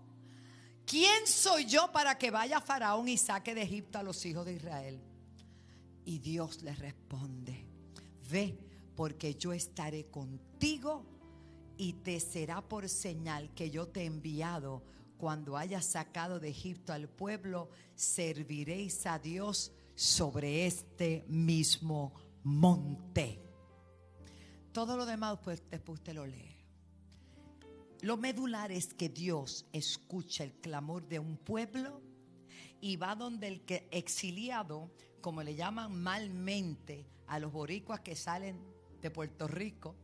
¿Quién soy yo para que vaya Faraón y saque de Egipto a los hijos de Israel? Y Dios le responde: ve, porque yo estaré contigo y te será por señal que yo te he enviado. Cuando hayas sacado de Egipto al pueblo, serviréis a Dios sobre este mismo monte. Todo lo demás pues, después usted lo lee. Lo medular es que Dios escucha el clamor de un pueblo y va donde el que exiliado, como le llaman malmente a los boricuas que salen de Puerto Rico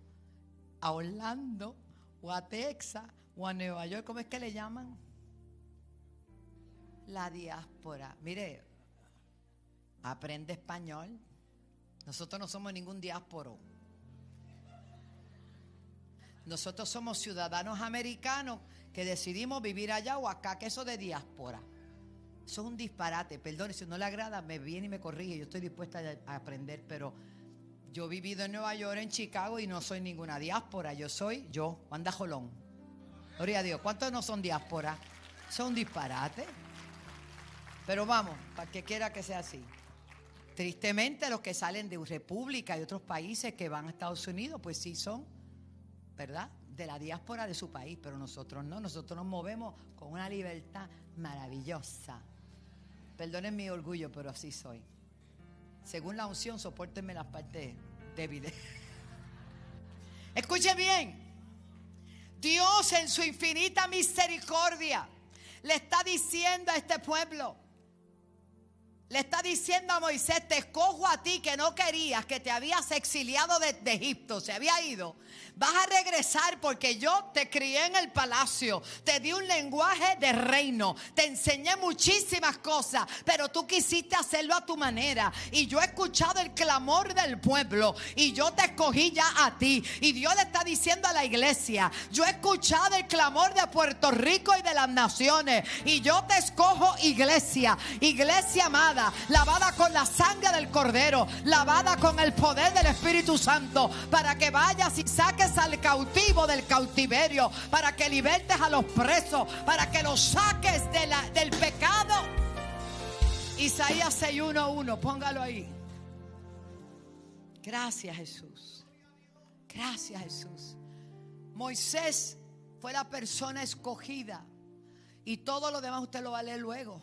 a Orlando o a Texas o a Nueva York, ¿cómo es que le llaman? La diáspora. Mire, aprende español. Nosotros no somos ningún diásporo. Nosotros somos ciudadanos americanos que decidimos vivir allá o acá, que eso de diáspora. Eso es un disparate. Perdone, si no le agrada, me viene y me corrige. Yo estoy dispuesta a aprender, pero yo he vivido en Nueva York, en Chicago, y no soy ninguna diáspora. Yo soy Wanda Rolón. Gloria a Dios. ¿Cuántos no son diáspora? Eso es un disparate. Pero vamos, para que quiera que sea así. Tristemente, los que salen de República y otros países que van a Estados Unidos, pues sí son, ¿verdad?, de la diáspora de su país, pero nosotros no. Nosotros nos movemos con una libertad maravillosa. Perdonen mi orgullo, pero así soy. Según la unción, sopórtenme las partes débiles. Escuche bien. Dios en su infinita misericordia le está diciendo a este pueblo, le está diciendo a Moisés: te escojo a ti que no querías, que te habías exiliado de Egipto, se había ido. Vas a regresar porque yo te crié en el palacio, te di un lenguaje de reino, te enseñé muchísimas cosas, pero tú quisiste hacerlo a tu manera. Y yo he escuchado el clamor del pueblo y yo te escogí ya a ti. Y Dios le está diciendo a la iglesia: yo he escuchado el clamor de Puerto Rico y de las naciones, y yo te escojo, iglesia, iglesia amada, lavada con la sangre del Cordero, lavada con el poder del Espíritu Santo, para que vayas y saques al cautivo del cautiverio, para que libertes a los presos, para que los saques del pecado. Isaías 6:1, póngalo ahí. Gracias, Jesús. Gracias, Jesús. Moisés fue la persona escogida, y todo lo demás usted lo va a leer luego.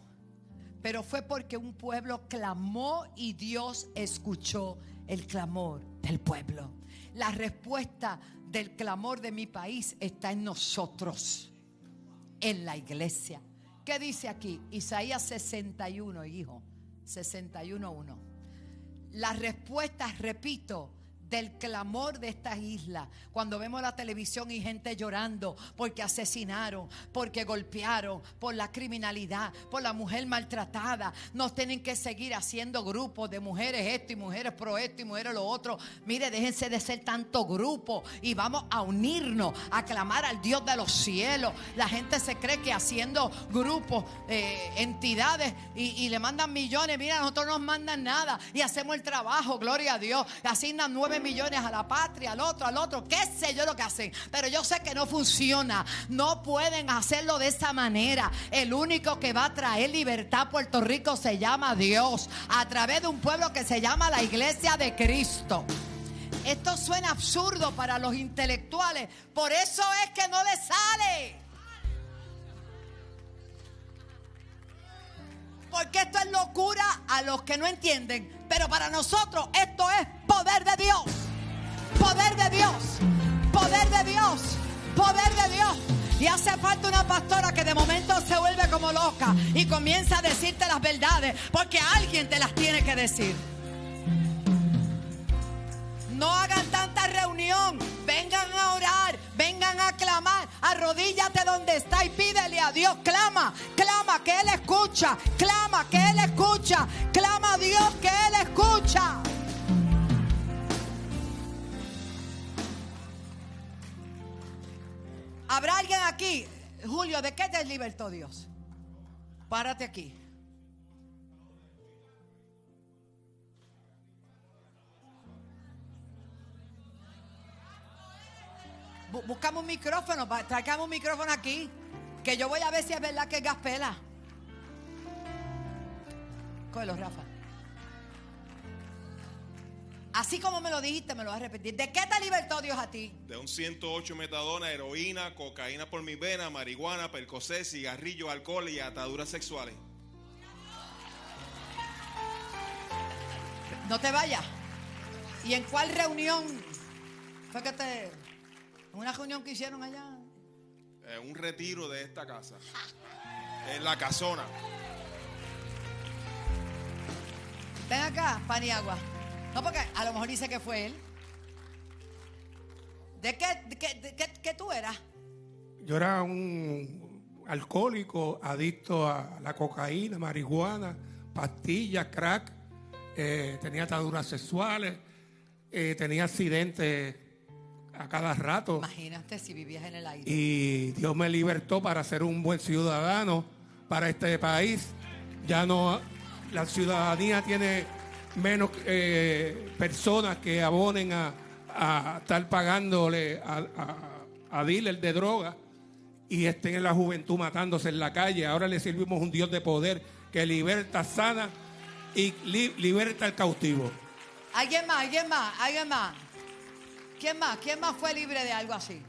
Pero fue porque un pueblo clamó y Dios escuchó el clamor del pueblo. La respuesta del clamor de mi país está en nosotros, en la iglesia. ¿Qué dice aquí? Isaías 61, hijo, 61:1. La respuesta, repito, del clamor de estas islas. Cuando vemos la televisión y gente llorando porque asesinaron, porque golpearon, por la criminalidad, por la mujer maltratada, nos tienen que seguir haciendo grupos de mujeres esto y mujeres pro esto y mujeres lo otro. Mire, déjense de ser tanto grupo y vamos a unirnos, a clamar al Dios de los cielos. La gente se cree que haciendo grupos, entidades y le mandan millones. Mira, a nosotros no nos mandan nada y hacemos el trabajo, gloria a Dios. Asignan 9 millones a la patria, al otro, qué sé yo lo que hacen, pero yo sé que no funciona. No pueden hacerlo de esa manera. El único que va a traer libertad a Puerto Rico se llama Dios, a través de un pueblo que se llama la Iglesia de Cristo. Esto suena absurdo para los intelectuales, por eso es que no les sale. Porque esto es locura a los que no entienden. Pero para nosotros esto es poder de Dios. Poder de Dios. Poder de Dios. Poder de Dios. Y hace falta una pastora que de momento se vuelve como loca y comienza a decirte las verdades, porque alguien te las tiene que decir. No hagan tanta reunión. Vengan a orar, vengan a clamar. Arrodíllate donde está y pídele a Dios. Clama, clama que Él escucha. Clama que Él escucha. Clama a Dios que Él escucha. ¿Habrá alguien aquí? Julio, ¿de qué te libertó Dios? Párate aquí. Buscamos un micrófono, traigamos un micrófono aquí, que yo voy a ver si es verdad que es gaspela. Cógelo, Rafa. Así como me lo dijiste, me lo vas a repetir. ¿De qué te libertó Dios a ti? De un 108 metadona, heroína, cocaína por mis venas, marihuana, percocet, cigarrillo, alcohol y ataduras sexuales. No te vayas. ¿Y en cuál reunión fue que te... una reunión que hicieron allá? Un retiro de esta casa. En la casona. Ven acá, Paniagua. No, porque a lo mejor dice que fue él. ¿De qué tú eras? Yo era un alcohólico, adicto a la cocaína, marihuana, pastillas, crack. Tenía ataduras sexuales. Tenía accidentes a cada rato. Imagínate si vivías en el aire. Y Dios me libertó para ser un buen ciudadano para este país. Ya no, la ciudadanía tiene menos personas que abonen a estar pagándole a dealer de droga y estén en la juventud matándose en la calle. Ahora le servimos un Dios de poder que liberta, sana y liberta al cautivo. ¿Alguien más? ¿Alguien más? ¿Alguien más? ¿Quién más? ¿Quién más fue libre de algo así?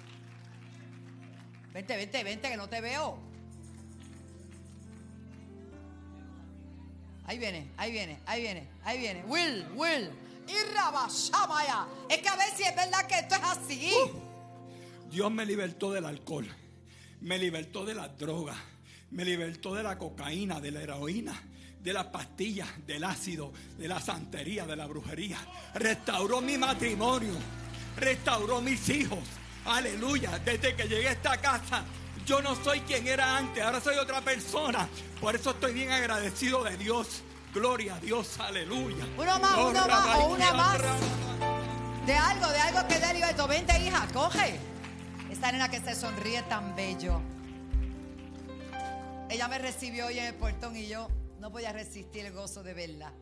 Vente, que no te veo. Ahí viene. Will. Y Rabashamaya. Es que a ver si es verdad que esto es así. Dios me libertó del alcohol, me libertó de las drogas, me libertó de la cocaína, de la heroína, de las pastillas, del ácido, de la santería, de la brujería. Restauró mi matrimonio, restauró mis hijos. Aleluya. Desde que llegué a esta casa, yo no soy quien era antes, ahora soy otra persona. Por eso estoy bien agradecido de Dios. Gloria a Dios, aleluya. Uno más o una más. De algo que dé libertad. Vente, hija, coge. Esta nena que se sonríe tan bello. Ella me recibió hoy en el portón y yo no podía resistir el gozo de verla.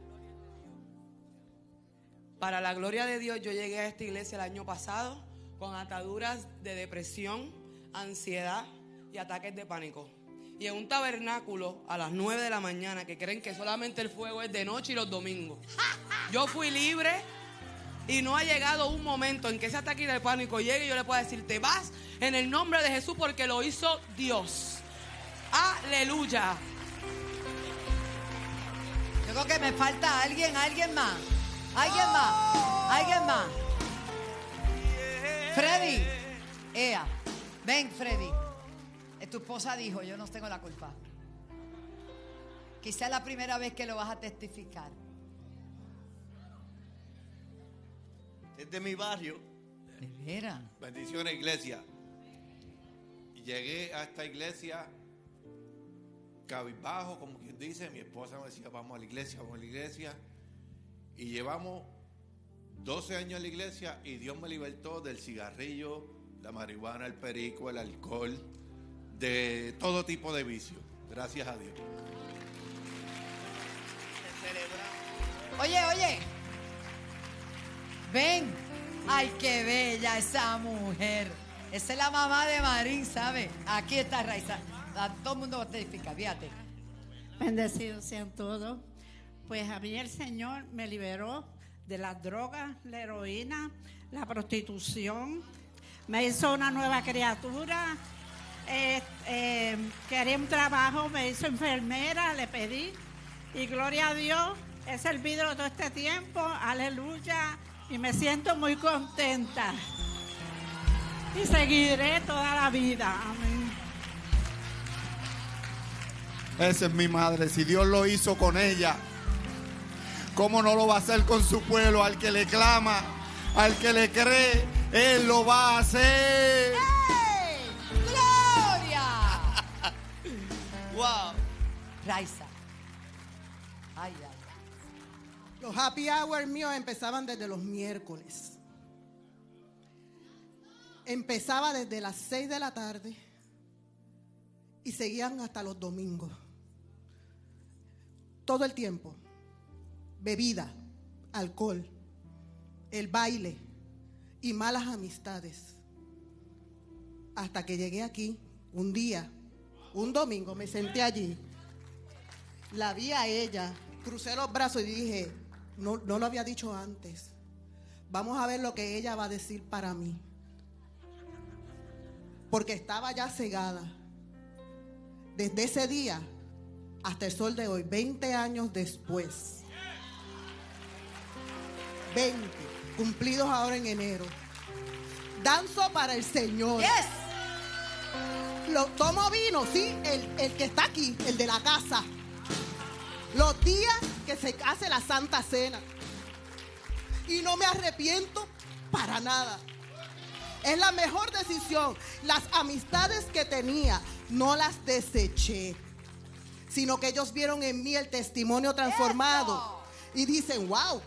Para la gloria de Dios, yo llegué a esta iglesia el año pasado con ataduras de depresión, ansiedad y ataques de pánico. Y en un tabernáculo a las 9 de la mañana, que creen que solamente el fuego es de noche y los domingos. Yo fui libre y no ha llegado un momento en que ese ataque de pánico llegue y yo le pueda decir, te vas en el nombre de Jesús porque lo hizo Dios. Aleluya. Yo creo que me falta alguien más. Freddy. Ven, Freddy. Tu esposa dijo, yo no tengo la culpa. Quizá es la primera vez que lo vas a testificar. Es de mi barrio. ¿De veras? Bendiciones, iglesia. Llegué a esta iglesia cabizbajo, como quien dice. Mi esposa me decía, vamos a la iglesia. Y llevamos 12 años en la iglesia y Dios me libertó del cigarrillo, la marihuana, el perico, el alcohol, de todo tipo de vicio. Gracias a Dios. Oye. Ven. Ay, qué bella esa mujer. Esa es la mamá de Marín, ¿sabe? Aquí está Raiza. Todo el mundo va a testificar, fíjate. Bendecidos sean todos. Pues a mí el Señor me liberó de las drogas, la heroína, la prostitución. Me hizo una nueva criatura. Quería un trabajo, me hizo enfermera, le pedí. Y gloria a Dios, he servido todo este tiempo. Aleluya. Y me siento muy contenta. Y seguiré toda la vida. Amén. Esa es mi madre. Si Dios lo hizo con ella, ¿cómo no lo va a hacer con su pueblo? Al que le clama, al que le cree, Él lo va a hacer. ¡Hey! ¡Gloria! ¡Wow! Raiza. Ay. Los happy hour míos empezaban desde los miércoles. Empezaba desde las 6 de la tarde y seguían hasta los domingos. Todo el tiempo. Bebida, alcohol, el baile y malas amistades. Hasta que llegué aquí un día, un domingo, me senté allí. La vi a ella, crucé los brazos y dije, no lo había dicho antes. Vamos a ver lo que ella va a decir para mí. Porque estaba ya cegada. Desde ese día hasta el sol de hoy, 20 años después. 20, cumplidos ahora en enero. Danzo para el Señor. Yes. Tomo vino, sí, el que está aquí, el de la casa. Los días que se hace la Santa Cena. Y no me arrepiento para nada. Es la mejor decisión. Las amistades que tenía no las deseché, sino que ellos vieron en mí el testimonio transformado. Y dicen, wow,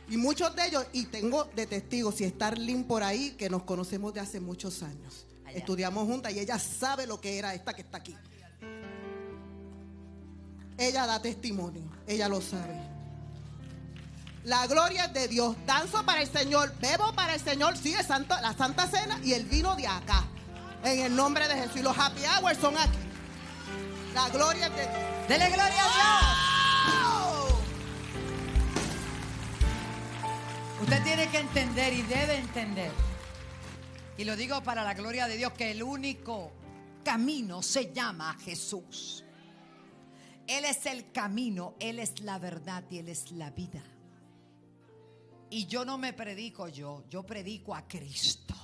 Y muchos de ellos, y tengo de testigos, si está Arlene por ahí, que nos conocemos de hace muchos años. Allá. Estudiamos juntas y ella sabe lo que era esta que está aquí. Ella da testimonio, ella lo sabe. La gloria es de Dios. Danzo para el Señor, bebo para el Señor, sigue la Santa Cena y el vino de acá. En el nombre de Jesús. Y los happy hours son aquí. La gloria es de Dios. ¡Dele gloria a Dios! Usted tiene que entender y debe entender, y lo digo para la gloria de Dios, que el único camino se llama Jesús. Él es el camino, Él es la verdad y Él es la vida. Y yo no me predico yo predico a Cristo.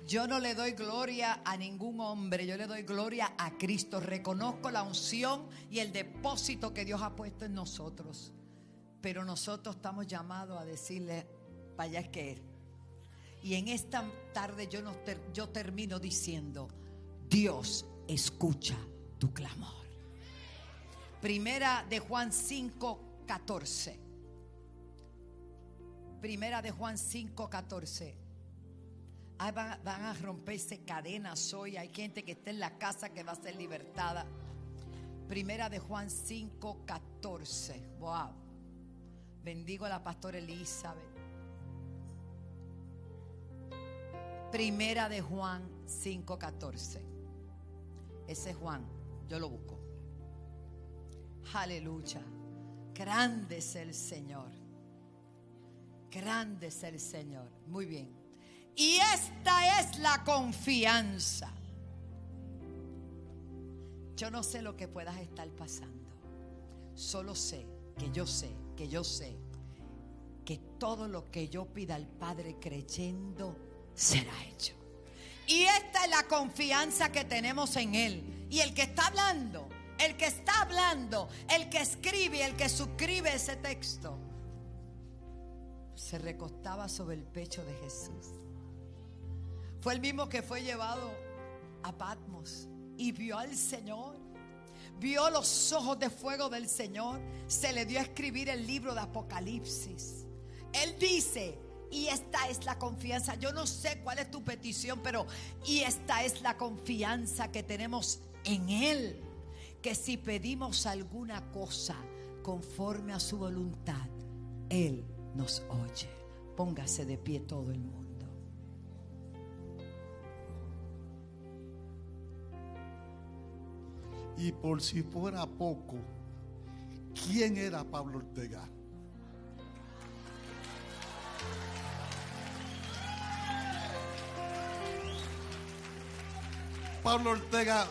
Yo no le doy gloria a ningún hombre, yo le doy gloria a Cristo. Reconozco la unción y el depósito que Dios ha puesto en nosotros. Pero nosotros estamos llamados a decirle, para allá es que Él. Y en esta tarde yo termino diciendo, Dios escucha tu clamor. Primera de Juan 5:14. Primera de Juan 5:14. Van a romperse cadenas hoy. Hay gente que está en la casa que va a ser libertada. Primera de Juan 5:14. Wow. Bendigo a la pastora Elizabeth. Primera de Juan 5:14. Ese es Juan. Yo lo busco. Aleluya. Grande es el Señor. Grande es el Señor. Muy bien. Y esta es la confianza. Yo no sé lo que puedas estar pasando. Solo sé que yo sé que todo lo que yo pida al Padre creyendo será hecho. Y esta es la confianza que tenemos en Él. Y el que está hablando, el que escribe, el que suscribe ese texto, se recostaba sobre el pecho de Jesús. Fue el mismo que fue llevado a Patmos y vio al Señor. Vio los ojos de fuego del Señor. Se le dio a escribir el libro de Apocalipsis. Él dice, y esta es la confianza. Yo no sé cuál es tu petición, pero y esta es la confianza que tenemos en Él, que si pedimos alguna cosa conforme a su voluntad, Él nos oye. Póngase de pie todo el mundo. Y por si fuera poco, ¿quién era Pablo Ortega? Pablo Ortega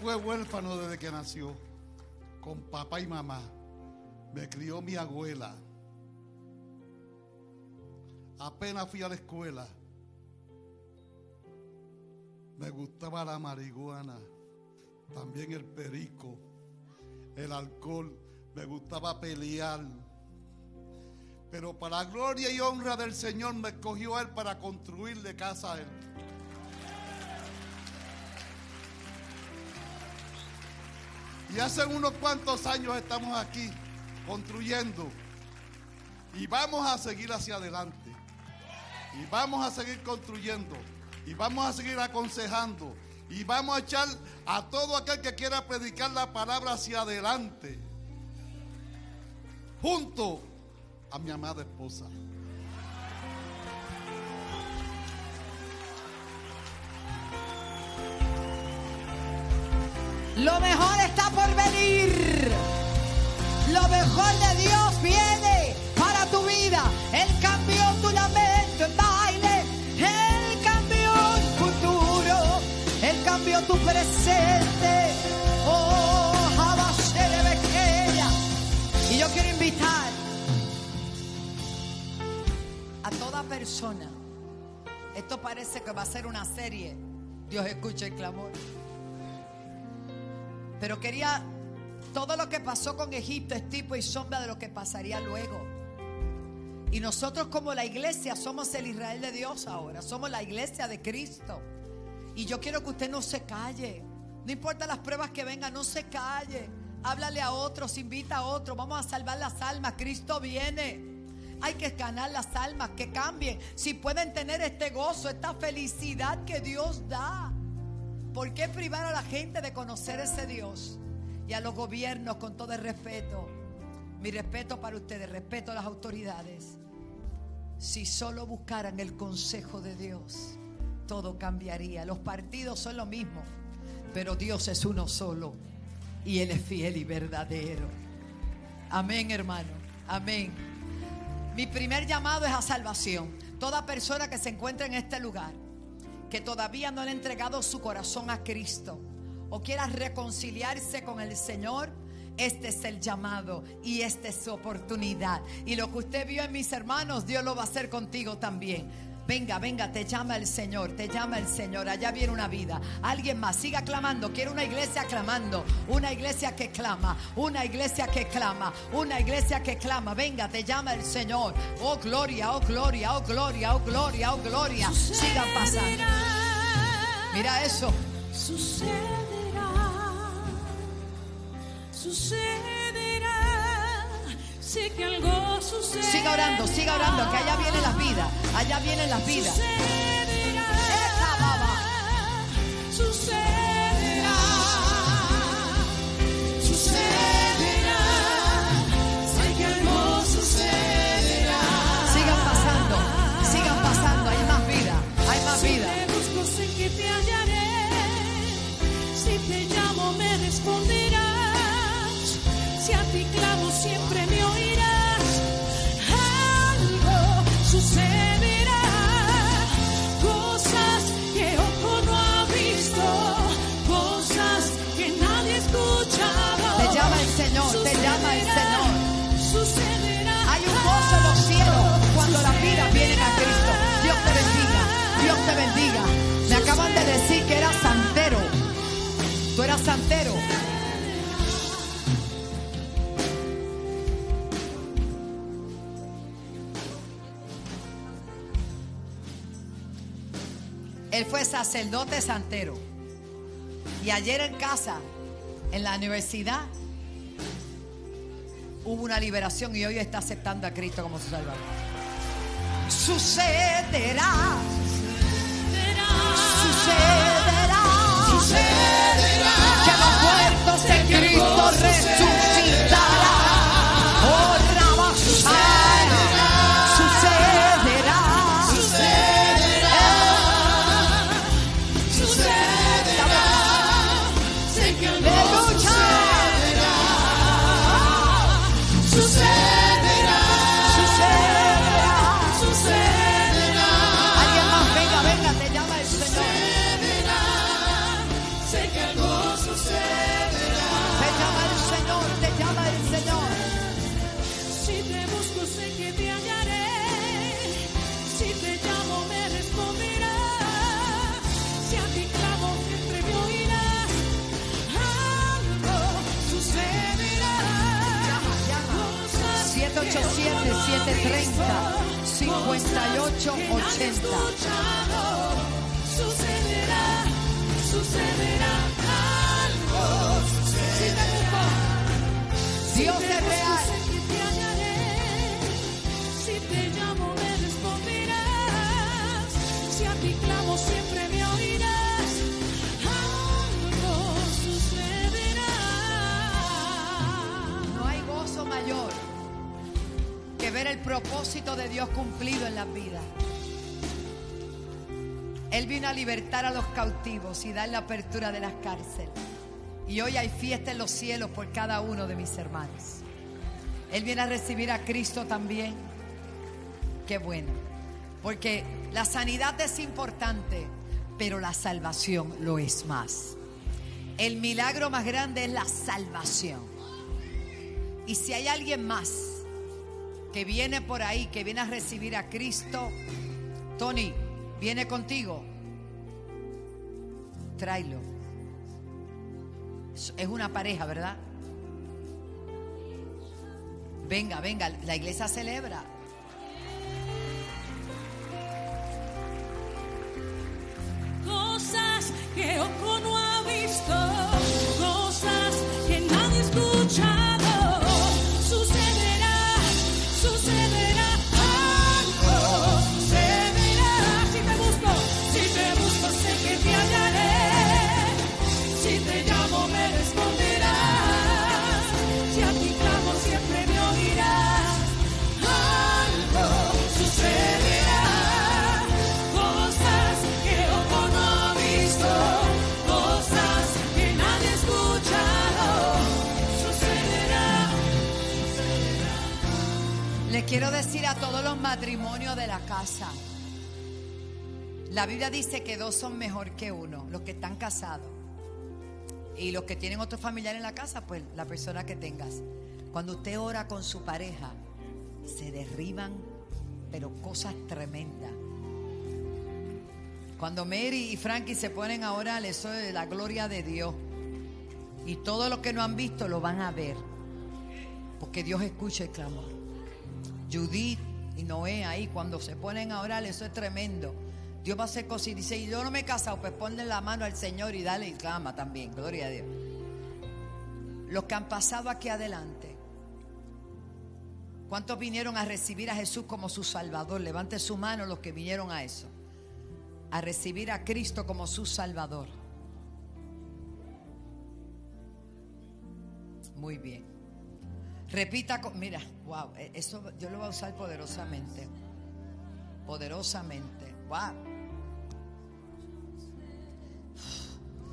fue huérfano desde que nació, con papá y mamá. Me crió mi abuela. Apenas fui a la escuela. Me gustaba la marihuana, también el perico, el alcohol. Me gustaba pelear. Pero para gloria y honra del Señor me escogió Él para construirle casa a Él. Y hace unos cuantos años estamos aquí construyendo. Y vamos a seguir hacia adelante. Y vamos a seguir construyendo. Y vamos a seguir aconsejando. Y vamos a echar a todo aquel que quiera predicar la palabra hacia adelante. Junto a mi amada esposa. Lo mejor está por venir. Lo mejor de Dios viene para tu vida. Él cambió tu lamento en baile. Él cambió el futuro. Él cambió tu presente. Oh, Jabasere Bequeya. Y yo quiero invitar a toda persona. Esto parece que va a ser una serie. Dios escucha el clamor. Pero quería, todo lo que pasó con Egipto es tipo y sombra de lo que pasaría luego. Y nosotros como la iglesia somos el Israel de Dios ahora. Somos la iglesia de Cristo. Y yo quiero que usted no se calle. No importa las pruebas que vengan, no se calle. Háblale a otros, invita a otros. Vamos a salvar las almas. Cristo viene. Hay que ganar las almas, que cambien. Si pueden tener este gozo, esta felicidad que Dios da, ¿por qué privar a la gente de conocer ese Dios? Y a los gobiernos, con todo el respeto, mi respeto para ustedes, respeto a las autoridades. Si solo buscaran el consejo de Dios, todo cambiaría. Los partidos son lo mismo, pero Dios es uno solo y Él es fiel y verdadero. Amén, hermano. Amén. Mi primer llamado es a salvación. Toda persona que se encuentre en este lugar, que todavía no le ha entregado su corazón a Cristo o quiera reconciliarse con el Señor, este es el llamado y esta es su oportunidad. Y lo que usted vio en mis hermanos, Dios lo va a hacer contigo también. Venga, venga, te llama el Señor, te llama el Señor. Allá viene una vida. Alguien más, siga clamando. Quiero una iglesia clamando. Una iglesia que clama. Una iglesia que clama. Una iglesia que clama. Venga, te llama el Señor. Oh gloria, oh gloria, oh gloria, oh gloria, oh gloria. Sigan pasando. Mira eso. Sucederá, sé que algo sucederá. Siga orando, que allá vienen las vidas. Allá vienen las vidas. Sucederá, sucederá, sé que algo sucederá. Sigan pasando, hay más vida, hay más vida. Si te busco, sé que te hallaré. Si te llamo, me responderás. Si a ti clamo, siempre me oirás. Algo sucederá, cosas que ojo no ha visto, cosas que nadie ha escuchado. Te llama el Señor, te llama el Señor. Sucederá. Hay un gozo en los cielos cuando las vidas vienen a Cristo. Dios te bendiga, Dios te bendiga. Me acaban de decir que eras santero. Tú eras santero. Él fue sacerdote santero. Y ayer en casa, en la universidad, hubo una liberación y hoy está aceptando a Cristo como su Salvador. Sucederá. Sucederá. Sucederá. Que los muertos en Cristo resucitarán. Oh, Rabashana. Sucederá. Si a ti clamo, siempre me oirás. Algo sucederá. 787-730-5880. Sucederá algo. Dios es real. Si te llamo, me responderás. Si a ti clamo, siempre me oirás. Algo sucederá. No hay gozo mayor que ver el propósito de Dios cumplido en la vida. Él vino a libertar a los cautivos y dar la apertura de las cárceles. Y hoy hay fiesta en los cielos por cada uno de mis hermanos. Él viene a recibir a Cristo también. Qué bueno. Porque la sanidad es importante, pero la salvación lo es más. El milagro más grande es la salvación. Y si hay alguien más que viene por ahí, que viene a recibir a Cristo, Tony, ¿viene contigo? Tráelo. Es una pareja, ¿verdad? Venga, venga, la iglesia celebra. Cosas que ojo no ha visto, cosas que nadie ha escuchado. Sucederá, sucederá Les quiero decir a todos los matrimonios de la casa, la Biblia dice que 2 son mejor que 1, los que están casados. Y los que tienen otro familiar en la casa, pues la persona que tengas. Cuando usted ora con su pareja, se derriban, pero cosas tremendas. Cuando Mary y Frankie se ponen a orar, eso es la gloria de Dios. Y todo lo que no han visto lo van a ver, porque Dios escucha el clamor. Judith y Noé ahí, cuando se ponen a orar, eso es tremendo. Dios va a hacer cosas y dice, y yo no me he casado, pues ponle la mano al Señor y dale y clama también, gloria a Dios. Los que han pasado aquí adelante, ¿cuántos vinieron a recibir a Jesús como su Salvador? Levante su mano los que vinieron a eso, a recibir a Cristo como su Salvador. Muy bien. Repita, mira, wow, eso yo lo voy a usar poderosamente. Poderosamente, wow.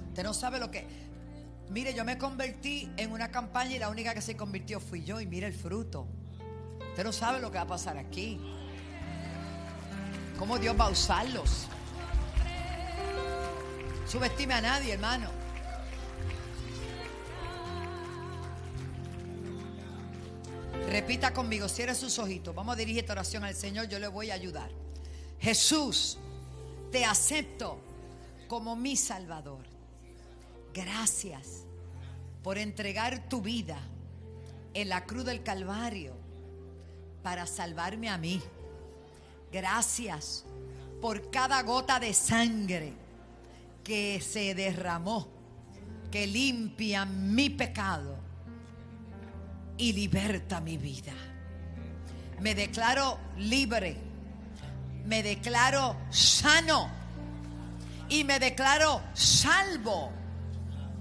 Usted no sabe lo que. Mire, yo me convertí en una campaña y la única que se convirtió fui yo. Y mire el fruto. Usted no sabe lo que va a pasar aquí. Cómo Dios va a usarlos. Subestime a nadie, hermano. Repita conmigo, cierre sus ojitos. Vamos a dirigir esta oración al Señor, yo le voy a ayudar. Jesús, te acepto como mi Salvador. Gracias por entregar tu vida en la cruz del Calvario para salvarme a mí. Gracias por cada gota de sangre que se derramó, que limpia mi pecado y liberta mi vida. Me declaro libre, me declaro sano y me declaro salvo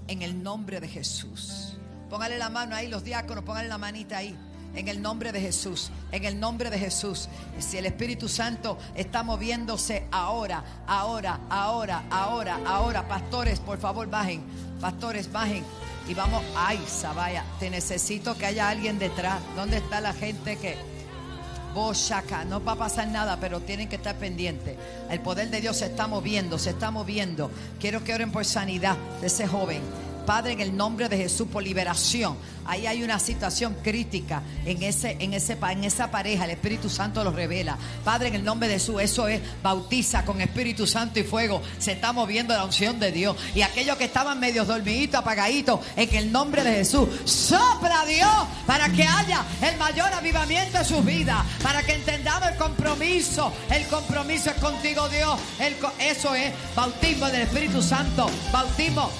en el nombre de Jesús. Póngale la mano ahí, los diáconos, póngale la manita ahí. En el nombre de Jesús, en el nombre de Jesús. Y si el Espíritu Santo está moviéndose ahora. Pastores, por favor, bajen. Pastores, bajen. Y vamos, ay, Sabaya, te necesito que haya alguien detrás. ¿Dónde está la gente que? Boshaka, no va a pasar nada, pero tienen que estar pendientes. El poder de Dios se está moviendo, se está moviendo. Quiero que oren por sanidad de ese joven. Padre, en el nombre de Jesús, por liberación. Ahí hay una situación crítica en esa pareja. El Espíritu Santo lo revela. Padre, en el nombre de Jesús, eso es, bautiza con Espíritu Santo y fuego. Se está moviendo la unción de Dios. Y aquellos que estaban medio dormiditos, apagaditos, en el nombre de Jesús, sopla Dios para que haya el mayor avivamiento de sus vidas. Para que entendamos el compromiso. El compromiso es contigo, Dios. Eso es bautismo del Espíritu Santo. Bautismo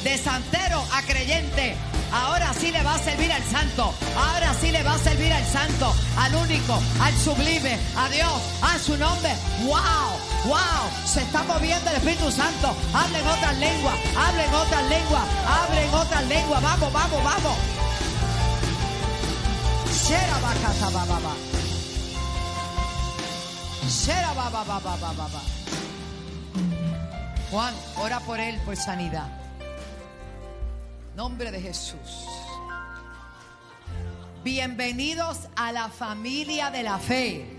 de santero a creyente. Ahora sí le va a servir al santo. Ahora sí le va a servir al santo, al único, al sublime, a Dios, a su nombre. ¡Wow! Se está moviendo el Espíritu Santo. Hablen otras lenguas, hablen otras lenguas, hablen otras lenguas. Vamos. Juan, ora por él, por sanidad. Nombre de Jesús. Bienvenidos a la familia de la fe.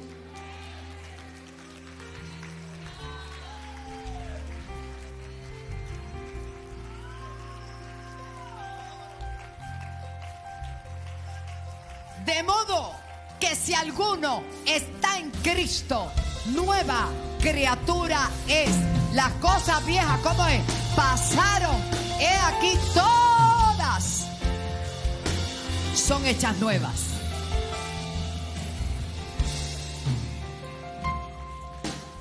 De modo que si alguno está en Cristo, nueva criatura es. Las cosas viejas, ¿cómo es? Pasaron. He aquí todas son hechas nuevas.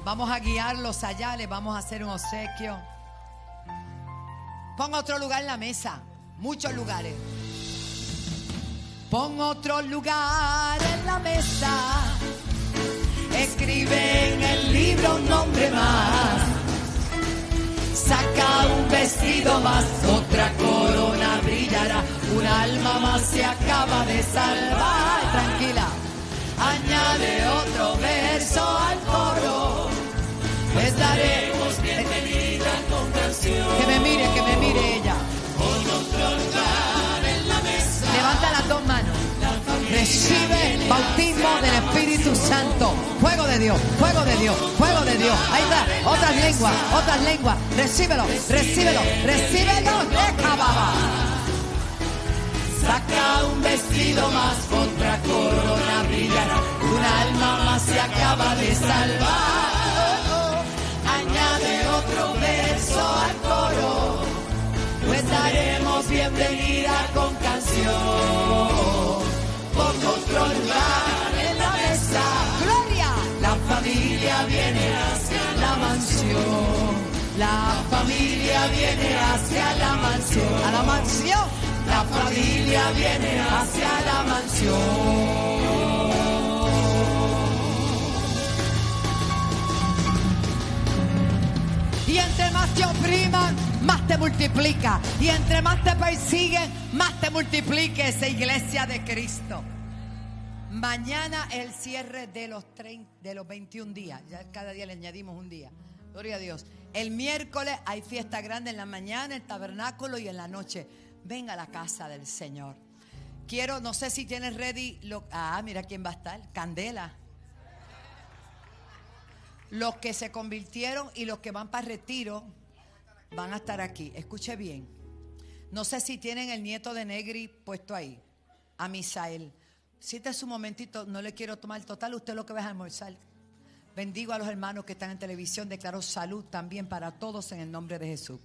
Vamos a guiarlos allá, les vamos a hacer un obsequio. Pon otro lugar en la mesa, muchos lugares. Pon otro lugar en la mesa. Escribe en el libro un nombre más. Saca un vestido más, otra corona brillará. Un alma más se acaba de salvar. Tranquila. Añade otro verso al coro. Pues daremos bienvenida con canción. Que me mire ella. Con otro lugar en la mesa. Levanta las dos manos. Recibe Bautismo del Espíritu Santo. Fuego de Dios, fuego de Dios, fuego de Dios. Ahí está, otras lenguas. Recíbelo, recíbelo, recíbelo. Deja, baba. Saca un vestido más, otra corona brillará. Una alma más se acaba de salvar. Añade otro verso al coro, pues daremos bienvenida con canción. Pongo otro lugar en la mesa. ¡Gloria! La familia viene hacia la mansión. La familia viene hacia la mansión. A la mansión. La familia viene hacia la mansión. Y entre más te opriman, más te multiplica. Y entre más te persiguen, más te multiplique esa iglesia de Cristo. Mañana el cierre de los 21 días. Ya cada día le añadimos un día. Gloria a Dios. El miércoles hay fiesta grande en la mañana, el tabernáculo y en la noche. Venga a la casa del Señor. Quiero, no sé si tienes ready. Mira quién va a estar. Candela. Los que se convirtieron y los que van para retiro van a estar aquí. Escuche bien. No sé si tienen el nieto de Negri puesto ahí. A Misael. Siéntese un momentito, no le quiero tomar total. Usted lo que va a almorzar. Bendigo a los hermanos que están en televisión. Declaro salud también para todos en el nombre de Jesús.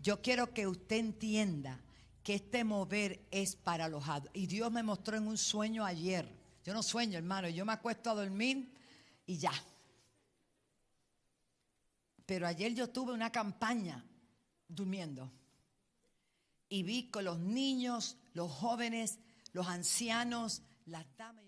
Yo quiero que usted entienda que este mover es para los adultos. Y Dios me mostró en un sueño ayer. Yo no sueño, hermano. Yo me acuesto a dormir y ya. Pero ayer yo tuve una campaña durmiendo. Y vi con los niños, los jóvenes, los ancianos, las damas.